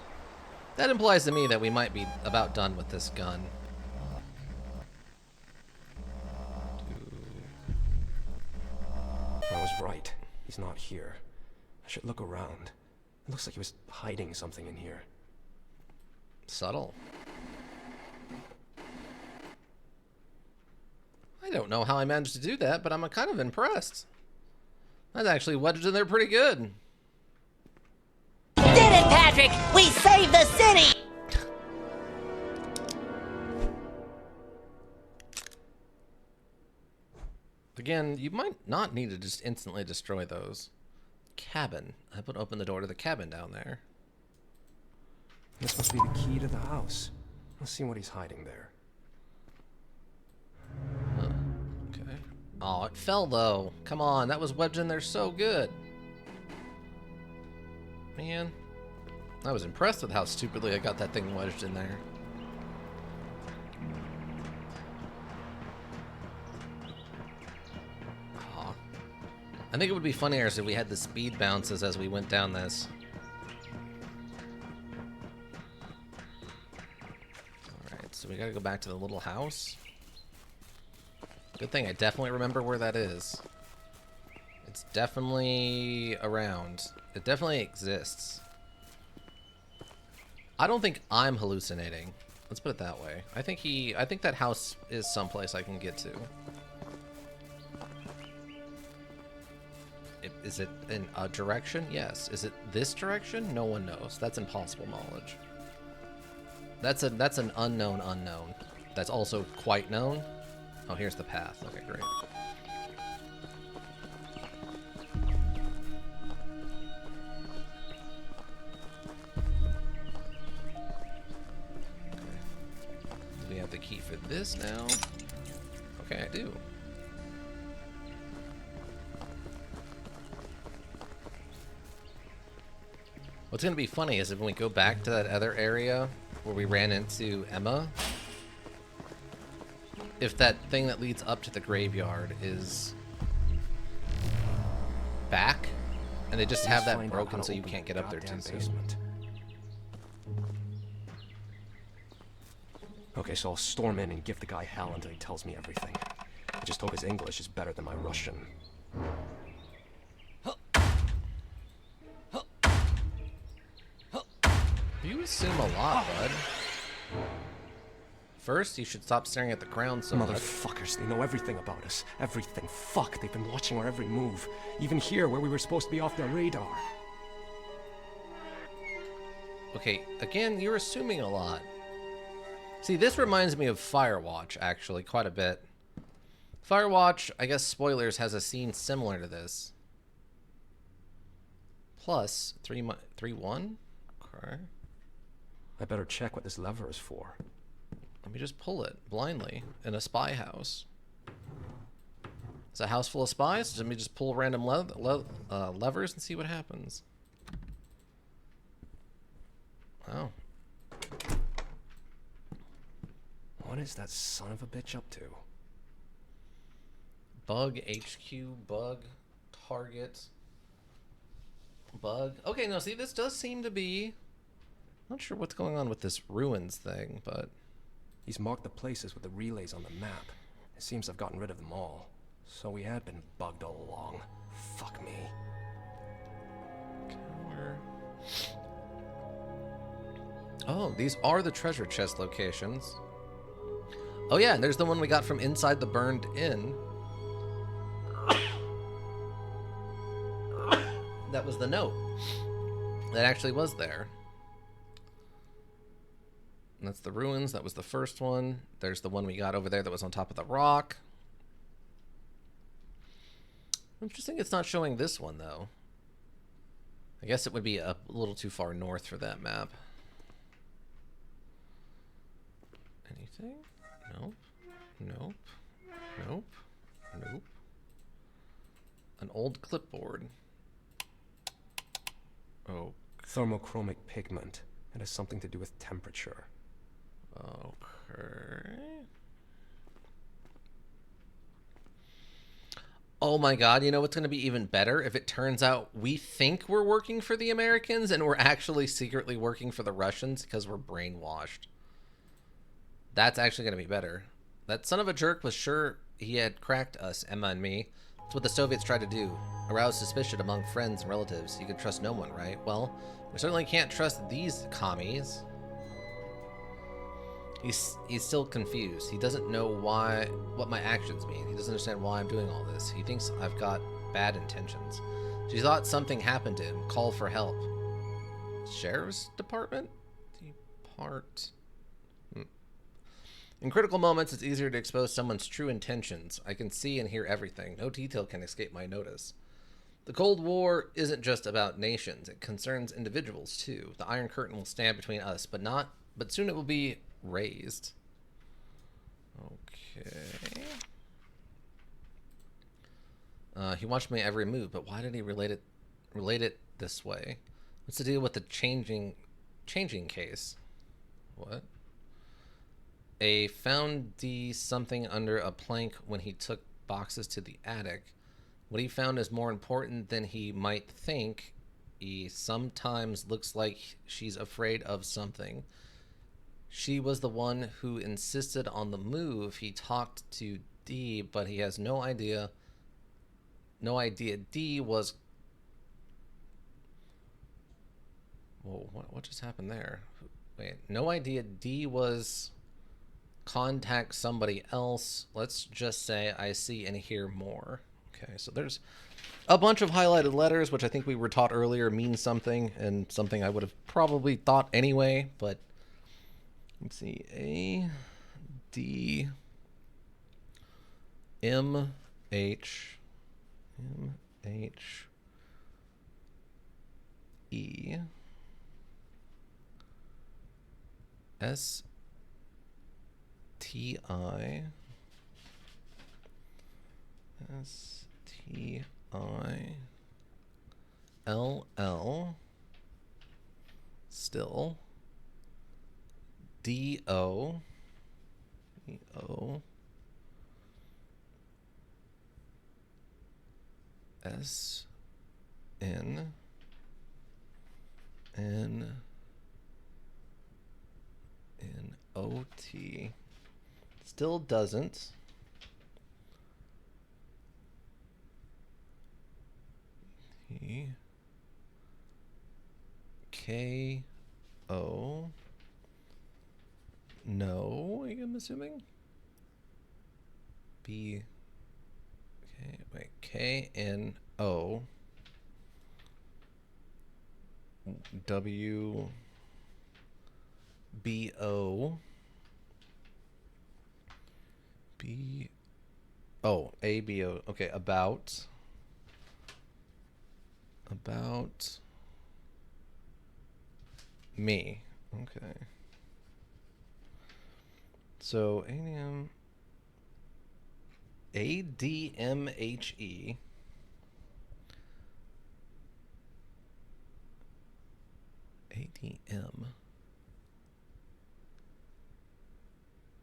That implies to me that we might be about done with this gun. I was right. He's not here. I should look around. It looks like he was hiding something in here. Subtle. I don't know how I managed to do that, but I'm kind of impressed. That's actually wedged in there pretty good. Did it, Patrick! We saved the city! Again, you might not need to just instantly destroy those. Cabin. I would open the door to the cabin down there. This must be the key to the house. Let's see what he's hiding there. Huh. Okay. Oh, it fell though. Come on, that was wedged in there so good. Man, I was impressed with how stupidly I got that thing wedged in there. Aw. I think it would be funnier if we had the speed bounces as we went down this. So we gotta go back to the little house. Good thing I definitely remember where that is. It's definitely around. It definitely exists. I don't think I'm hallucinating. Let's put it that way. I think that house is someplace I can get to. Is it in a direction? Yes. Is it this direction? No one knows. That's impossible knowledge. That's an unknown unknown. That's also quite known. Oh, here's the path. Okay, great. Do we have the key for this now? Okay, I do. What's gonna be funny is if we go back to that other area where we ran into Emma, if that thing that leads up to the graveyard is back, and they just have that broken so you can't get up there too soon. Okay, so I'll storm in and give the guy hell until he tells me everything. I just hope his English is better than my Russian. You assume a lot, bud. First, you should stop staring at the ground so much. Motherfuckers, they know everything about us. Everything. Fuck, they've been watching our every move. Even here, where we were supposed to be off their radar. Okay, again, you're assuming a lot. See, this reminds me of Firewatch, actually, quite a bit. Firewatch, I guess spoilers, has a scene similar to this. Plus, 3-1? Okay. I better check what this lever is for. Let me just pull it blindly in a spy house. It's a house full of spies. So let me just pull random levers and see what happens. Oh. What is that son of a bitch up to? Bug HQ, bug, target, bug. Okay, no, see, this does seem to be... Not sure what's going on with this ruins thing, but... He's marked the places with the relays on the map. It seems I've gotten rid of them all. So we had been bugged all along. Fuck me. Oh, these are the treasure chest locations. Oh yeah, and there's the one we got from inside the burned inn. That was the note. That actually was there. And that's the ruins. That was the first one. There's the one we got over there that was on top of the rock. Interesting it's not showing this one, though. I guess it would be a little too far north for that map. Anything? Nope. Nope. Nope. Nope. An old clipboard. Oh. Thermochromic pigment. It has something to do with temperature. Okay. Oh my god, you know what's going to be even better? If it turns out we think we're working for the Americans and we're actually secretly working for the Russians because we're brainwashed. That's actually going to be better. That son of a jerk was sure he had cracked us, Emma and me. That's what the Soviets tried to do. Arouse suspicion among friends and relatives. You can trust no one, right? Well, we certainly can't trust these commies. He's still confused. He doesn't know what my actions mean. He doesn't understand why I'm doing all this. He thinks I've got bad intentions. She thought something happened to him. Call for help. Sheriff's Department? Depart. In critical moments, it's easier to expose someone's true intentions. I can see and hear everything. No detail can escape my notice. The Cold War isn't just about nations. It concerns individuals, too. The Iron Curtain will stand between us, but soon it will be raised. Okay. He watched my every move, but why did he relate it this way? What's the deal with the changing case? What? A found something under a plank when he took boxes to the attic. What he found is more important than he might think. He sometimes looks like she's afraid of something. She was the one who insisted on the move. He talked to D, but he has no idea. No idea D was... Whoa, what just happened there? Wait, no idea D was... Contact somebody else. Let's just say I see and hear more. Okay, so there's a bunch of highlighted letters, which I think we were taught earlier means something, and something I would have probably thought anyway, but let's see. A, D, M, H, E, S, T, I, S, T, I, L, L, still, D, O, D, O, S, N, N, N, O, T. Still doesn't. T, K, O. No, I'm assuming. B. Okay, wait. K, N, O. W, B, O. B, oh, A, B, O. Okay, about me. Okay. So ADM, ADMHE. ADM.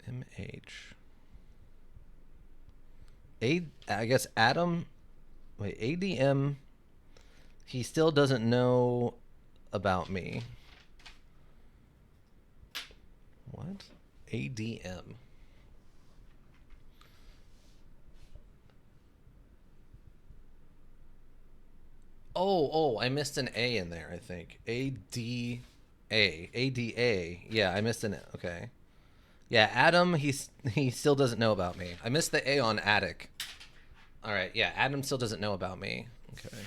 MH. I guess Adam. Wait, ADM. He still doesn't know about me. What? ADM. Oh, I missed an A in there, I think. ADA. Yeah, I missed an A. Okay. Yeah, Adam, he still doesn't know about me. I missed the A on attic. All right, yeah, Adam still doesn't know about me. Okay.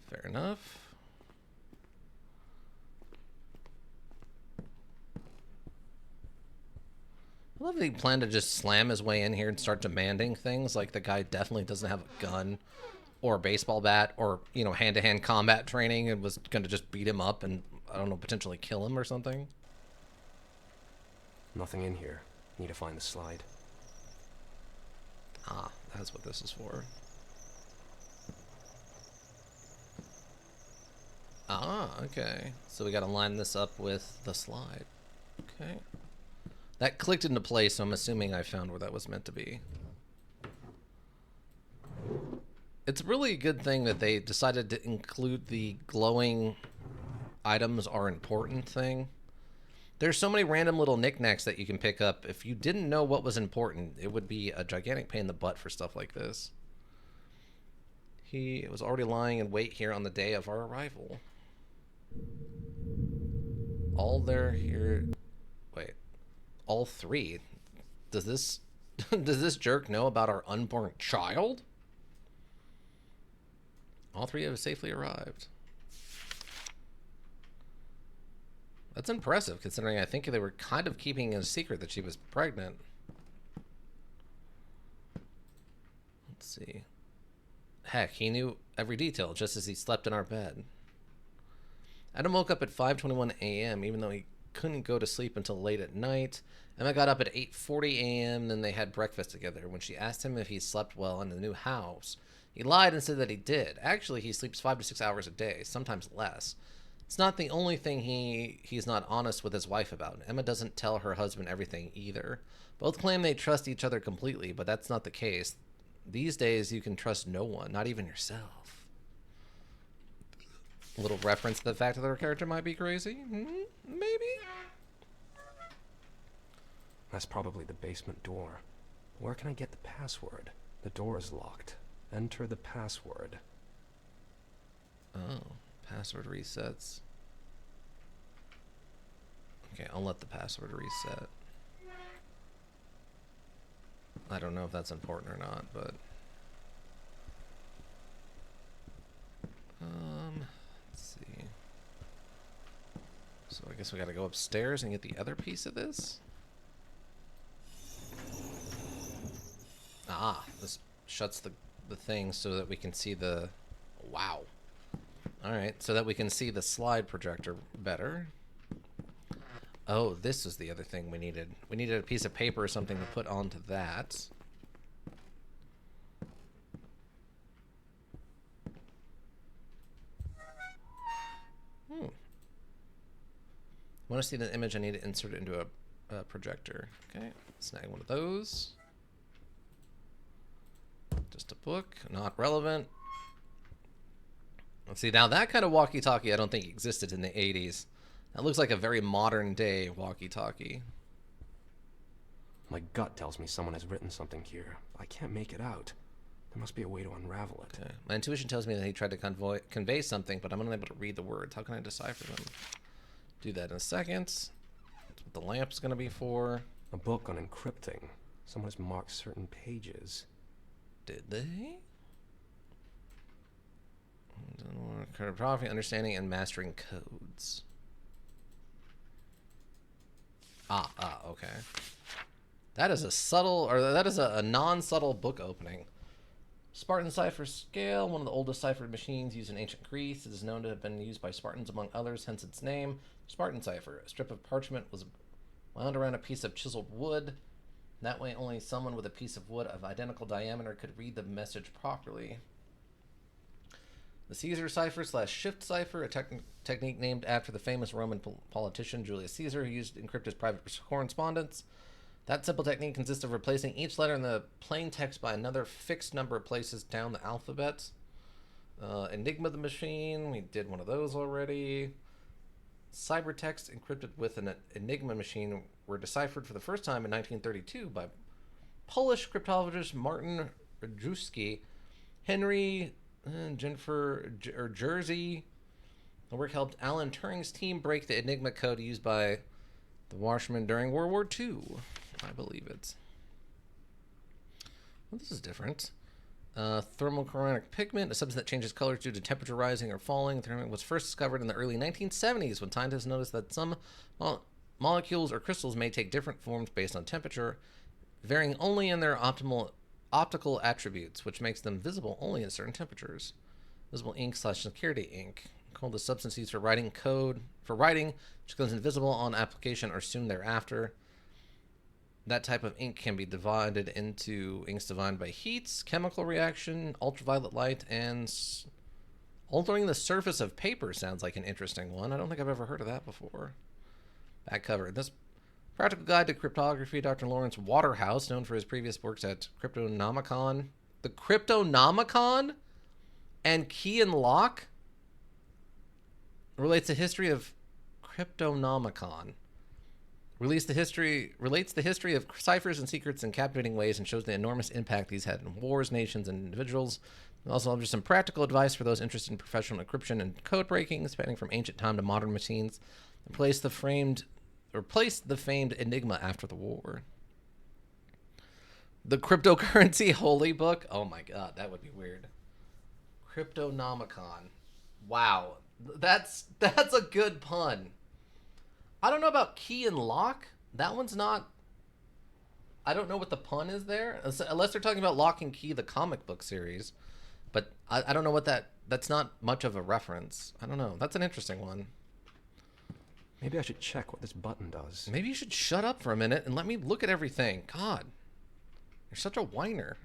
Fair enough. I love that he planned to just slam his way in here and start demanding things. Like, the guy definitely doesn't have a gun or a baseball bat or, you know, hand-to-hand combat training and was going to just beat him up and, I don't know, potentially kill him or something. Nothing in here. Need to find the slide. Ah, that's what this is for. Ah, okay. So we got to line this up with the slide. Okay. That clicked into place, so I'm assuming I found where that was meant to be. It's really a good thing that they decided to include the glowing items are important thing. There's so many random little knickknacks that you can pick up. If you didn't know what was important, it would be a gigantic pain in the butt for stuff like this. He was already lying in wait here on the day of our arrival. All they're here... Wait. All three? Does this... does this jerk know about our unborn child? All three have safely arrived. That's impressive, considering I think they were kind of keeping a secret that she was pregnant. Let's see. Heck, he knew every detail just as he slept in our bed. Adam woke up at 5:21 a.m. even though he couldn't go to sleep until late at night. Emma got up at 8:40 a.m. Then they had breakfast together. When she asked him if he slept well in the new house, he lied and said that he did. Actually, he sleeps 5 to 6 hours a day, sometimes less. It's not the only thing he's not honest with his wife about. Emma doesn't tell her husband everything either. Both claim they trust each other completely, but that's not the case. These days, you can trust no one, not even yourself. A little reference to the fact that their character might be crazy? Maybe? That's probably the basement door. Where can I get the password? The door is locked. Enter the password. Oh, password resets. Okay, I'll let the password reset. I don't know if that's important or not, but... let's see. So I guess we gotta go upstairs and get the other piece of this? Ah, this shuts the thing so that we can see the... Wow. Alright, so that we can see the slide projector better. Oh, this was the other thing we needed. We needed a piece of paper or something to put onto that. Want to see the image? I need to insert it into a projector. Okay, snag one of those. Just a book, not relevant. Let's see, now that kind of walkie-talkie I don't think existed in the 80s. That looks like a very modern day walkie-talkie. My gut tells me someone has written something here. I can't make it out. There must be a way to unravel it. Okay. My intuition tells me that he tried to convey something, but I'm unable to read the words. How can I decipher them? Do that in a second. That's what the lamp's going to be for. A book on encrypting. Someone has marked certain pages. Did they? Cryptography, understanding, and mastering codes. Okay. That is a subtle, or that is a non-subtle book opening. Spartan cipher scale, one of the oldest ciphered machines used in ancient Greece. It is known to have been used by Spartans among others, hence its name. Spartan cipher. A strip of parchment was wound around a piece of chiseled wood. That way only someone with a piece of wood of identical diameter could read the message properly. The Caesar cipher / shift cipher, a technique named after the famous Roman politician Julius Caesar, who used to encrypt his private correspondence. That simple technique consists of replacing each letter in the plain text by another fixed number of places down the alphabet. Enigma the machine, we did one of those already. Cybertext encrypted with an Enigma machine were deciphered for the first time in 1932 by Polish cryptologist Martin Rajewski, Henry Jersey. The work helped Alan Turing's team break the Enigma code used by the Washermen during World War II. I believe it. Well, this is different. Thermochromatic pigment, a substance that changes colors due to temperature rising or falling. Thermite was first discovered in the early 1970s when scientists noticed that some molecules or crystals may take different forms based on temperature, varying only in their optical attributes, which makes them visible only at certain temperatures. Visible ink / security ink, called the substance used for writing code, which goes invisible on application or soon thereafter. That type of ink can be divided into inks divided by heats, chemical reaction, ultraviolet light, and altering the surface of paper sounds like an interesting one. I don't think I've ever heard of that before. Back cover. This practical guide to cryptography, Dr. Lawrence Waterhouse, known for his previous works at Cryptonomicon. The Cryptonomicon and Key and Lock relates the history of Cryptonomicon. Relates the history of ciphers and secrets in captivating ways and shows the enormous impact these had in wars, nations, and individuals. We also offers some practical advice for those interested in professional encryption and code breaking, spanning from ancient time to modern machines. Replace the famed Enigma after the war. The Cryptocurrency Holy Book. Oh my god, that would be weird. Cryptonomicon. Wow, that's a good pun. I don't know about Key and Lock. That one's not... I don't know what the pun is there. Unless they're talking about Lock and Key, the comic book series. But I don't know what that... That's not much of a reference. I don't know. That's an interesting one. Maybe I should check what this button does. Maybe you should shut up for a minute and let me look at everything. God. You're such a whiner.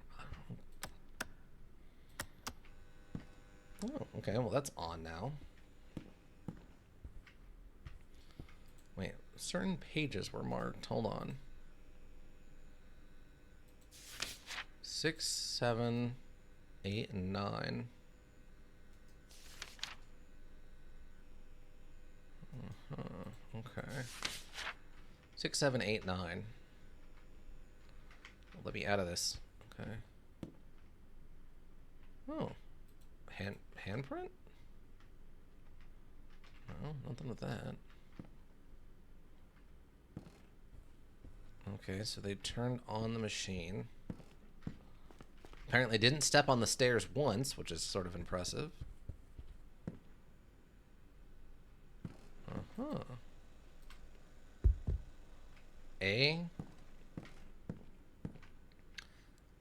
Oh, okay. Well, that's on now. Wait, certain pages were marked. Hold on. 6, 7, 8, and 9. 6, 7, 8, 9. Let me out of this. Okay. Oh. Handprint? No, nothing with that. Okay, so they turned on the machine. Apparently didn't step on the stairs once, which is sort of impressive. Uh-huh.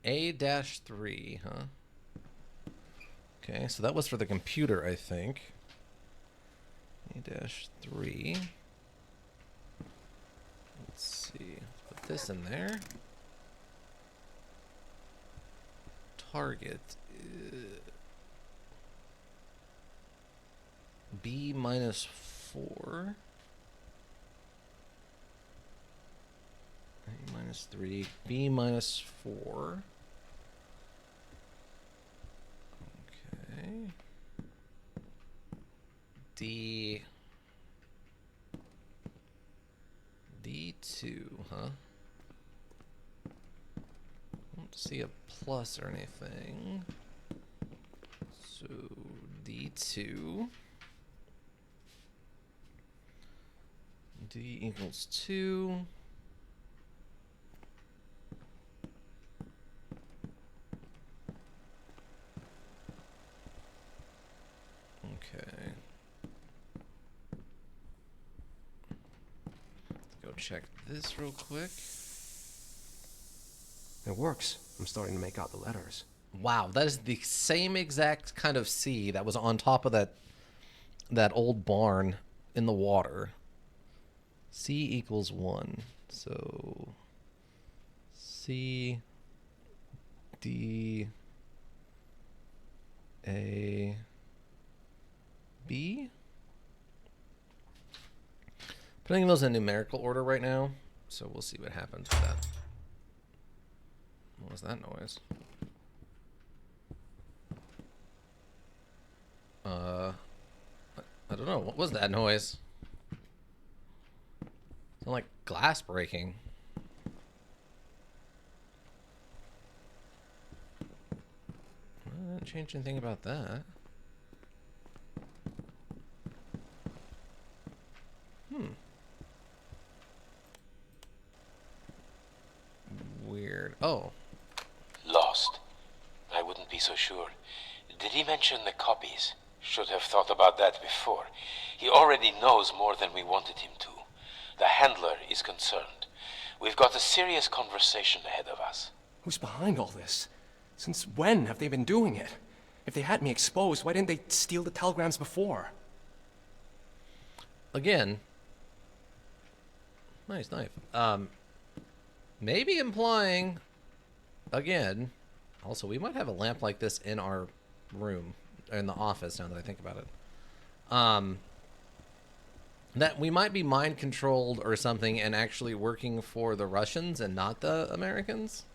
A-3, huh? Okay, so that was for the computer, I think. A-3. Let's see. Put this in there. Target. B minus 4. A minus 3. B minus 4. Okay. D2, huh? Don't see a plus or anything. So D2. D equals 2. Okay. Let's go check this real quick. It works. I'm starting to make out the letters. Wow, that is the same exact kind of C that was on top of that old barn in the water. C equals 1. So C D A B. Putting those in numerical order right now, so we'll see what happens with that. What was that noise? I don't know. What was that noise? Sound like glass breaking. I didn't change anything about that. Weird. Oh. Lost. I wouldn't be so sure. Did he mention the copies? Should have thought about that before. He already knows more than we wanted him to. The handler is concerned. We've got a serious conversation ahead of us. Who's behind all this? Since when have they been doing it? If they had me exposed, why didn't they steal the telegrams before? Again. Nice knife. Maybe implying, again, also we might have a lamp like this in our room, in the office now that I think about it. That we might be mind controlled or something and actually working for the Russians and not the Americans.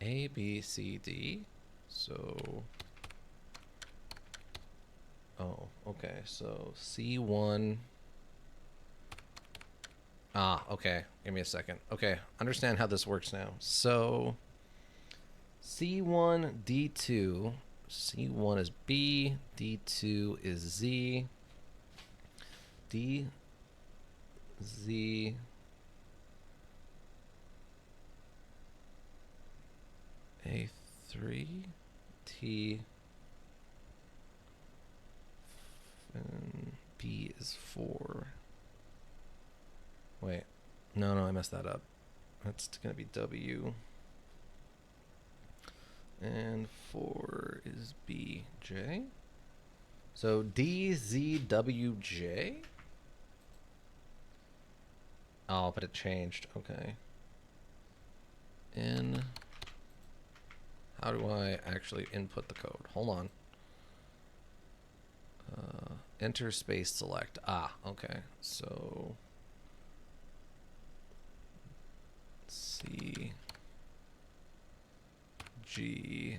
A, B, C, D. So, oh, okay. So C1. Ah, okay. Give me a second. Okay, understand how this works now. So C1, D2. C1 is B, D2 is Z. D, Z, A3, T, and B is 4. Wait, no, I messed that up. That's gonna be W. And 4 is B, J. So D, Z, W, J. Oh, but it changed. Okay. In. How do I actually input the code? Hold on. Enter space select. Ah, okay. So C, G,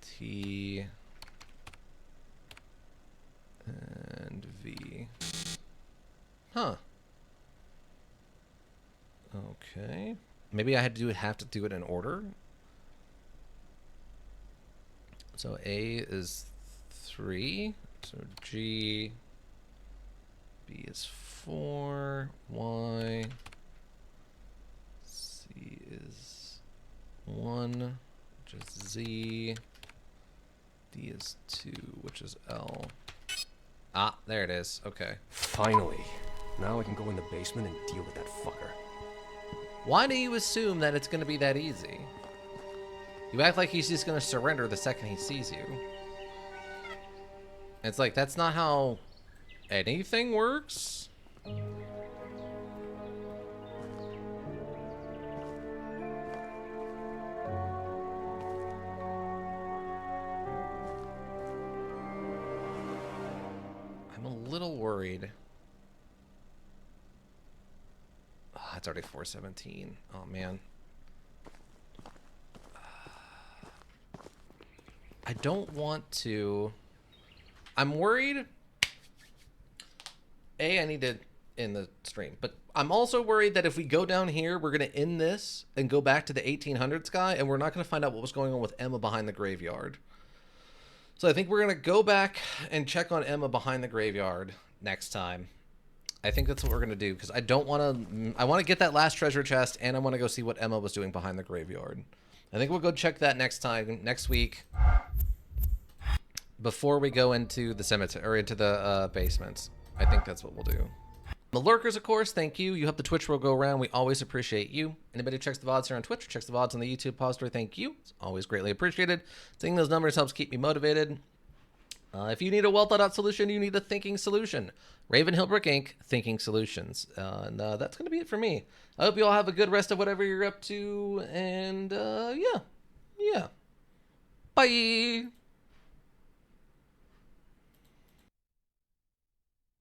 T, Okay. Maybe I have to do it in order. So A is 3. So G. B is 4. Y. C is 1, which is Z. D is 2, which is L. Ah, there it is. Okay. Finally. Now I can go in the basement and deal with that fucker. Why do you assume that it's going to be that easy? You act like he's just going to surrender the second he sees you. It's like, that's not how anything works. I'm a little worried. Oh, it's already 4:17. Oh, man. I don't want to... I'm worried... I need to end the stream. But I'm also worried that if we go down here, we're going to end this and go back to the 1800s guy, and we're not going to find out what was going on with Emma behind the graveyard. So I think we're going to go back and check on Emma behind the graveyard next time. I think that's what we're going to do, because I don't want to... I want to get that last treasure chest, and I want to go see what Emma was doing behind the graveyard. I think we'll go check that next week, before we go into the cemetery, or into the basements. I think that's what we'll do. The lurkers, of course, thank you. You help the Twitch world go around. We always appreciate you. Anybody who checks the VODs here on Twitch, or checks the VODs on the YouTube repository, thank you. It's always greatly appreciated. Seeing those numbers helps keep me motivated. If you need a well thought out solution, you need a thinking solution. Ravenhill Brick Inc. Thinking Solutions. And that's going to be it for me. I hope you all have a good rest of whatever you're up to. And yeah. Bye.